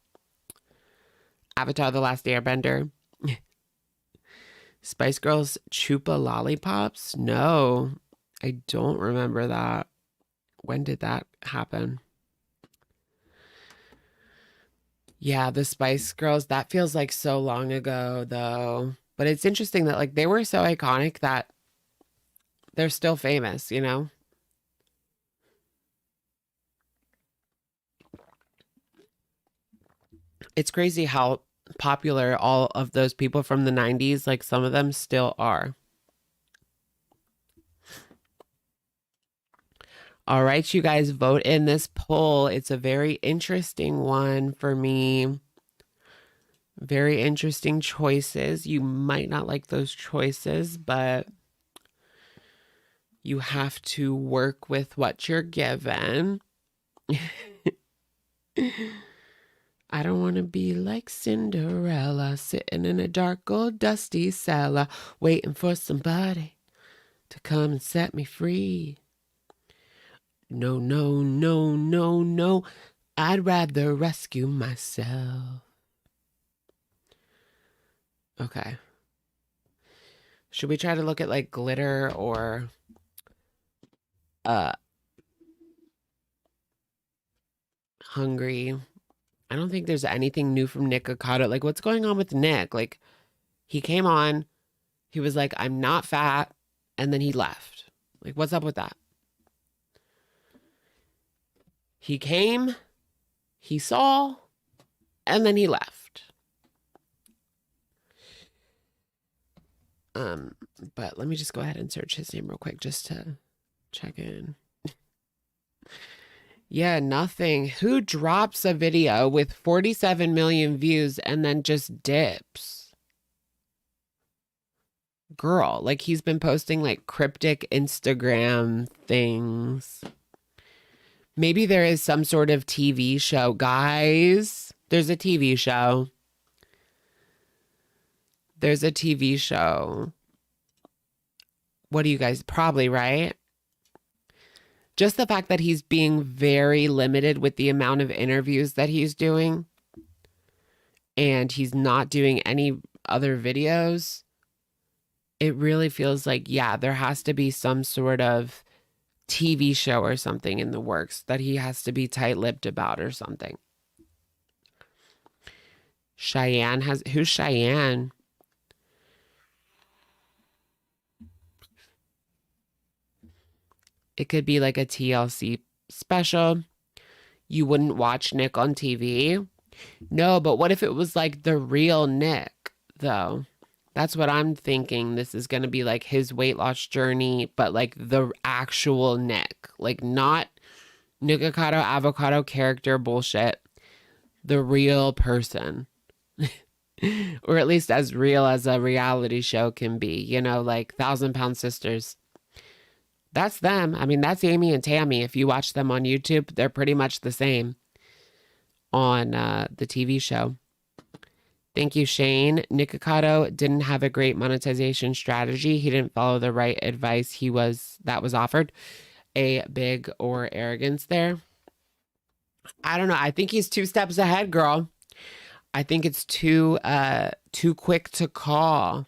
Avatar: The Last Airbender. Spice Girls Chupa Lollipops? No, I don't remember that. When did that happen? Yeah, the Spice Girls, that feels like so long ago though. But it's interesting that like they were so iconic that they're still famous, you know? It's crazy how popular all of those people from the 90s, like some of them still are. All right, you guys, vote in this poll. It's a very interesting one for me. Very interesting choices. You might not like those choices, but you have to work with what you're given. I don't want to be like Cinderella, sitting in a dark old dusty cellar, waiting for somebody to come and set me free. No, no, no, no, no. I'd rather rescue myself. Okay. Should we try to look at like glitter or hungry? I don't think there's anything new from Nick Ocado. Like, what's going on with Nick? Like, he came on, he was like, I'm not fat, and then he left. Like, what's up with that? He came, he saw, and then he left. But let me just go ahead and search his name real quick just to check in. Yeah, nothing. Who drops a video with 47 million views and then just dips? Girl, like he's been posting like cryptic Instagram things. Maybe there is some sort of TV show. Guys, there's a TV show. There's a TV show. What do you guys, probably, right? Just the fact that he's being very limited with the amount of interviews that he's doing, and he's not doing any other videos, it really feels like, yeah, there has to be some sort of TV show or something in the works that he has to be tight-lipped about or something. Cheyenne has, who's Cheyenne? It could be like a TLC special. You wouldn't watch Nick on TV? No, but what if it was like the real Nick, though? That's what I'm thinking. This is going to be like his weight loss journey, but like the actual Nick. Like not Nick Ocado avocado character bullshit. The real person. Or at least as real as a reality show can be. You know, like 1,000 Pound Sisters. That's them. I mean, that's Amy and Tammy. If you watch them on YouTube, they're pretty much the same on the TV show. Thank you, Shane. Nick Ocado didn't have a great monetization strategy. He didn't follow the right advice that was offered. A big or arrogance there. I don't know. I think he's 2 steps ahead, girl. I think it's too quick to call.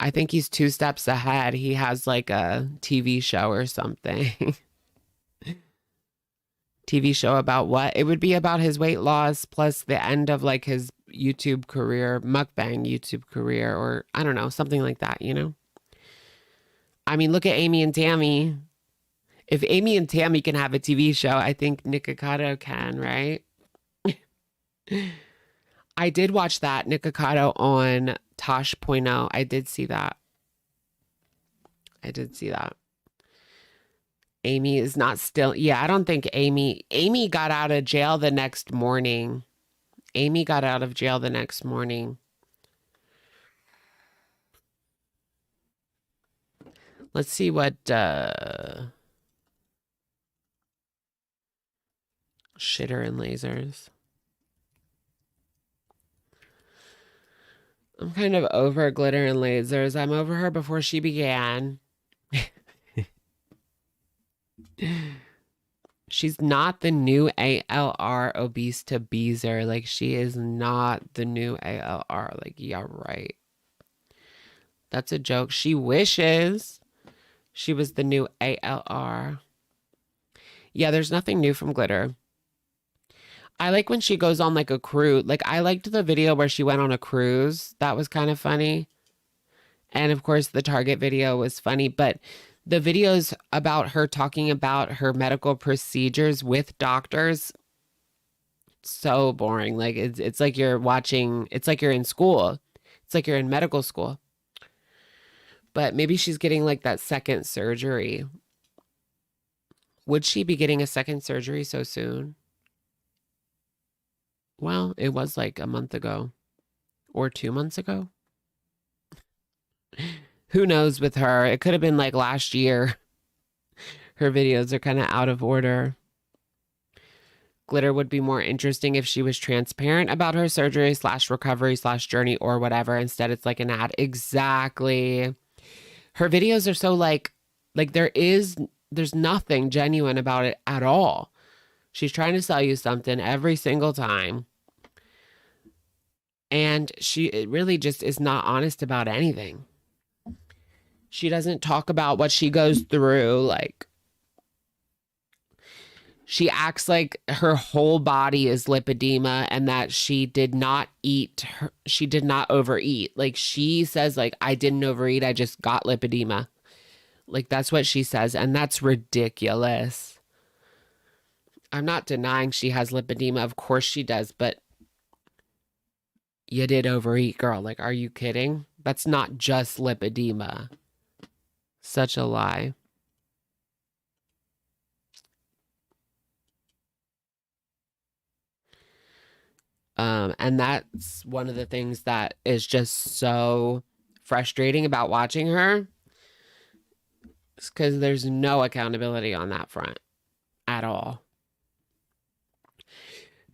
I think he's 2 steps ahead. He has like a TV show or something. TV show about what? It would be about his weight loss plus the end of like his YouTube career, mukbang YouTube career, or I don't know, something like that, you know? I mean, look at Amy and Tammy. If Amy and Tammy can have a TV show, I think Nikocado can, right? I did watch that Nikocado on Tosh.0. I did see that. I did see that. Amy is not still. Yeah, I don't think Amy got out of jail the next morning. Amy got out of jail the next morning. Let's see what shitter and lasers. I'm kind of over glitter and lasers. I'm over her before she began. She's not the new ALR obese to Beezer. Like, she is not the new ALR. Like, yeah, right. That's a joke. She wishes she was the new ALR. Yeah, there's nothing new from Glitter. I like when she goes on like a cruise. Like, I liked the video where she went on a cruise. That was kind of funny. And of course, the Target video was funny. But the videos about her talking about her medical procedures with doctors, so boring. Like, it's like you're watching, it's like you're in school. It's like you're in medical school. But maybe she's getting like that second surgery. Would she be getting a second surgery so soon? Well, it was like a month ago or 2 months ago. Who knows with her? It could have been like last year. Her videos are kind of out of order. Glitter would be more interesting if she was transparent about her surgery / recovery / journey or whatever. Instead, it's like an ad. Exactly. Her videos are so like there's nothing genuine about it at all. She's trying to sell you something every single time. And it really just is not honest about anything. She doesn't talk about what she goes through. Like, she acts like her whole body is lipedema and that she did not eat. She did not overeat. Like, she says, like, I didn't overeat. I just got lipedema. Like, that's what she says. And that's ridiculous. I'm not denying she has lipedema. Of course she does. But you did overeat, girl. Like, are you kidding? That's not just lipedema. Such a lie. And that's one of the things that is just so frustrating about watching her. It's because there's no accountability on that front at all.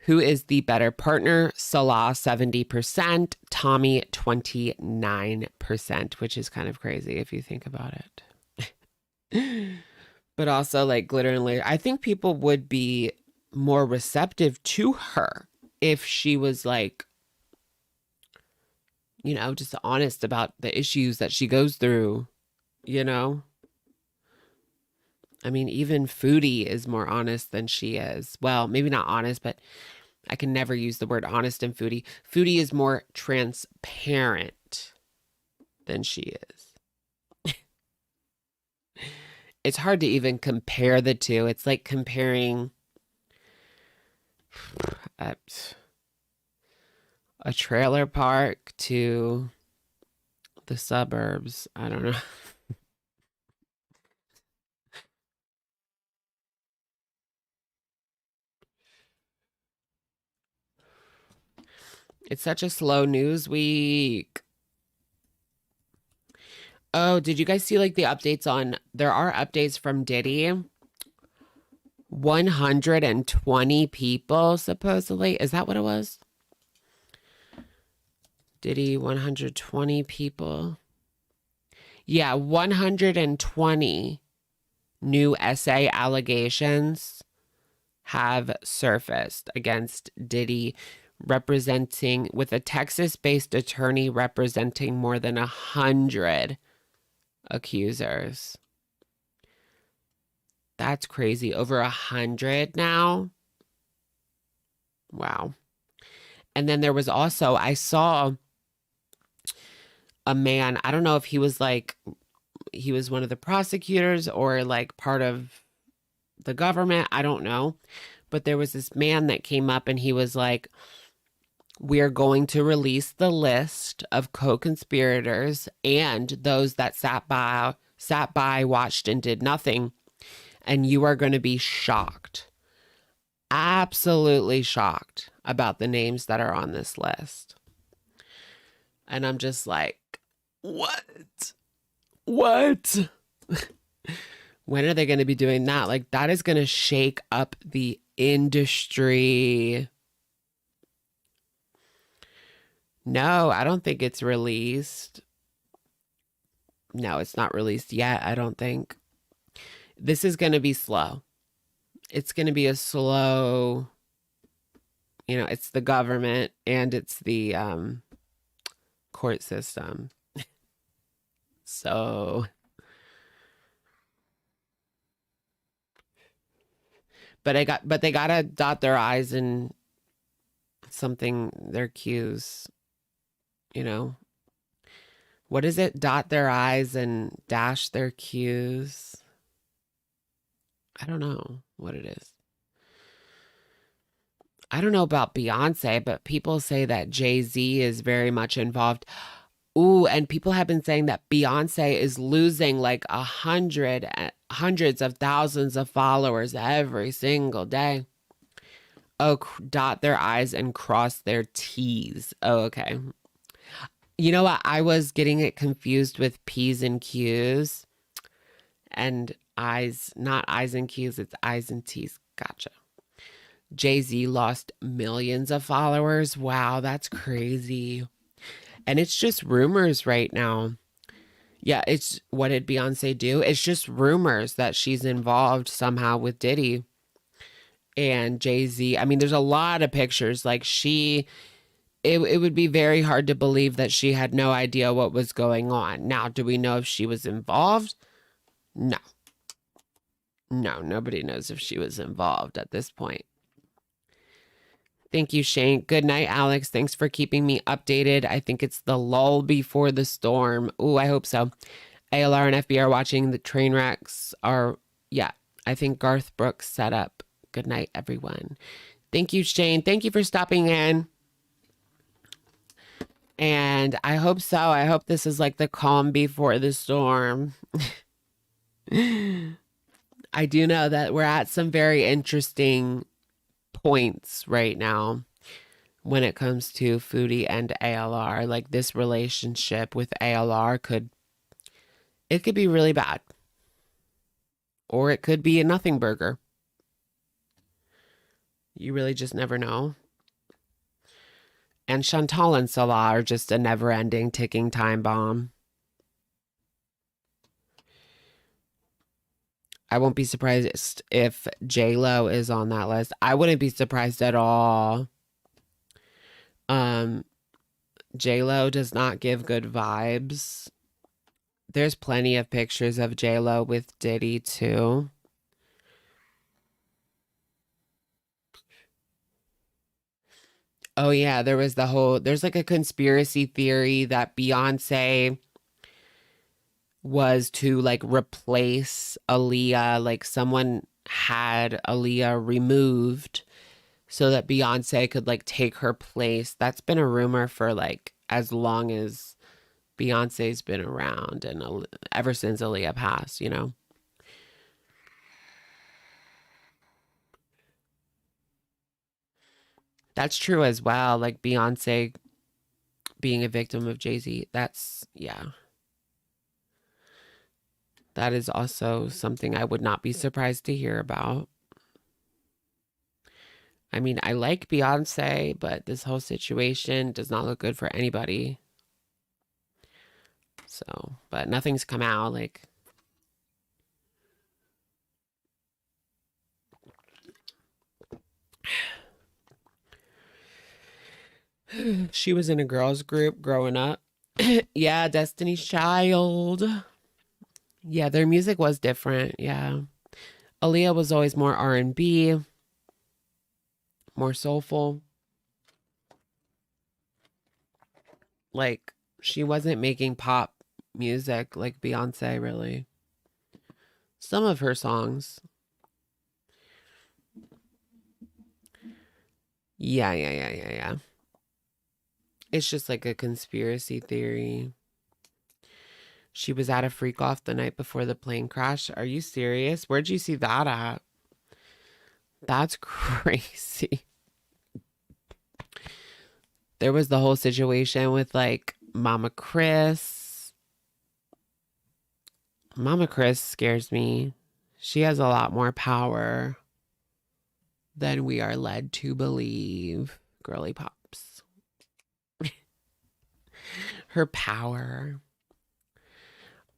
Who is the better partner? Salah 70%, Tommy 29%, which is kind of crazy if you think about it. But also, like, glitter and laser. I think people would be more receptive to her if she was, like, you know, just honest about the issues that she goes through, you know? I mean, even Foodie is more honest than she is. Well, maybe not honest, but I can never use the word honest in Foodie. Foodie is more transparent than she is. It's hard to even compare the two. It's like comparing a trailer park to the suburbs. I don't know. It's such a slow news week. Oh, did you guys see like the updates on, there are updates from Diddy. 120 people supposedly. Is that what it was? Diddy, 120 people. Yeah, 120 new essay allegations have surfaced against Diddy, with a Texas-based attorney representing more than 100 accusers. That's crazy. Over 100 now. Wow. And then there was also, I saw a man, I don't know if he was like, he was one of the prosecutors or like part of the government. I don't know. But there was this man that came up and he was like, we're going to release the list of co-conspirators and those that sat by, watched, and did nothing. And you are going to be shocked, absolutely shocked about the names that are on this list. And I'm just like, what? What? When are they going to be doing that? Like, that is going to shake up the industry. No, I don't think it's released. No, it's not released yet, I don't think. This is going to be slow. It's going to be a slow, you know, it's the government and it's the court system. So, but they gotta dot their I's and their Q's, you know. What is it? Dot their I's and dash their Q's. I don't know what it is. I don't know about Beyonce, but people say that Jay-Z is very much involved. Ooh, and people have been saying that Beyonce is losing like hundreds of thousands of followers every single day. Oh, dot their I's and cross their T's. Oh, okay. You know what? I was getting it confused with P's and Q's and I's, not I's and Q's, it's I's and T's. Gotcha. Jay-Z lost millions of followers. Wow, that's crazy. And it's just rumors right now. Yeah, it's, what did Beyonce do? It's just rumors that she's involved somehow with Diddy and Jay-Z. I mean, there's a lot of pictures. Like it would be very hard to believe that she had no idea what was going on. Now, do we know if she was involved? No. No, nobody knows if she was involved at this point. Thank you, Shane. Good night, Alex. Thanks for keeping me updated. I think it's the lull before the storm. Ooh, I hope so. ALR and FB are watching. The train wrecks are, yeah, I think Garth Brooks set up. Good night, everyone. Thank you, Shane. Thank you for stopping in. And I hope so. I hope this is like the calm before the storm. I do know that we're at some very interesting points right now when it comes to Foodie and ALR. Like, this relationship with ALR could be really bad, or it could be a nothing burger. You really just never know. And Chantal and Salah are just a never-ending ticking time bomb. I won't be surprised if J-Lo is on that list. I wouldn't be surprised at all. J-Lo does not give good vibes. There's plenty of pictures of J-Lo with Diddy too. Oh yeah, there's like a conspiracy theory that Beyonce was to like replace Aaliyah. Like, someone had Aaliyah removed so that Beyonce could like take her place. That's been a rumor for like as long as Beyonce's been around, and ever since Aaliyah passed, you know. That's true as well. Like, Beyonce being a victim of Jay-Z. Yeah. That is also something I would not be surprised to hear about. I mean, I like Beyonce, but this whole situation does not look good for anybody. So, but nothing's come out. Like, she was in a girls group growing up. Yeah, Destiny's Child. Yeah, their music was different. Yeah. Aaliyah was always more R&B, more soulful. Like, she wasn't making pop music like Beyonce, really. Some of her songs. Yeah. It's just like a conspiracy theory. She was at a freak off the night before the plane crash. Are you serious? Where'd you see that at? That's crazy. There was the whole situation with like Mama Chris. Mama Chris scares me. She has a lot more power than we are led to believe. Girly pops. Her power.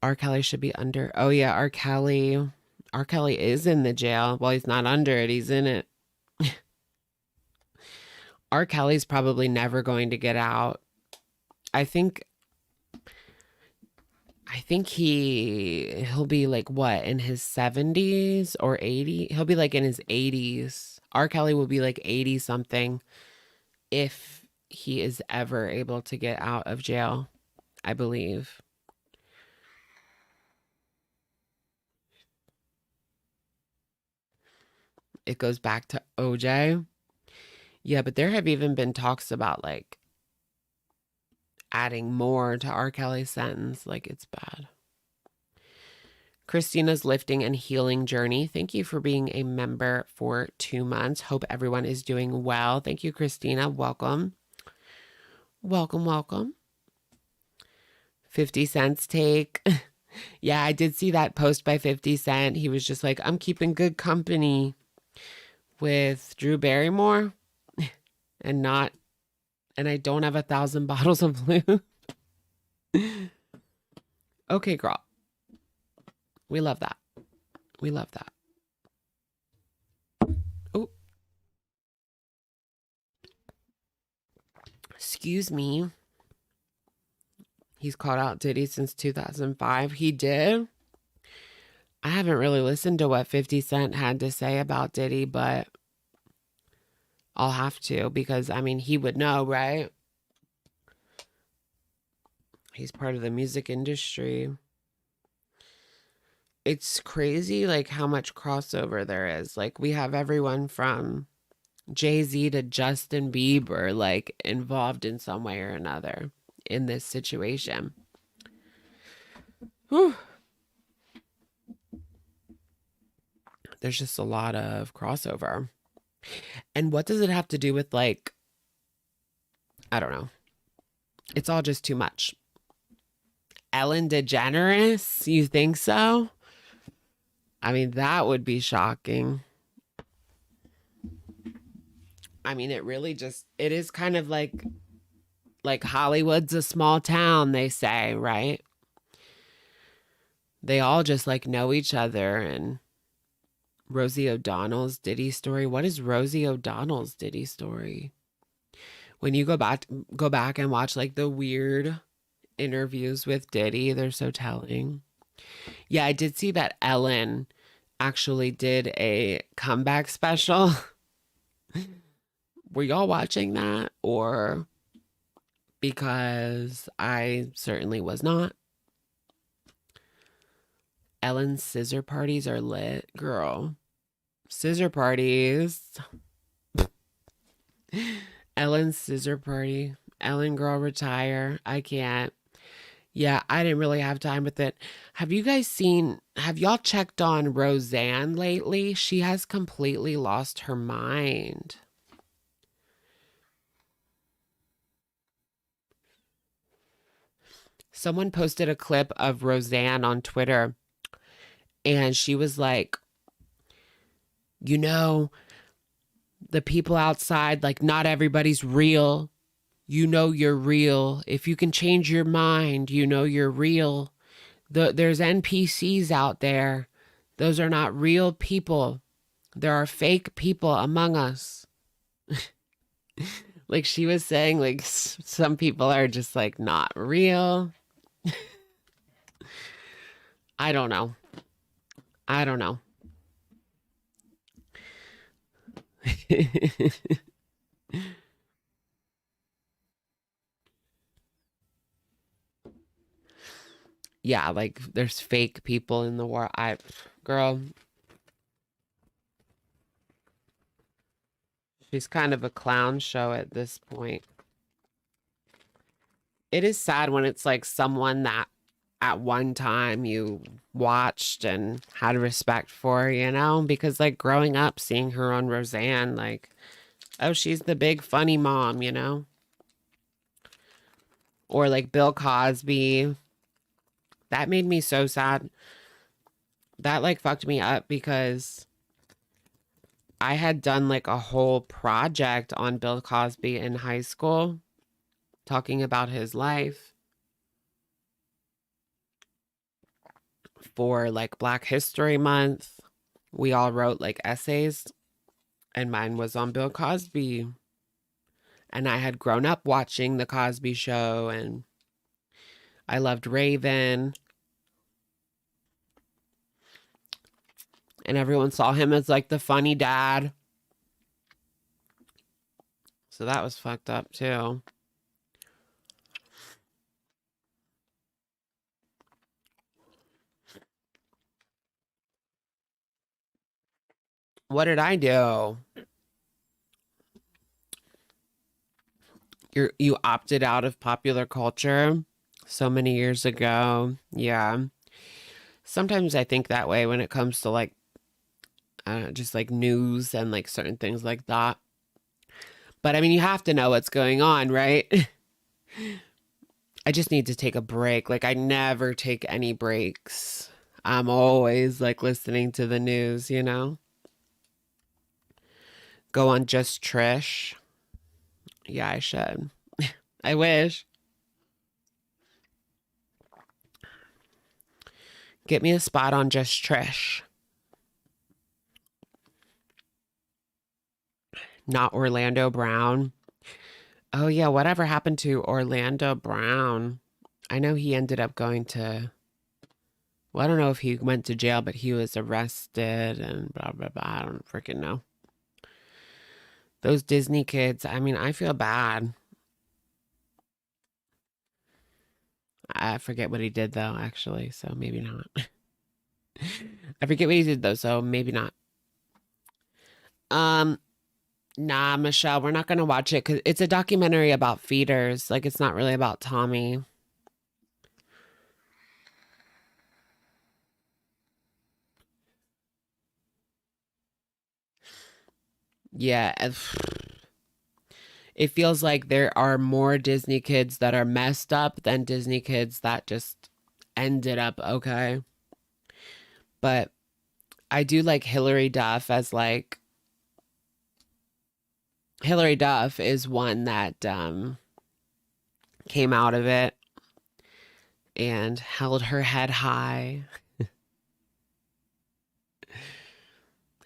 R. Kelly should be under. Oh yeah, R. Kelly. R. Kelly is in the jail. Well, he's not under it. He's in it. R. Kelly's probably never going to get out. I think he'll be like what, in his 70s or 80? He'll be like in his 80s. R. Kelly will be like 80 something if he is ever able to get out of jail, I believe. It goes back to OJ. Yeah, but there have even been talks about like adding more to R. Kelly's sentence. Like, it's bad. Christina's lifting and healing journey. Thank you for being a member for 2 months. Hope everyone is doing well. Thank you, Christina. Welcome. Welcome. 50 Cent's take. Yeah, I did see that post by 50 Cent. He was just like, I'm keeping good company with Drew Barrymore and I don't have 1,000 bottles of lube. Okay, girl. We love that. Oh. Excuse me. He's called out Diddy since 2005. He did. I haven't really listened to what 50 Cent had to say about Diddy, but I'll have to because, I mean, he would know, right? He's part of the music industry. It's crazy, like, how much crossover there is. Like, we have everyone from Jay-Z to Justin Bieber, like, involved in some way or another in this situation. Whew. There's just a lot of crossover. And what does it have to do with, like, I don't know. It's all just too much. Ellen DeGeneres? You think so? I mean, that would be shocking. I mean, it really just, it is kind of like Hollywood's a small town, they say, right? They all just like know each other. And Rosie O'Donnell's Diddy story. What is Rosie O'Donnell's Diddy story? When you go back and watch like the weird interviews with Diddy, they're so telling. Yeah, I did see that Ellen actually did a comeback special. Were y'all watching that? Or because I certainly was not. Ellen's scissor parties are lit, girl. Scissor parties. Ellen's scissor party. Ellen girl retire. I can't. Yeah, I didn't really have time with it. Have y'all checked on Roseanne lately? She has completely lost her mind. Someone posted a clip of Roseanne on Twitter, and she was like, you know, the people outside, like, not everybody's real. You know you're real. If you can change your mind, you know you're real. There's NPCs out there. Those are not real people. There are fake people among us. Like, she was saying, like, some people are just, like, not real. I don't know. Yeah, like there's fake people in the world. Girl, she's kind of a clown show at this point. It is sad when it's like someone that at one time you watched and had respect for, you know, because like growing up seeing her on Roseanne, like, oh, she's the big funny mom, you know, or like Bill Cosby. That made me so sad. That like fucked me up because I had done like a whole project on Bill Cosby in high school, talking about his life for like Black History Month. We all wrote like essays, and mine was on Bill Cosby. And I had grown up watching The Cosby Show, and I loved Raven. And everyone saw him as like the funny dad. So that was fucked up too. What did I do? You opted out of popular culture so many years ago. Yeah. Sometimes I think that way when it comes to like just like news and like certain things like that. But I mean, you have to know what's going on, right? I just need to take a break. Like I never take any breaks. I'm always like listening to the news, you know? Go on Just Trish. Yeah, I should. I wish. Get me a spot on Just Trish. Not Orlando Brown. Oh, yeah. Whatever happened to Orlando Brown? I know he ended up going to... Well, I don't know if he went to jail, but he was arrested and blah, blah, blah. I don't freaking know. Those Disney kids, I mean, I feel bad. I forget what he did, though, actually, so maybe not. I forget what he did, though, so maybe not. Nah, Michelle, we're not going to watch it because it's a documentary about feeders. Like, it's not really about Tommy. Yeah. It feels like there are more Disney kids that are messed up than Disney kids that just ended up okay. But I do like Hilary Duff as like... Hilary Duff is one that came out of it and held her head high.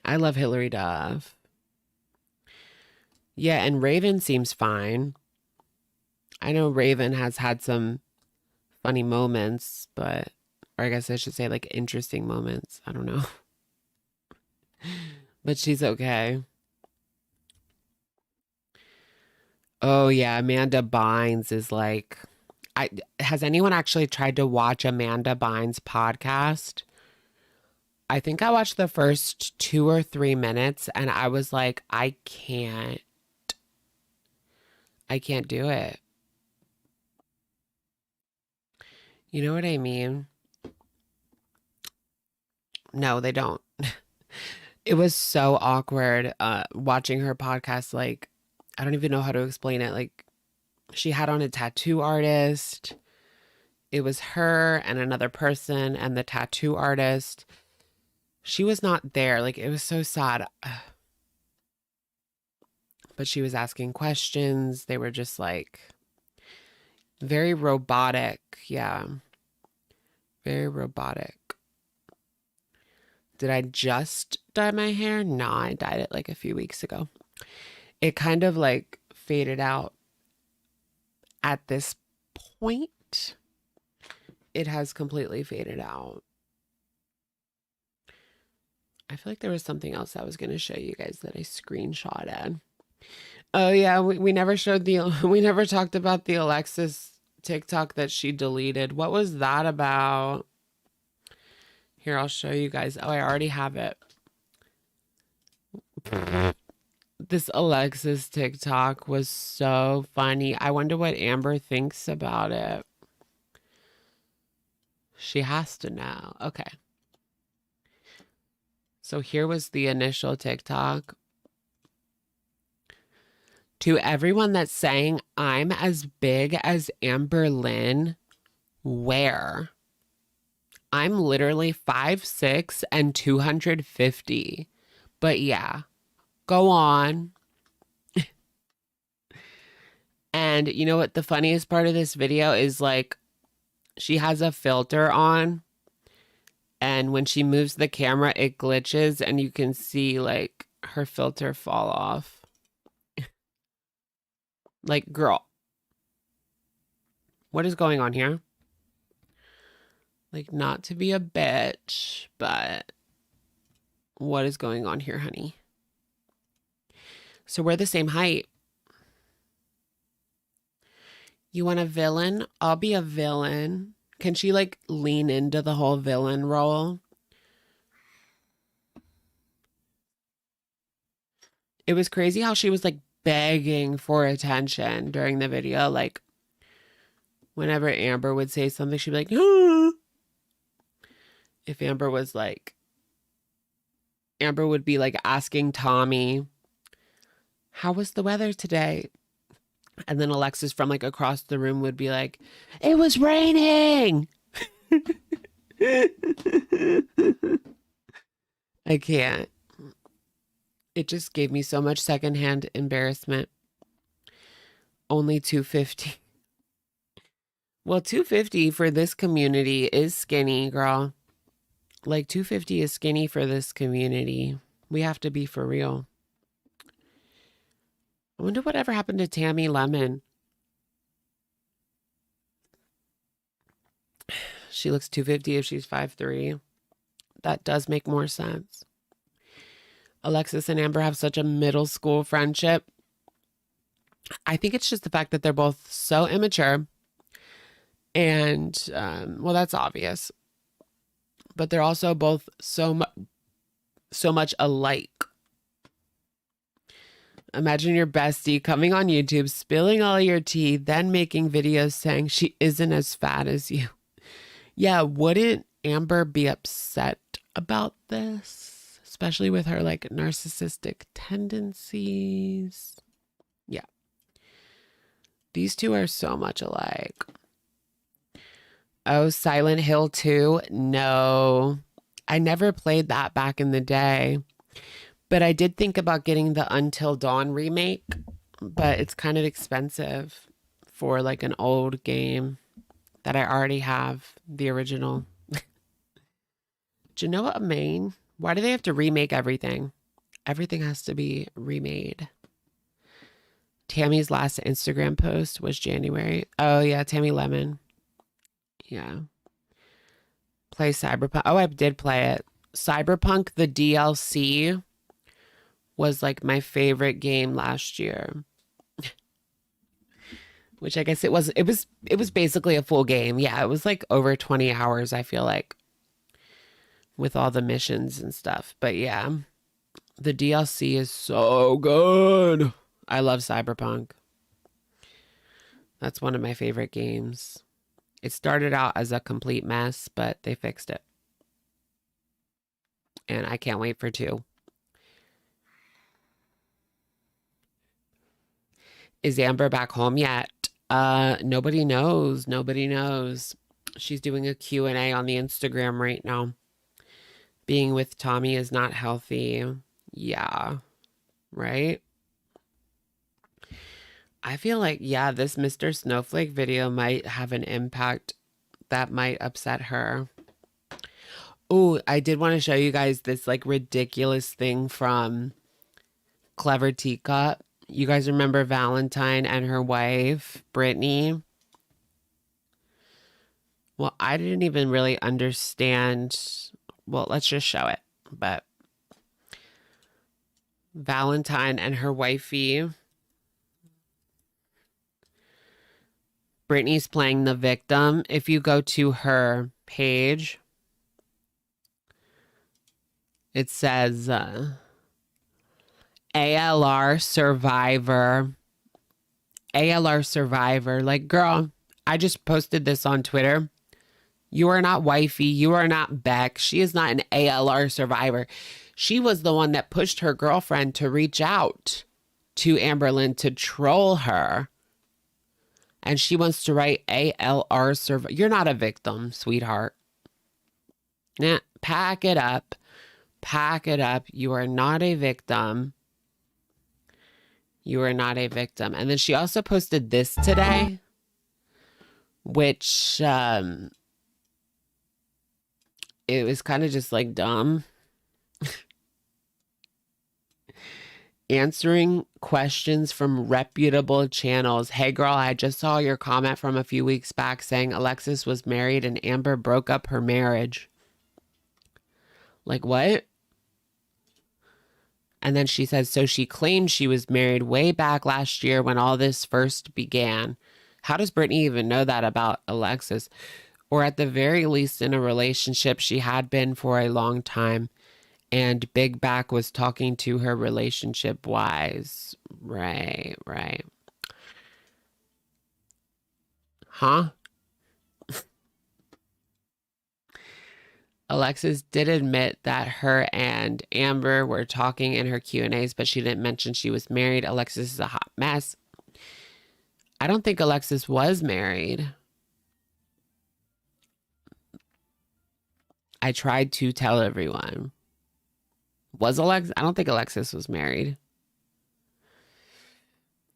I love Hilary Duff. Yeah, and Raven seems fine. I know Raven has had some funny moments, but, or I guess I should say like interesting moments. I don't know. But she's okay. Oh yeah, Amanda Bynes is like, has anyone actually tried to watch Amanda Bynes' podcast? I think I watched the first 2 or 3 minutes and I was like, I can't do it. You know what I mean? No, they don't. It was so awkward watching her podcast. Like, I don't even know how to explain it. Like, she had on a tattoo artist. It was her and another person and the tattoo artist. She was not there. Like, it was so sad. But she was asking questions. They were just like very robotic. Yeah. Very robotic. Did I just dye my hair? No, I dyed it like a few weeks ago. It kind of like faded out at this point. It has completely faded out. I feel like there was something else I was going to show you guys that I screenshotted. Oh yeah, we never showed we never talked about the Alexis TikTok that she deleted. What was that about? Here, I'll show you guys. Oh, I already have it. This Alexis TikTok was so funny. I wonder what Amber thinks about it. She has to know. Okay. So here was the initial TikTok. To everyone that's saying I'm as big as Amberlynn, where? I'm literally 5'6" and 250. But yeah, go on. And you know what the funniest part of this video is, like, she has a filter on, and when she moves the camera, it glitches and you can see like her filter fall off. Like, girl, what is going on here? Like, not to be a bitch, but what is going on here, honey? So we're the same height. You want a villain? I'll be a villain. Can she like lean into the whole villain role? It was crazy how she was like begging for attention during the video. Like, whenever Amber would say something, she'd be like, ah. If Amber was like, Amber would be like asking Tommy, how was the weather today? And then Alexis from like across the room would be like, it was raining. I can't. It just gave me so much secondhand embarrassment. Only 250. Well, 250 for this community is skinny, girl. Like, 250 is skinny for this community. We have to be for real. I wonder whatever happened to Tammy Lemon. She looks 250 if she's 5'3". That does make more sense. Alexis and Amber have such a middle school friendship. I think it's just the fact that they're both so immature. And, well, that's obvious. But they're also both so much alike. Imagine your bestie coming on YouTube, spilling all your tea, then making videos saying she isn't as fat as you. Yeah, wouldn't Amber be upset about this? Especially with her, like, narcissistic tendencies. Yeah. These two are so much alike. Oh, Silent Hill 2? No. I never played that back in the day. But I did think about getting the Until Dawn remake, but it's kind of expensive for like an old game that I already have, the original. Do you know what I mean? Why do they have to remake everything? Everything has to be remade. Tammy's last Instagram post was January. Oh yeah, Tammy Lemon. Yeah. Play Cyberpunk. Oh, I did play it. Cyberpunk, the DLC was like my favorite game last year. Which I guess it was basically a full game. Yeah, it was like over 20 hours, I feel like, with all the missions and stuff. But yeah, the DLC is so good. I love Cyberpunk. That's one of my favorite games. It started out as a complete mess, but they fixed it. And I can't wait for 2. Is Amber back home yet? Nobody knows. Nobody knows. She's doing a Q&A on the Instagram right now. Being with Tommy is not healthy. Yeah. Right? I feel like, yeah, this Mr. Snowflake video might have an impact that might upset her. Oh, I did want to show you guys this like ridiculous thing from Clever Teacup. You guys remember Valentine and her wife, Brittany? Well, I didn't even really understand. Well, let's just show it. But Valentine and her wifey, Brittany's playing the victim. If you go to her page, it says ALR survivor. ALR survivor. Like, girl, I just posted this on Twitter. You are not wifey. You are not Beck. She is not an ALR survivor. She was the one that pushed her girlfriend to reach out to Amberlynn to troll her. And she wants to write ALR survivor. You're not a victim, sweetheart. Nah, pack it up. Pack it up. You are not a victim. You are not a victim. And then she also posted this today, which it was kind of just like dumb. Answering questions from reputable channels. Hey girl, I just saw your comment from a few weeks back saying Alexis was married and Amber broke up her marriage. Like what? And then she says, so she claimed she was married way back last year when all this first began. How does Brittany even know that about Alexis? Or at the very least in a relationship she had been for a long time. And Big Back was talking to her relationship wise. Right. Huh? Alexis did admit that her and Amber were talking in her Q&As, but she didn't mention she was married. Alexis is a hot mess. I don't think Alexis was married. I tried to tell everyone. Was Alexis? I don't think Alexis was married.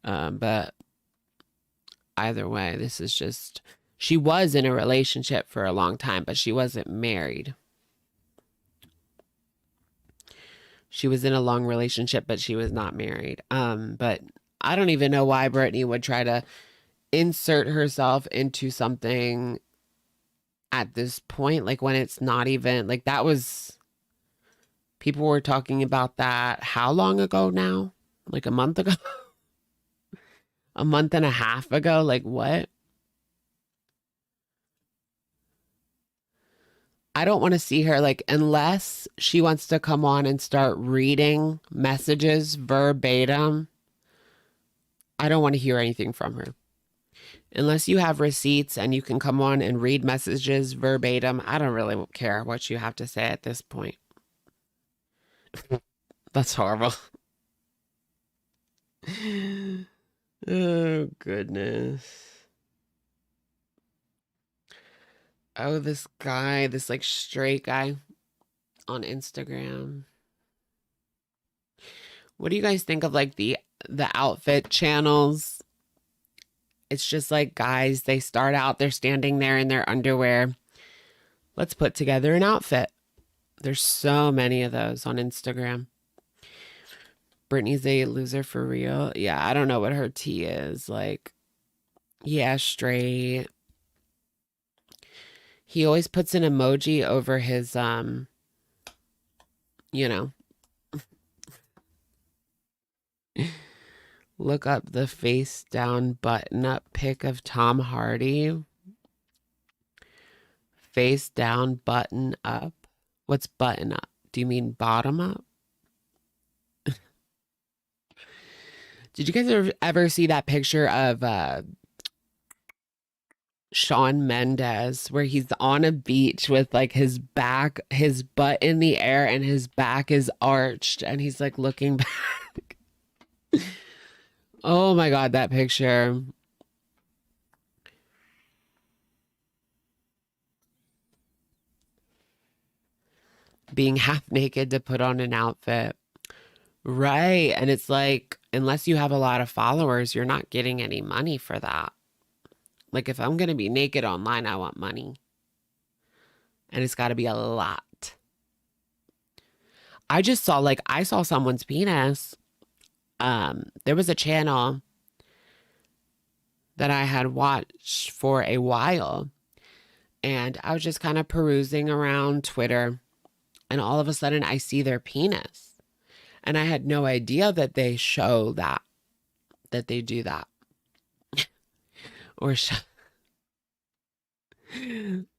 But either way, this is just... She was in a relationship for a long time, but she wasn't married. She was in a long relationship, but she was not married. But I don't even know why Brittany would try to insert herself into something at this point. Like when it's not even, like that was, people were talking about that how long ago now? Like a month ago? A month and a half ago? Like what? I don't want to see her, like, unless she wants to come on and start reading messages verbatim. I don't want to hear anything from her. Unless you have receipts and you can come on and read messages verbatim, I don't really care what you have to say at this point. That's horrible. Oh, goodness. Oh, this guy, this like straight guy on Instagram. What do you guys think of like the outfit channels? It's just like guys, they start out, they're standing there in their underwear. Let's put together an outfit. There's so many of those on Instagram. Brittany's a loser for real. Yeah, I don't know what her tea is. Like, yeah, straight. He always puts an emoji over his, you know. Look up the face down button up pic of Tom Hardy. Face down button up. What's button up? Do you mean bottom up? Did you guys ever see that picture of Shawn Mendes where he's on a beach with like his butt in the air and his back is arched and he's like looking back? Oh my God, that picture. Being half naked to put on an outfit. Right. And it's like, unless you have a lot of followers, you're not getting any money for that. Like if I'm going to be naked online, I want money. And it's got to be a lot. I just saw, like, I saw someone's penis. There was a channel that I had watched for a while. And I was just kind of perusing around Twitter. And all of a sudden I see their penis. And I had no idea that they show that they do that. Or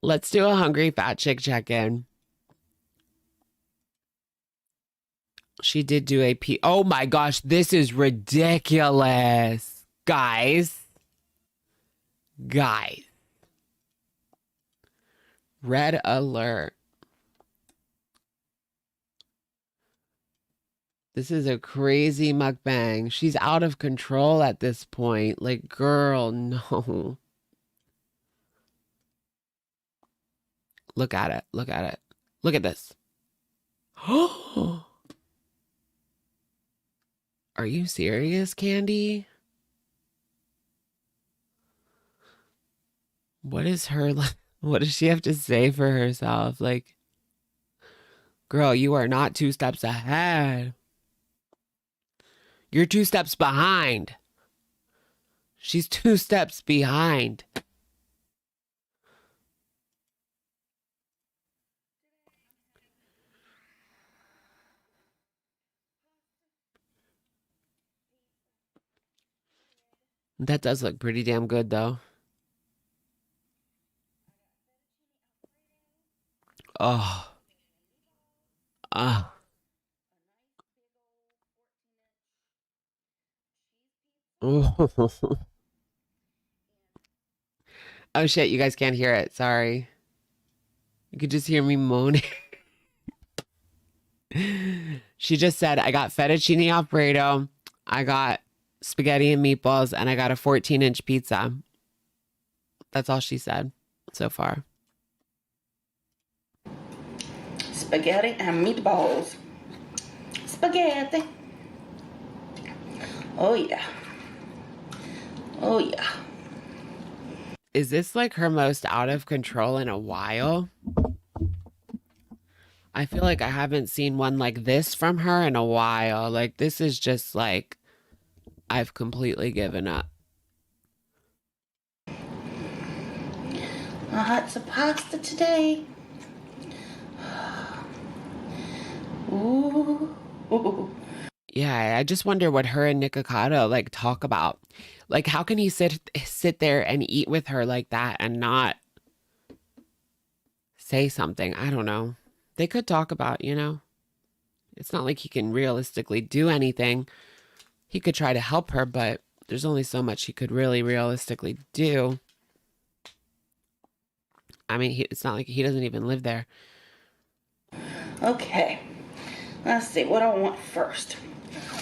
Let's do a hungry fat chick check-in. She did do a P. Oh my gosh, this is ridiculous. Guys. Red alert. This is a crazy mukbang. She's out of control at this point. Like, girl, no. Look at it. Look at it. Look at this. Are you serious, Candy? What is her, what does she have to say for herself? Like, girl, you are not 2 steps ahead. You're 2 steps behind. She's 2 steps behind. That does look pretty damn good, though. Oh. Ah. Oh. Oh shit, you guys can't hear it. Sorry. You could just hear me moaning. She just said, I got fettuccine Alfredo, I got spaghetti and meatballs, and I got a 14-inch pizza. That's all she said so far. Spaghetti and meatballs. Spaghetti. Oh yeah. Oh yeah. Is this like her most out of control in a while? I feel like I haven't seen one like this from her in a while. Like, this is just like, I've completely given up. I had some pasta today. Ooh. Yeah, I just wonder what her and Nikocado like talk about. Like, how can he sit there and eat with her like that and not say something? I don't know. They could talk about, you know. It's not like he can realistically do anything. He could try to help her, but there's only so much he could really realistically do. I mean, it's not like he doesn't even live there. Okay. Let's see what I want first.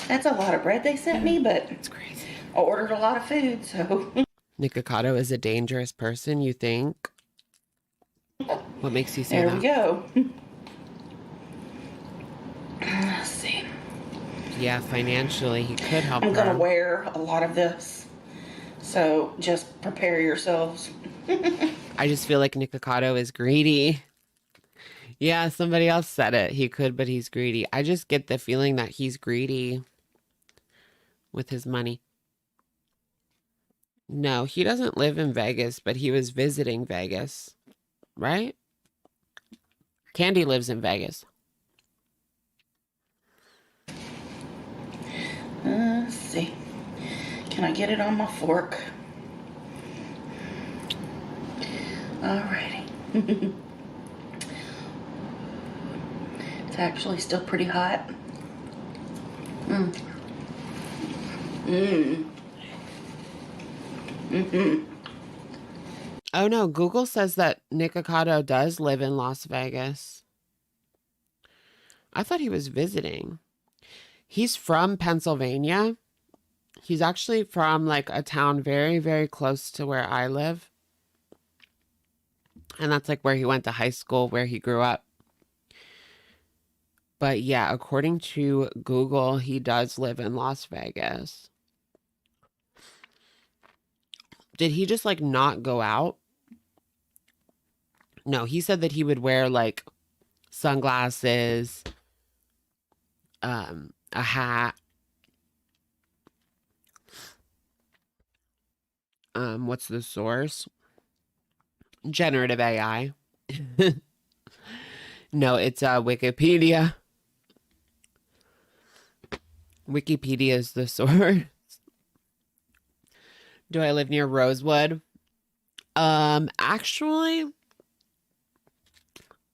That's a lot of bread they sent me, but It's crazy. I ordered a lot of food, so. Nikocado is a dangerous person, you think? What makes you say There that? we go. Let's see. Yeah, financially, he could help I'm gonna her. wear a lot of this, so just prepare yourselves. I just feel like Nikocado is greedy. Yeah, somebody else said it. He could, but he's greedy. I just get the feeling that he's greedy with his money. No, he doesn't live in Vegas, but he was visiting Vegas, right? Candy lives in Vegas. Let's see. Can I get it on my fork? Alrighty. It's actually still pretty hot. Oh no, Google says that Nikocado does live in Las Vegas. I thought he was visiting. He's from Pennsylvania. He's actually from like a town very, very close to where I live. And that's like where he went to high school, where he grew up. But yeah, according to Google, he does live in Las Vegas. Did he just like not go out? No, he said that he would wear like sunglasses, a hat. What's the source? Generative AI. No, it's Wikipedia. Wikipedia is the source. Do I live near Rosewood? Actually,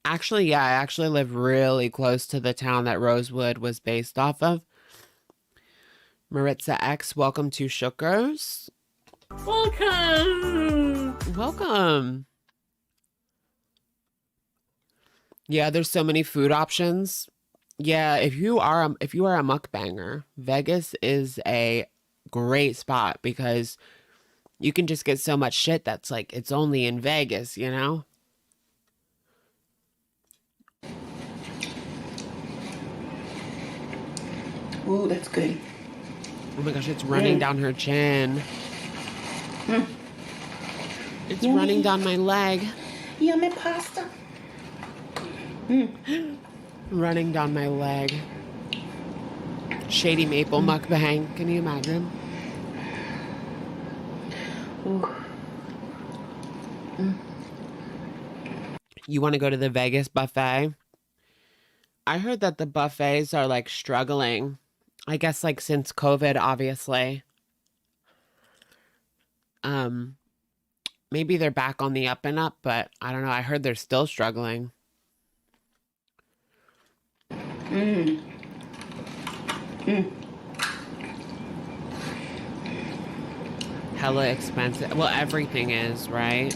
Actually, yeah, I actually live really close to the town that Rosewood was based off of. Maritza X, welcome to Shookers. Welcome. Welcome. Yeah, there's so many food options. Yeah, if you are a mukbanger, Vegas is a great spot because you can just get so much shit that's like it's only in Vegas, you know? Ooh, that's good. Oh my gosh, it's running down her chin. It's Yummy. running down my leg. Yummy pasta. Running down my leg. Shady maple mukbang. Can you imagine? Ooh. You want to go to the Vegas buffet? I heard that the buffets are like struggling. I guess like since COVID, obviously. Maybe they're back on the up and up, but I don't know. I heard they're still struggling. Hella expensive. Well, everything is, right?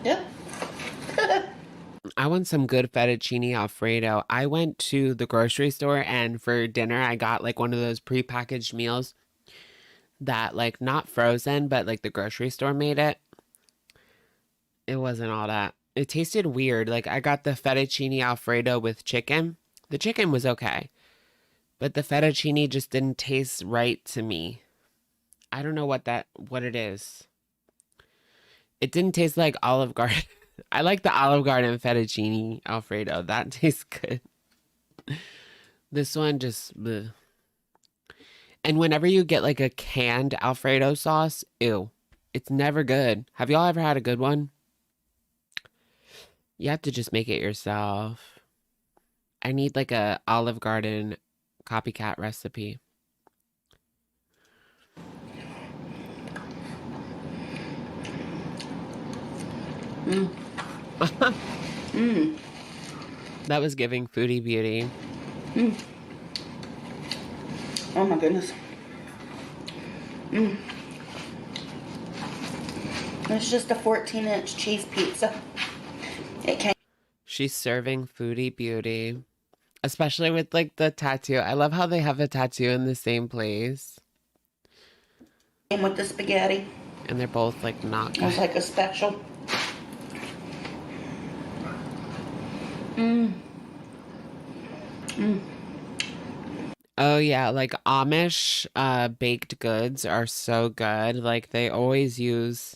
Yeah. I want some good fettuccine Alfredo. I went to the grocery store and for dinner I got like one of those prepackaged meals that like not frozen, but like the grocery store made it. It wasn't all that. It tasted weird. Like I got the fettuccine Alfredo with chicken. The chicken was okay, but the fettuccine just didn't taste right to me. I don't know what it is. It didn't taste like Olive Garden. I like the Olive Garden fettuccine Alfredo. That tastes good. This one just bleh. And whenever you get like a canned Alfredo sauce, ew. It's never good. Have y'all ever had a good one? You have to just make it yourself. I need like a Olive Garden copycat recipe. That was giving foodie beauty. Oh my goodness. It's just a 14-inch cheese pizza. It came She's serving foodie beauty. Especially with like the tattoo. I love how they have a tattoo in the same place. with the spaghetti. And they're both like not It was good. like a special. Oh yeah, like Amish baked goods are so good. Like they always use,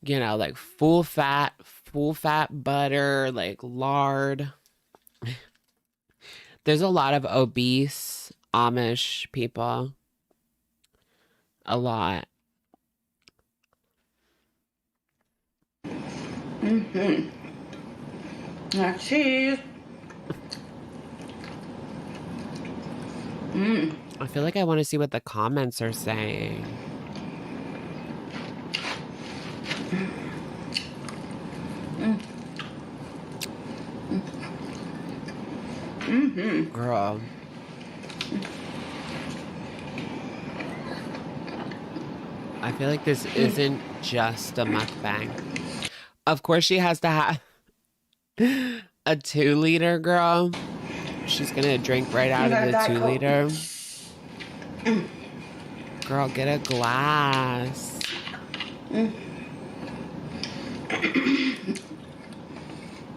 you know, like full fat butter, like lard. There's a lot of obese Amish people. A lot. Now cheese. I feel like I want to see what the comments are saying. Girl. I feel like this isn't just a mukbang. Of course she has to have a 2-liter, girl. She's gonna drink right out of the 2-liter. Girl, get a glass.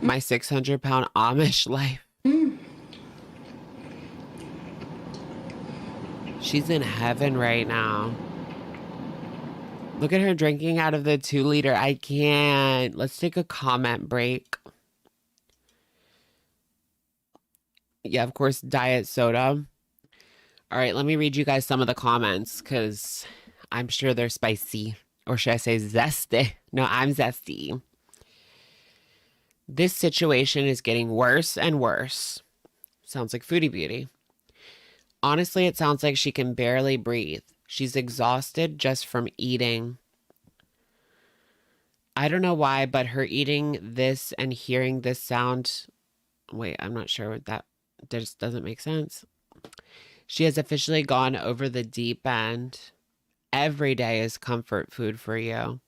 My 600-pound Amish life. She's in heaven right now. Look at her drinking out of the 2-liter. I can't. Let's take a comment break. Yeah, of course, diet soda. All right, let me read you guys some of the comments because I'm sure they're spicy. Or should I say zesty? No, I'm zesty. This situation is getting worse and worse. Sounds like Foodie Beauty. Honestly, it sounds like she can barely breathe. She's exhausted just from eating. I don't know why, but her eating this and hearing this sound... Wait, I'm not sure what that just doesn't make sense. She has officially gone over the deep end. Every day is comfort food for you.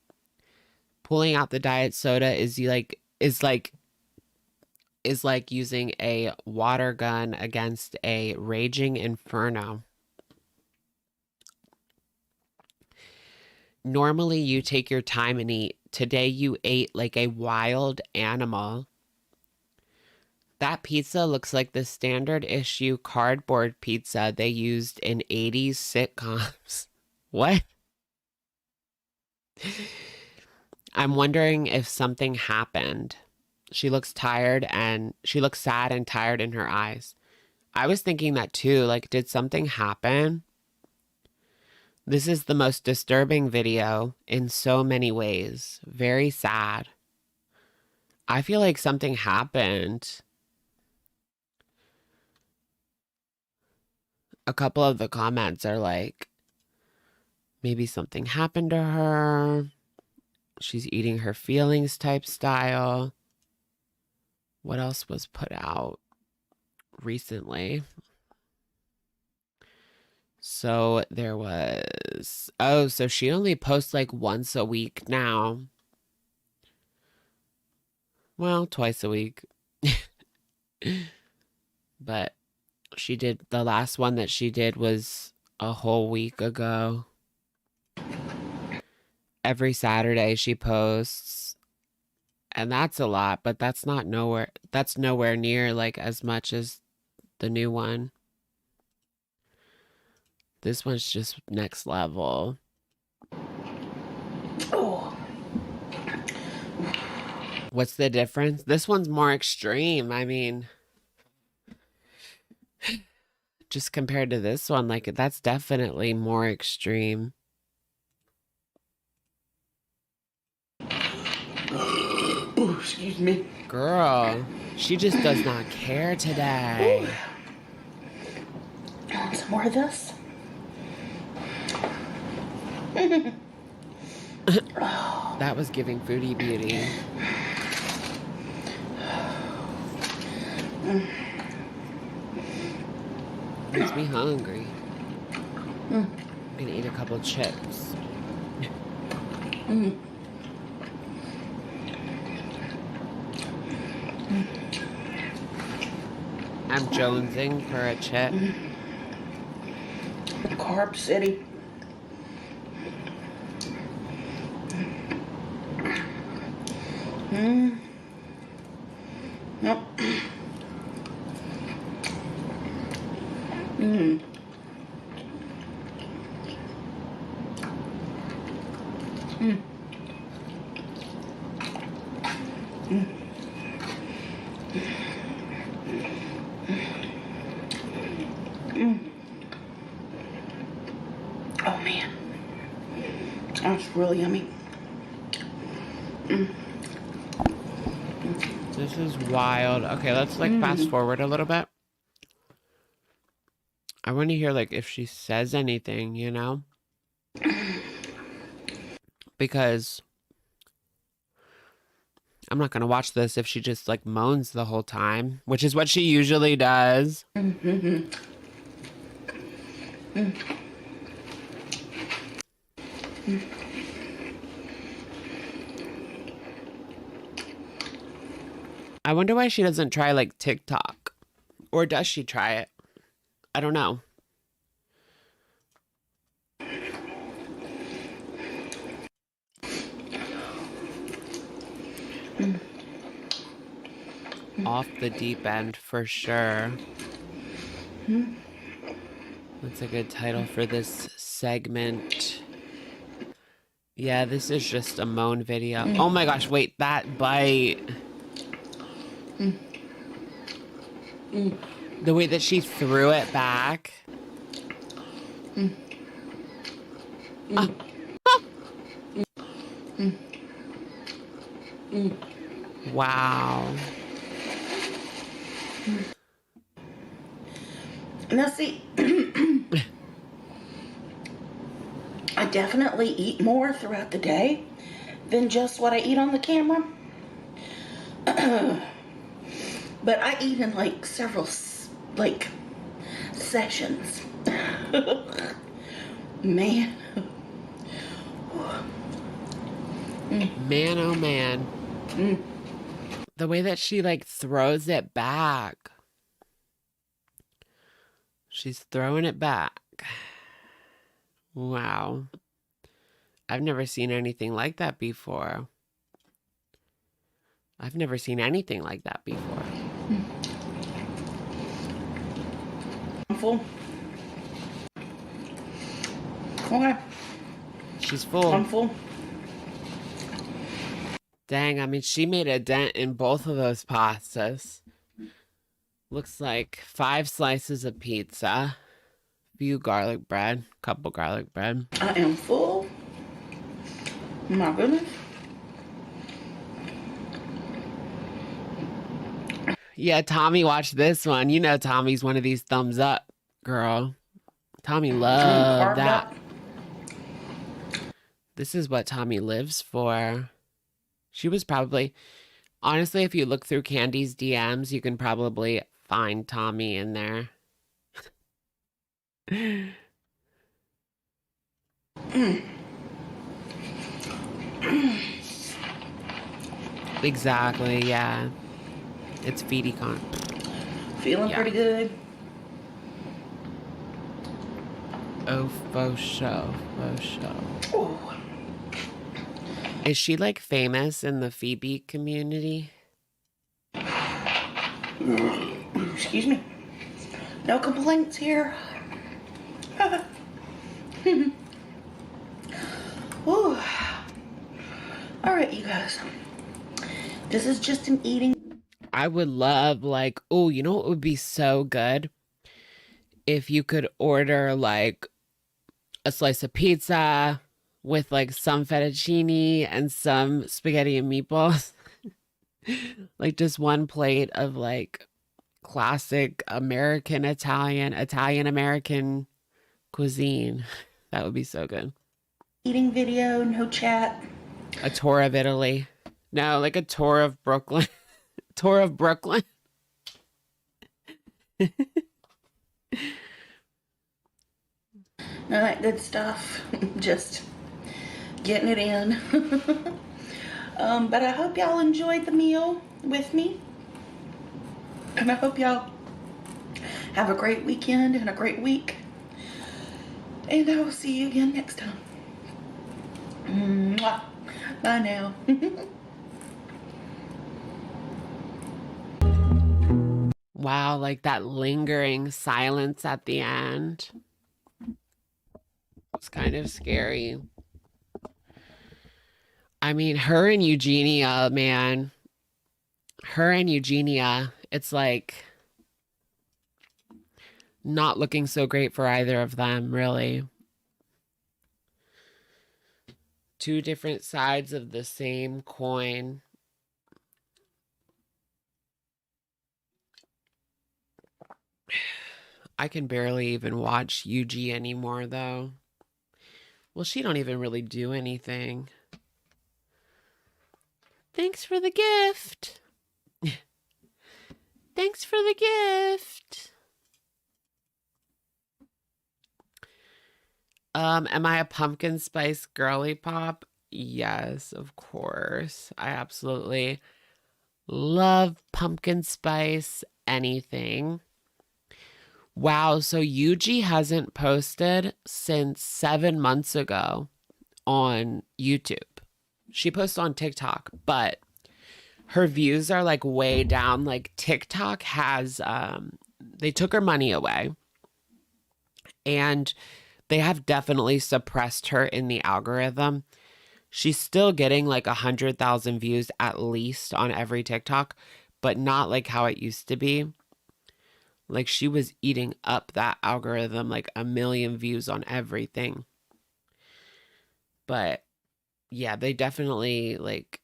Pulling out the diet soda is like using a water gun against a raging inferno. Normally you take your time and eat. Today you ate like a wild animal. That pizza looks like the standard issue cardboard pizza they used in 80s sitcoms. What? I'm wondering if something happened. She looks tired and she looks sad and tired in her eyes. I was thinking that too. Like, did something happen? This is the most disturbing video in so many ways. Very sad. I feel like something happened. A couple of the comments are like, maybe something happened to her. She's eating her feelings type style. What else was put out recently? So there was... Oh, so she only posts like once a week now. Well, twice a week. But she did... The last one that she did was a whole week ago. Every Saturday she posts. And that's a lot, but that's nowhere near like as much as the new one. This one's just next level. Oh. What's the difference? This one's more extreme. I mean, just compared to this one, like that's definitely more extreme. Ooh, excuse me. Girl, she just does not care today. Want some more of this? That was giving Foodie beauty. Makes me hungry. I'm gonna eat a couple chips. I'm jonesing for a chip. Carb City. Nope. Oh man, sounds really yummy. This is wild. Okay, let's like fast forward a little bit. I want to hear like if she says anything, you know? Because I'm not going to watch this if she just like moans the whole time, which is what she usually does. I wonder why she doesn't try like TikTok. Or does she try it? I don't know. Off the deep end for sure. That's a good title for this segment. Yeah, this is just a moan video. Oh my gosh, wait, that bite. The way that she threw it back. Wow. Now see, definitely eat more throughout the day than just what I eat on the camera. But I eat in like several sessions. Man. Man, oh man. The way that she like throws it back. She's throwing it back. Wow. I've never seen anything like that before. I've never seen anything like that before. I'm full. Okay. She's full. I'm full. Dang, I mean, she made a dent in both of those pastas. Looks like 5 slices of pizza, few garlic bread, couple garlic bread. I am full. My goodness. Yeah, Tommy watched this one. You know Tommy's one of these thumbs up, girl. Tommy loved that. Up. This is what Tommy lives for. She was probably, honestly, if you look through Candy's DMs, you can probably find Tommy in there. Exactly, yeah. It's Foodie con. Feeling Yeah. pretty good. Oh, faux show. Faux show. Ooh. Is she like famous in the Phoebe community? Excuse me. No complaints here. Ooh. All right, you guys. This is just an eating. I would love like, oh, you know what would be so good? If you could order like a slice of pizza with like some fettuccine and some spaghetti and meatballs. Like just one plate of like classic American Italian-American cuisine. That would be so good. Eating video, no chat. A tour of Italy. No, like a tour of Brooklyn. Tour of Brooklyn. All that good stuff. Just getting it in. But I hope y'all enjoyed the meal with me. And I hope y'all have a great weekend and a great week. And I will see you again next time. Mwah. Bye now. Wow, like that lingering silence at the end. It's kind of scary. I mean, her and Eugenia, man. Her and Eugenia, it's like not looking so great for either of them, really. Two different sides of the same coin. I can barely even watch Yuji anymore, though. Well, she don't even really do anything. Thanks for the gift. Thanks for the gift. Am I a pumpkin spice girly pop? Yes, of course. I absolutely love pumpkin spice anything. Wow, so Yuji hasn't posted since 7 months ago on YouTube. She posts on TikTok, but her views are like way down. Like TikTok has, they took her money away and they have definitely suppressed her in the algorithm. She's still getting like 100,000 views at least on every TikTok, but not like how it used to be. Like she was eating up that algorithm, like 1 million views on everything. But yeah, they definitely like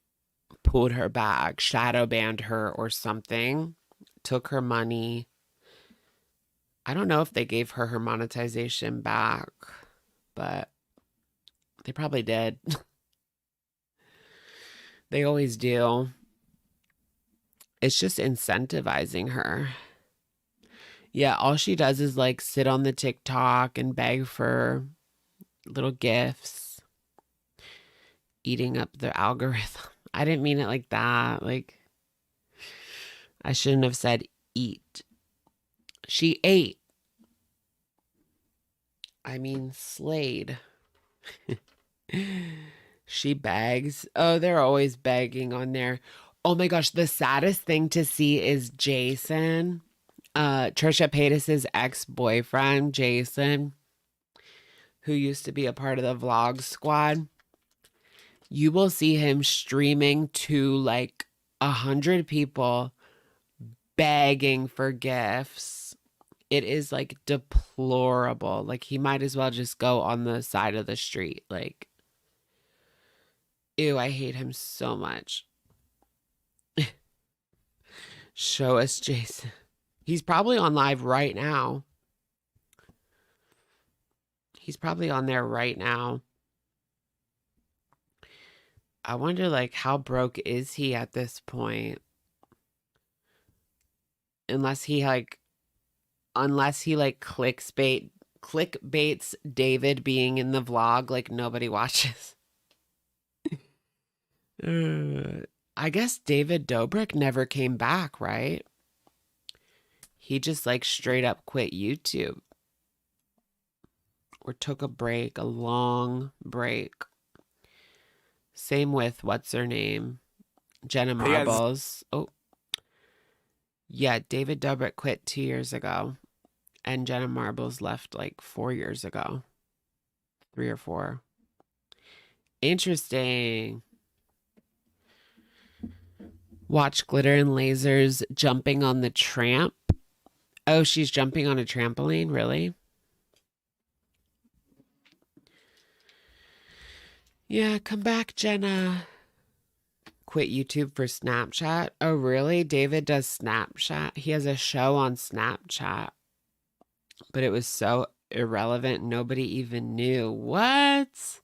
pulled her back, shadow banned her or something, took her money. I don't know if they gave her monetization back, but They probably did. They always do. It's just incentivizing her. Yeah, all she does is like sit on the TikTok and beg for little gifts, eating up the algorithm. I didn't mean it like that. Like, I shouldn't have said eat. She ate. I mean, slayed. She begs. Oh, they're always begging on there. Oh my gosh, the saddest thing to see is Jason. Trisha Paytas's ex-boyfriend, Jason, who used to be a part of the vlog squad. You will see him streaming to like 100 people begging for gifts. It is like deplorable. Like he might as well just go on the side of the street. Like, ew, I hate him so much. Show us Jason. He's probably on live right now. He's probably on there right now. I wonder, like, how broke is he at this point? Unless he clickbaits David being in the vlog, like nobody watches. I guess David Dobrik never came back, right? He just like straight up quit YouTube. Or took a break, a long break. Same with, what's her name? Jenna Marbles. Oh. Yeah, David Dobrik quit 2 years ago. And Jenna Marbles left like 4 years ago. 3 or 4. Interesting. Watch Glitter and Lasers jumping on the tramp. Oh, she's jumping on a trampoline? Really? Yeah, come back, Jenna. Quit YouTube for Snapchat. Oh, really? David does Snapchat. He has a show on Snapchat. But it was so irrelevant, nobody even knew. What?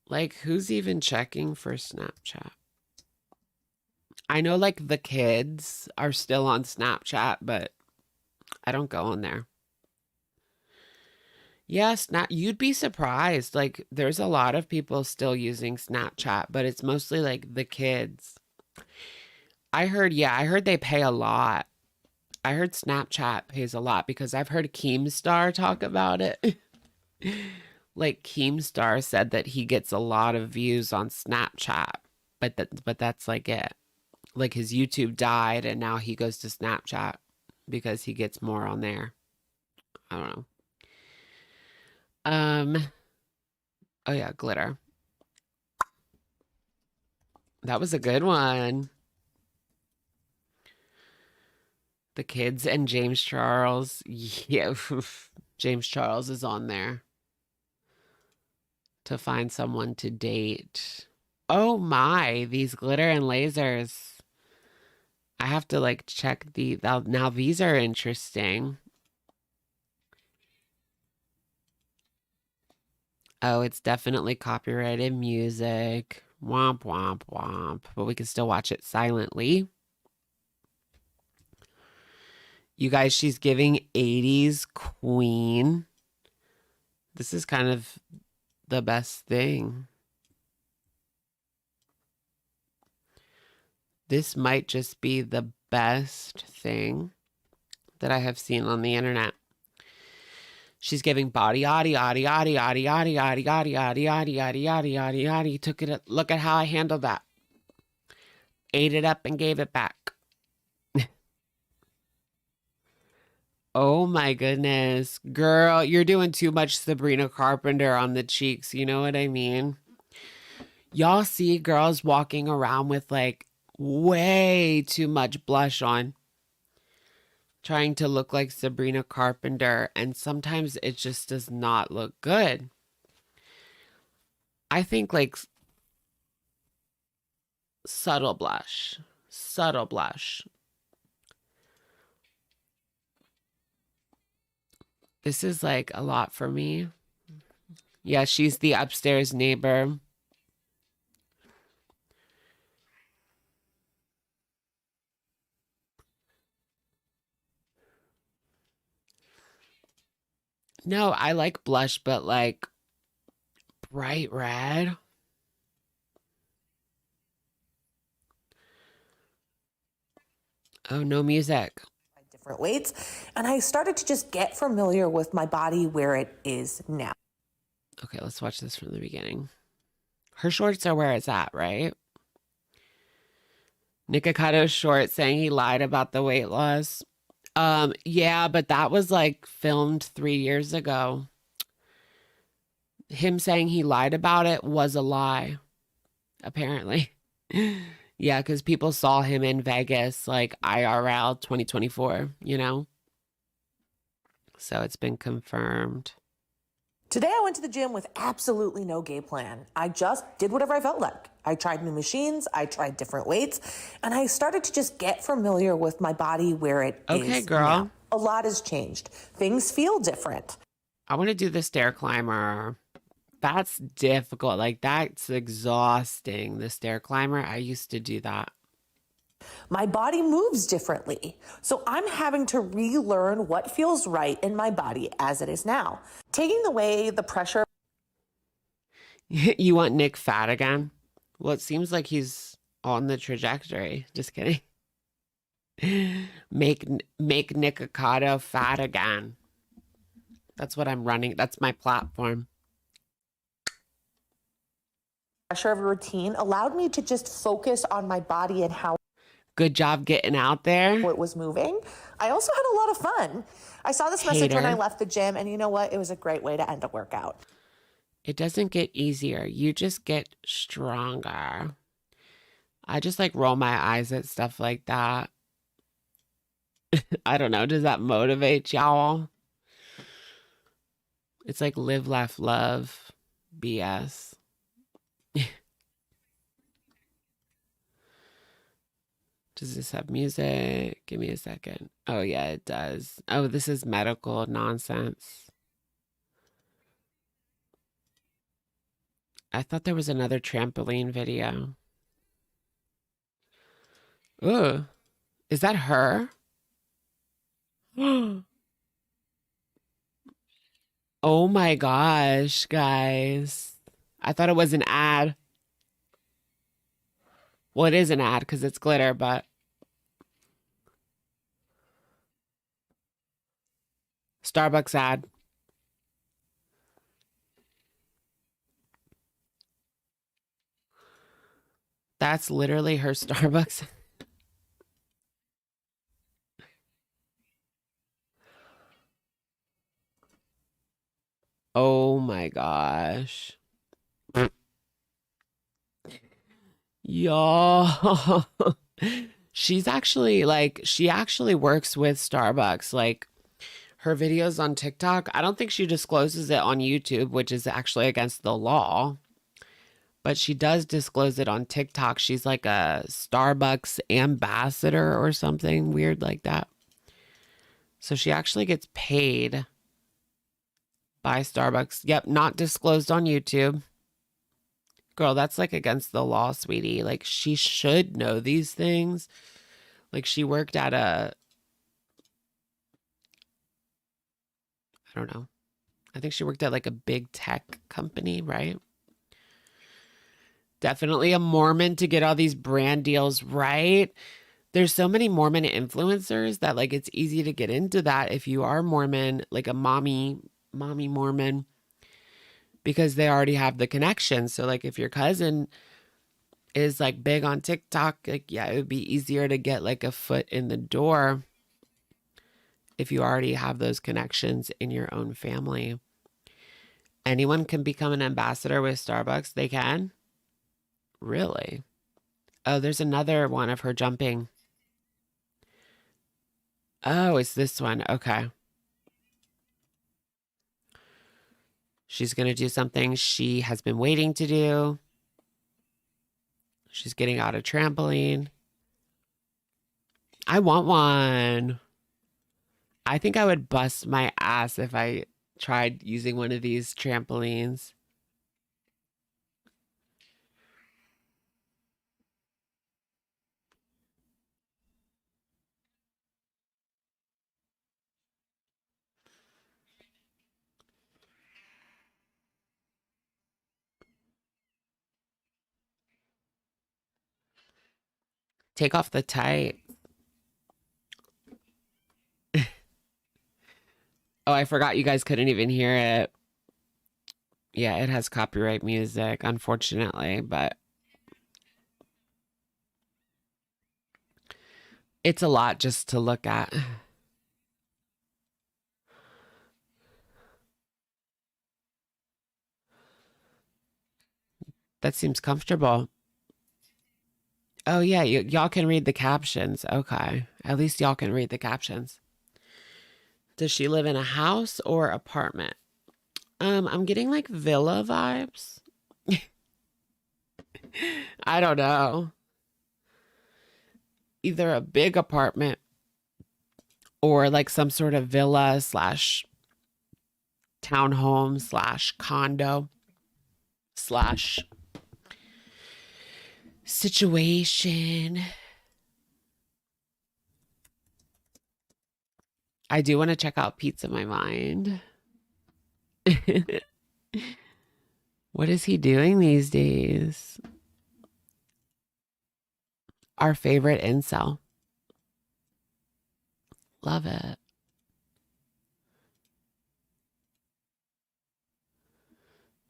Like, who's even checking for Snapchat? I know, like, the kids are still on Snapchat, but I don't go on there. Yeah, you'd be surprised. Like, there's a lot of people still using Snapchat, but it's mostly, like, the kids. I heard they pay a lot. I heard Snapchat pays a lot because I've heard Keemstar talk about it. Like, Keemstar said that he gets a lot of views on Snapchat, but that's, like, it. Like, his YouTube died, and now he goes to Snapchat because he gets more on there. I don't know. Oh yeah, glitter. That was a good one. The kids and James Charles. Yeah, James Charles is on there to find someone to date. Oh my, these glitter and lasers. I have to like check now these are interesting. Oh, it's definitely copyrighted music. Womp, womp, womp. But we can still watch it silently. You guys, she's giving 80s queen. This is kind of the best thing. This might just be the best thing that I have seen on the internet. She's giving body, yaddy, yaddy, yaddy, yaddy, yaddy, yaddy, yaddy, yaddy, yaddy, yaddy, yaddy, yaddy, yaddy. Took it. Look at how I handled that. Ate it up and gave it back. Oh my goodness. Girl, you're doing too much Sabrina Carpenter on the cheeks. You know what I mean? Y'all see girls walking around with like way too much blush on, trying to look like Sabrina Carpenter, and sometimes it just does not look good. I think like subtle blush. This is like a lot for me. Yeah, she's the upstairs neighbor. No, I like blush, but like bright red. Oh, no music. Different weights, and I started to just get familiar with my body where it is now. Okay, let's watch this from the beginning. Her shorts are where it's at, right? Nikocato's short saying he lied about the weight loss. Yeah, but that was like filmed 3 years ago. Him saying he lied about it was a lie, apparently. Yeah, because people saw him in Vegas, like IRL 2024, you know? So it's been confirmed. Today I went to the gym with absolutely no game plan. I just did whatever I felt like. I tried new machines, I tried different weights, and I started to just get familiar with my body where it is. Okay, girl. Now. A lot has changed. Things feel different. I want to do the stair climber. That's difficult. Like, that's exhausting. The stair climber, I used to do that. My body moves differently. So I'm having to relearn what feels right in my body as it is now. Taking away the pressure. You want Nick fat again? Well, it seems like he's on the trajectory. Just kidding. Make Nicocato fat again. That's what I'm running. That's my platform. Pressure of a routine allowed me to just focus on my body and how Good job getting out there. it was moving. I also had a lot of fun. I saw this message when I left the gym, and you know what? It was a great way to end a workout. It doesn't get easier. You just get stronger. I just like roll my eyes at stuff like that. I don't know. Does that motivate y'all? It's like live, laugh, love, BS. Does this have music? Give me a second. Oh, yeah, it does. Oh, this is medical nonsense. I thought there was another trampoline video. Ugh. Is that her? Oh my gosh, guys. I thought it was an ad. Well, it is an ad because it's glitter, but Starbucks ad. That's literally her Starbucks. Oh my gosh. Yo. She's actually like, she actually works with Starbucks. Like her videos on TikTok, I don't think she discloses it on YouTube, which is actually against the law. But she does disclose it on TikTok. She's like a Starbucks ambassador or something weird like that. So she actually gets paid by Starbucks. Yep, not disclosed on YouTube. Girl, that's like against the law, sweetie. Like she should know these things. Like she worked at a, I don't know. I think she worked at like a big tech company, right? Definitely a Mormon to get all these brand deals, right? There's so many Mormon influencers that like it's easy to get into that if you are Mormon, like a mommy Mormon, because they already have the connection. So like if your cousin is like big on TikTok, like yeah, it would be easier to get like a foot in the door if you already have those connections in your own family. Anyone can become an ambassador with Starbucks. They can. Really? Oh, there's another one of her jumping. Oh, it's this one. Okay. She's going to do something she has been waiting to do. She's getting out a trampoline. I want one. I think I would bust my ass if I tried using one of these trampolines. Take off the tight. Oh, I forgot you guys couldn't even hear it. Yeah, it has copyright music, unfortunately, but it's a lot just to look at. That seems comfortable. Oh, yeah, y'all can read the captions. Okay. At least y'all can read the captions. Does she live in a house or apartment? I'm getting like villa vibes. I don't know. Either a big apartment or like some sort of villa slash townhome slash condo slash situation. I do want to check out Peetz in my mind. What is he doing these days? Our favorite incel. Love it.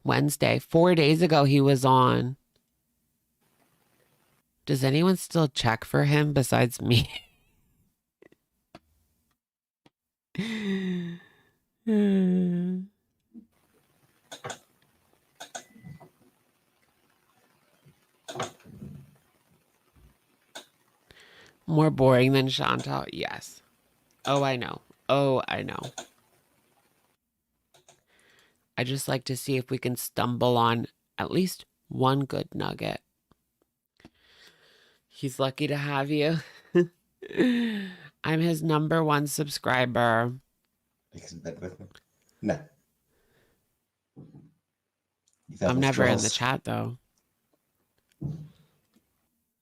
Wednesday, 4 days ago, he was on. Does anyone still check for him besides me? More boring than Chantal? Yes. Oh, I know. Oh, I know. I just like to see if we can stumble on at least one good nugget. He's lucky to have you. I'm his #1 subscriber. He's in bed with me. No. I'm never in the chat, though.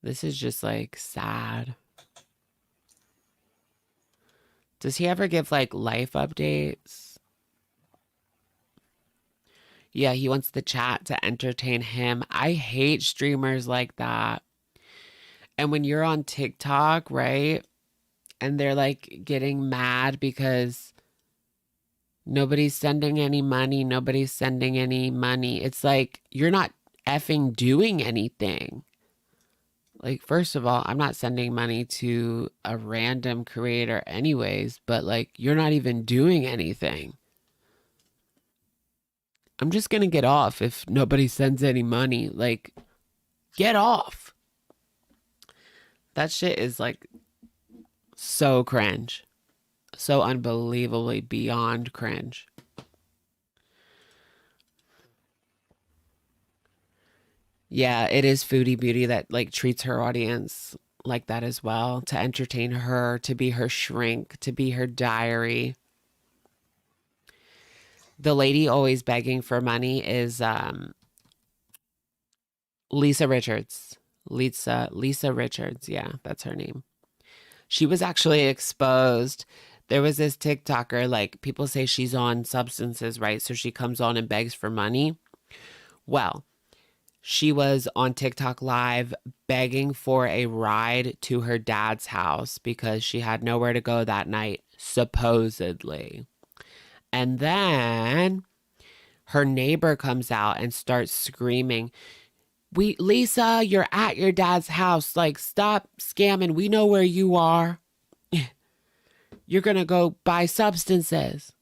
This is just, like, sad. Does he ever give, like, life updates? Yeah, he wants the chat to entertain him. I hate streamers like that. And when you're on TikTok, right? And they're, like, getting mad because nobody's sending any money. Nobody's sending any money. It's like, you're not effing doing anything. Like, first of all, I'm not sending money to a random creator anyways, but, like, you're not even doing anything. I'm just going to get off if nobody sends any money. Like, get off. That shit is, like, so cringe. So unbelievably beyond cringe. Yeah, it is Foodie Beauty that, like, treats her audience like that as well. To entertain her, to be her shrink, to be her diary. The lady always begging for money is Lisa Richards. Lisa Richards. Yeah, that's her name. She was actually exposed. There was this TikToker, like, people say she's on substances, right? So she comes on and begs for money. Well, she was on TikTok Live begging for a ride to her dad's house because she had nowhere to go that night, supposedly. And then her neighbor comes out and starts screaming, Lisa, you're at your dad's house. Like, stop scamming. We know where you are. You're going to go buy substances.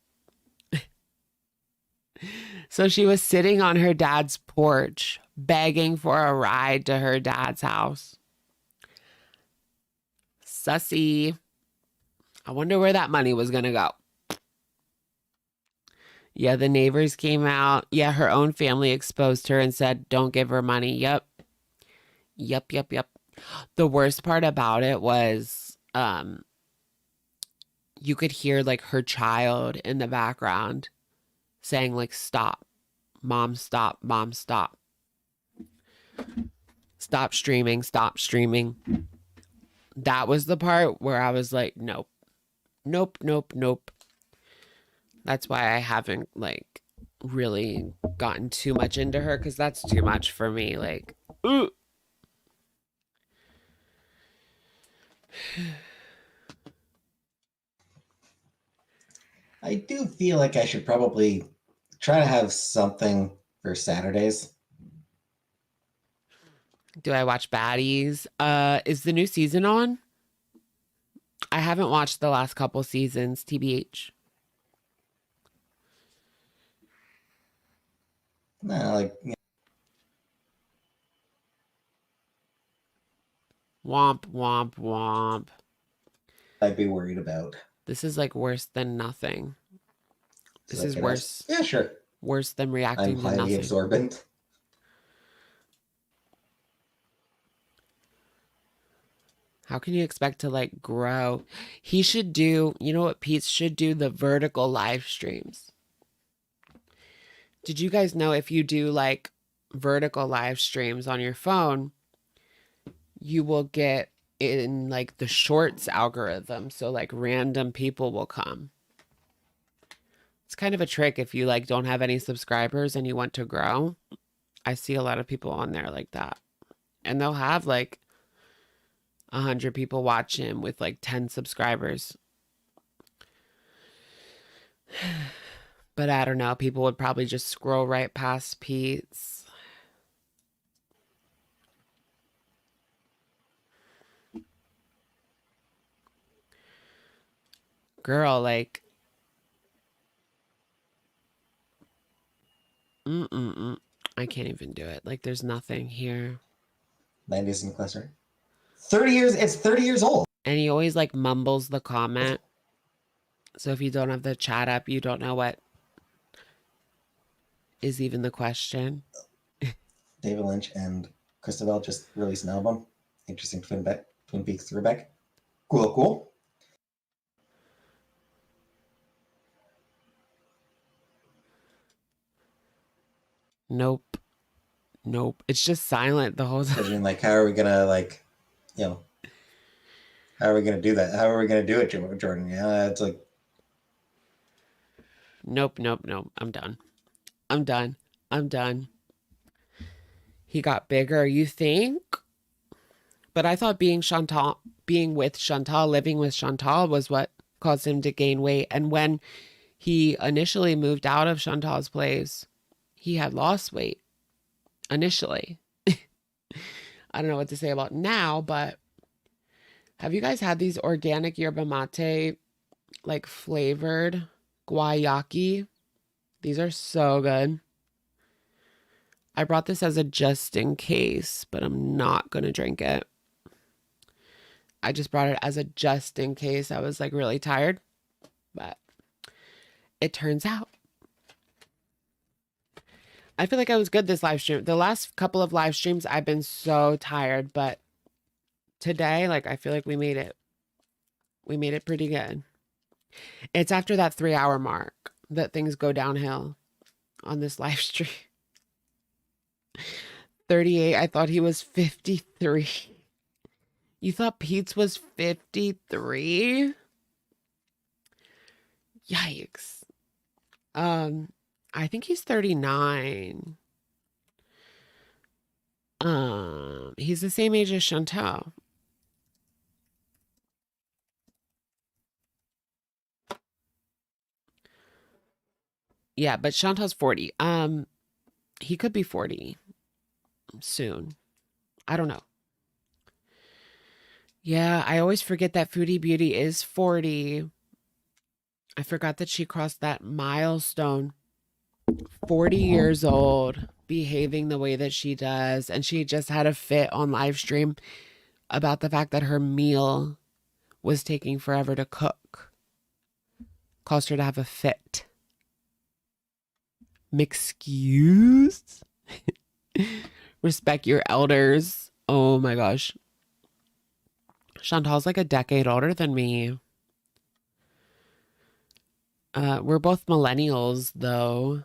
So she was sitting on her dad's porch, begging for a ride to her dad's house. Sussy. I wonder where that money was going to go. Yeah, the neighbors came out. Yeah, her own family exposed her and said, don't give her money. Yep. The worst part about it was you could hear, like, her child in the background saying like, stop, mom, stop, mom, stop. Stop streaming, stop streaming. That was the part where I was like, nope, nope, nope, nope. That's why I haven't like really gotten too much into her, because that's too much for me. Like, ooh. I do feel like I should probably try to have something for Saturdays. Do I watch Baddies? Is the new season on? I haven't watched the last couple seasons, TBH. No, like, you know, Womp, womp, womp. I'd be worried about. This is like worse than nothing. This Like is it worse. Yeah, sure. Worse than reacting I'm to highly nothing. absorbent. How can you expect to like grow? He should do, you know what Peetz should do? The vertical live streams. Did you guys know if you do like vertical live streams on your phone, you will get in like the shorts algorithm. So like random people will come. It's kind of a trick if you like don't have any subscribers and you want to grow. I see a lot of people on there like that. And they'll have like 100 people watch him with like 10 subscribers. But I don't know. People would probably just scroll right past Peetz. Girl, like... I can't even do it. Like, there's nothing here. 90s in cluster. 30 years, it's 30 years old. And he always, like, mumbles the comment. So if you don't have the chat up, you don't know what is even the question. David Lynch and Christabel just released an album. Interesting Twin Peaks throwback. Cool, cool. Nope. Nope. It's just silent the whole time. I mean, like, how are we gonna, like, you know, how are we gonna do that? How are we gonna do it, Jordan? Yeah, it's like... Nope, nope, nope. I'm done. I'm done. I'm done. He got bigger, you think? But I thought being with Chantal, living with Chantal was what caused him to gain weight. And when he initially moved out of Chantal's place, he had lost weight. Initially. I don't know what to say about now, but have you guys had these organic yerba mate, like flavored guayaki? These are so good. I brought this as a just in case, but I'm not going to drink it. I just brought it as a just in case. I was like really tired, but it turns out. I feel like I was good this live stream. The last couple of live streams, I've been so tired, but today, like, I feel like we made it. We made it pretty good. It's after that 3-hour mark that things go downhill on this live stream. 38. I thought he was 53. You thought Peetz was 53? Yikes. I think he's 39. He's the same age as Chantal. Yeah, but Chantal's 40. He could be 40 soon. I don't know. Yeah, I always forget that Foodie Beauty is 40. I forgot that she crossed that milestone. 40 years old, behaving the way that she does. And she just had a fit on live stream about the fact that her meal was taking forever to cook. Caused her to have a fit. M'excuse? Respect your elders. Oh my gosh. Chantal's like a decade older than me. We're both millennials, though.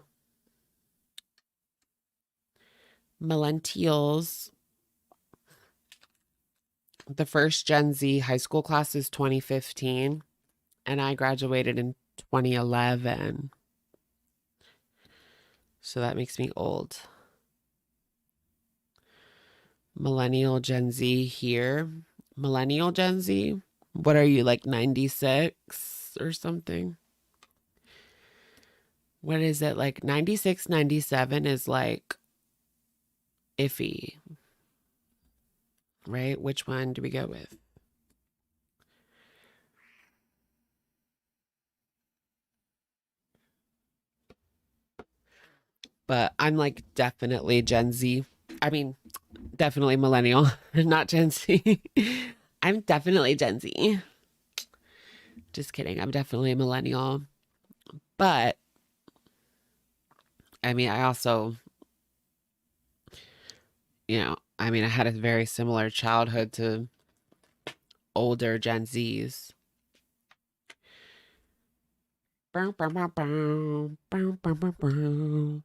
Millennials. The first Gen Z high school class is 2015, and I graduated in 2011. So that makes me old. Millennial Gen Z here. Millennial Gen Z? What are you, like 96 or something? What is it? Like 96, 97 is like iffy, right? Which one do we go with? But I'm like definitely Gen Z. I mean, definitely millennial, not Gen Z. I'm definitely Gen Z. Just kidding. I'm definitely a millennial. But I mean, I also, I had a very similar childhood to older Gen Zs. Bow, bow, bow, bow, bow, bow, bow, bow.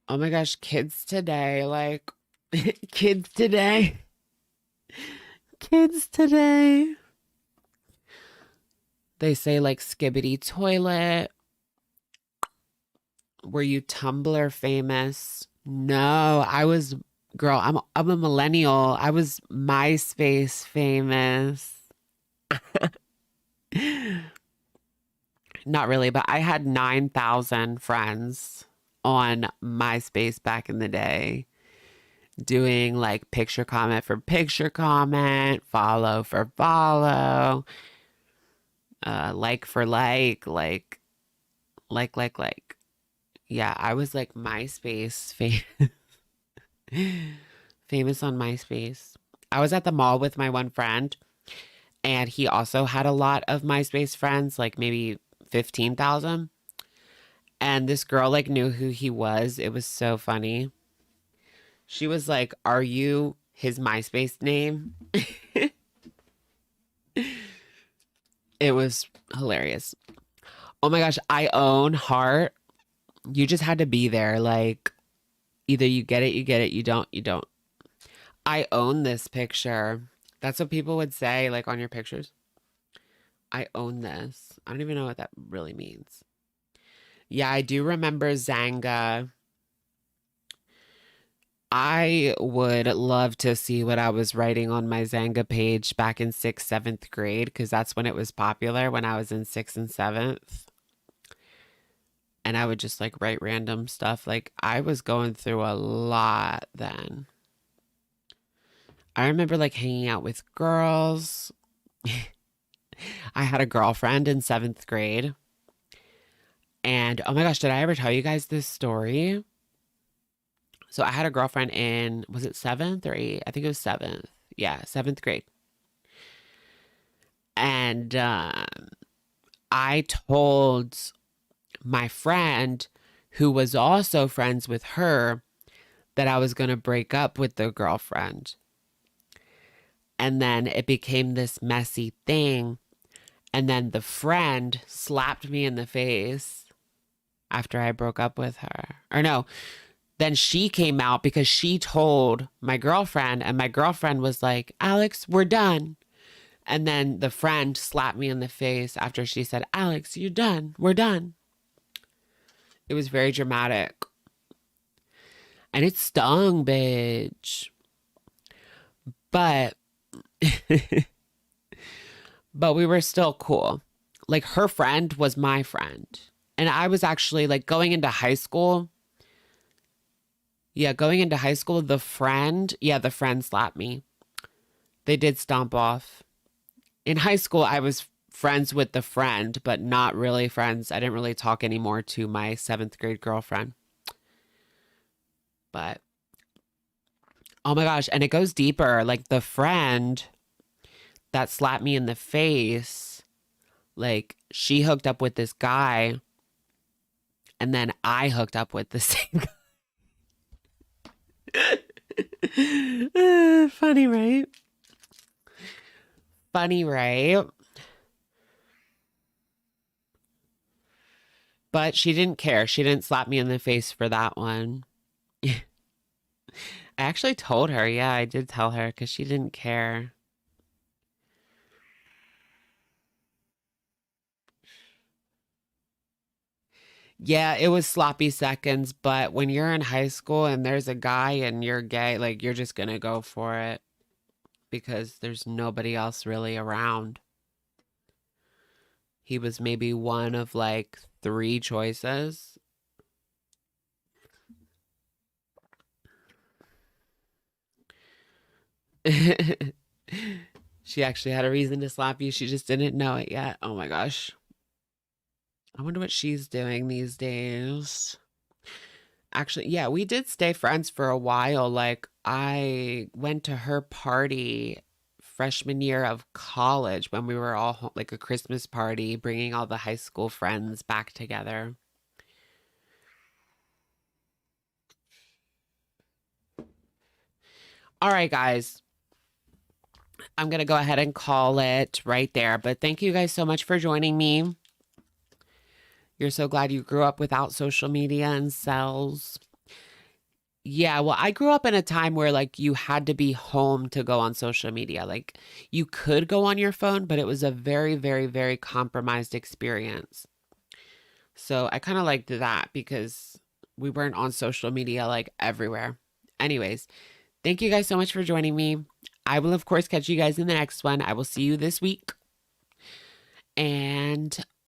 Oh my gosh, kids today, like, kids today. Kids today. They say, like, skibbity toilet. Were you Tumblr famous? No, girl, I'm a millennial. I was MySpace famous. Not really, but I had 9,000 friends on MySpace back in the day, doing like picture comment for picture comment, follow for follow, like for like. Yeah, I was like MySpace famous on MySpace. I was at the mall with my one friend, and he also had a lot of MySpace friends, like maybe 15,000. And this girl like knew who he was. It was so funny. She was like, "Are you his MySpace name?" It was hilarious. Oh my gosh, I own Heart. You just had to be there. Like, either you get it, you don't, you don't. I own this picture. That's what people would say, like, on your pictures. I own this. I don't even know what that really means. Yeah, I do remember Zanga. I would love to see what I was writing on my Zanga page back in 6th, 7th grade, because that's when it was popular, when I was in 6th and 7th. And I would just like write random stuff. Like, I was going through a lot then. I remember like hanging out with girls. I had a girlfriend in 7th grade. And oh my gosh, did I ever tell you guys this story? So I had a girlfriend in, was it 7th or 8th? I think it was 7th. Yeah, 7th grade. And I told my friend, who was also friends with her, that I was going to break up with the girlfriend. And then it became this messy thing. And then the friend slapped me in the face after I broke up with her. Or no, then she came out because she told my girlfriend, and my girlfriend was like, "Alex, we're done." And then the friend slapped me in the face after she said, "Alex, you're done. We're done." It was very dramatic. And it stung, bitch. But but we were still cool. Like, her friend was my friend. And I was actually like going into high school. Yeah, going into high school, the friend slapped me. They did stomp off. In high school, I was friends with the friend, but not really friends. I didn't really talk anymore to my 7th grade girlfriend. But, oh my gosh, and it goes deeper. Like, the friend that slapped me in the face, like, she hooked up with this guy, and then I hooked up with the same guy. Funny, right? Funny, right? But she didn't care. She didn't slap me in the face for that one. I actually told her. Yeah, I did tell her because she didn't care. Yeah, it was sloppy seconds, but when you're in high school and there's a guy and you're gay, like you're just gonna go for it because there's nobody else really around. He was maybe one of like 3 choices. She actually had a reason to slap you. She just didn't know it yet. Oh my gosh. I wonder what she's doing these days. Actually, yeah, we did stay friends for a while. Like, I went to her party freshman year of college when we were all home, like a Christmas party, bringing all the high school friends back together. All right, guys. I'm going to go ahead and call it right there. But thank you guys so much for joining me. You're so glad you grew up without social media and cells. Yeah, well, I grew up in a time where like you had to be home to go on social media. Like you could go on your phone, but it was a very, very, very compromised experience. So I kind of liked that because we weren't on social media like everywhere. Anyways, thank you guys so much for joining me. I will, of course, catch you guys in the next one. I will see you this week. And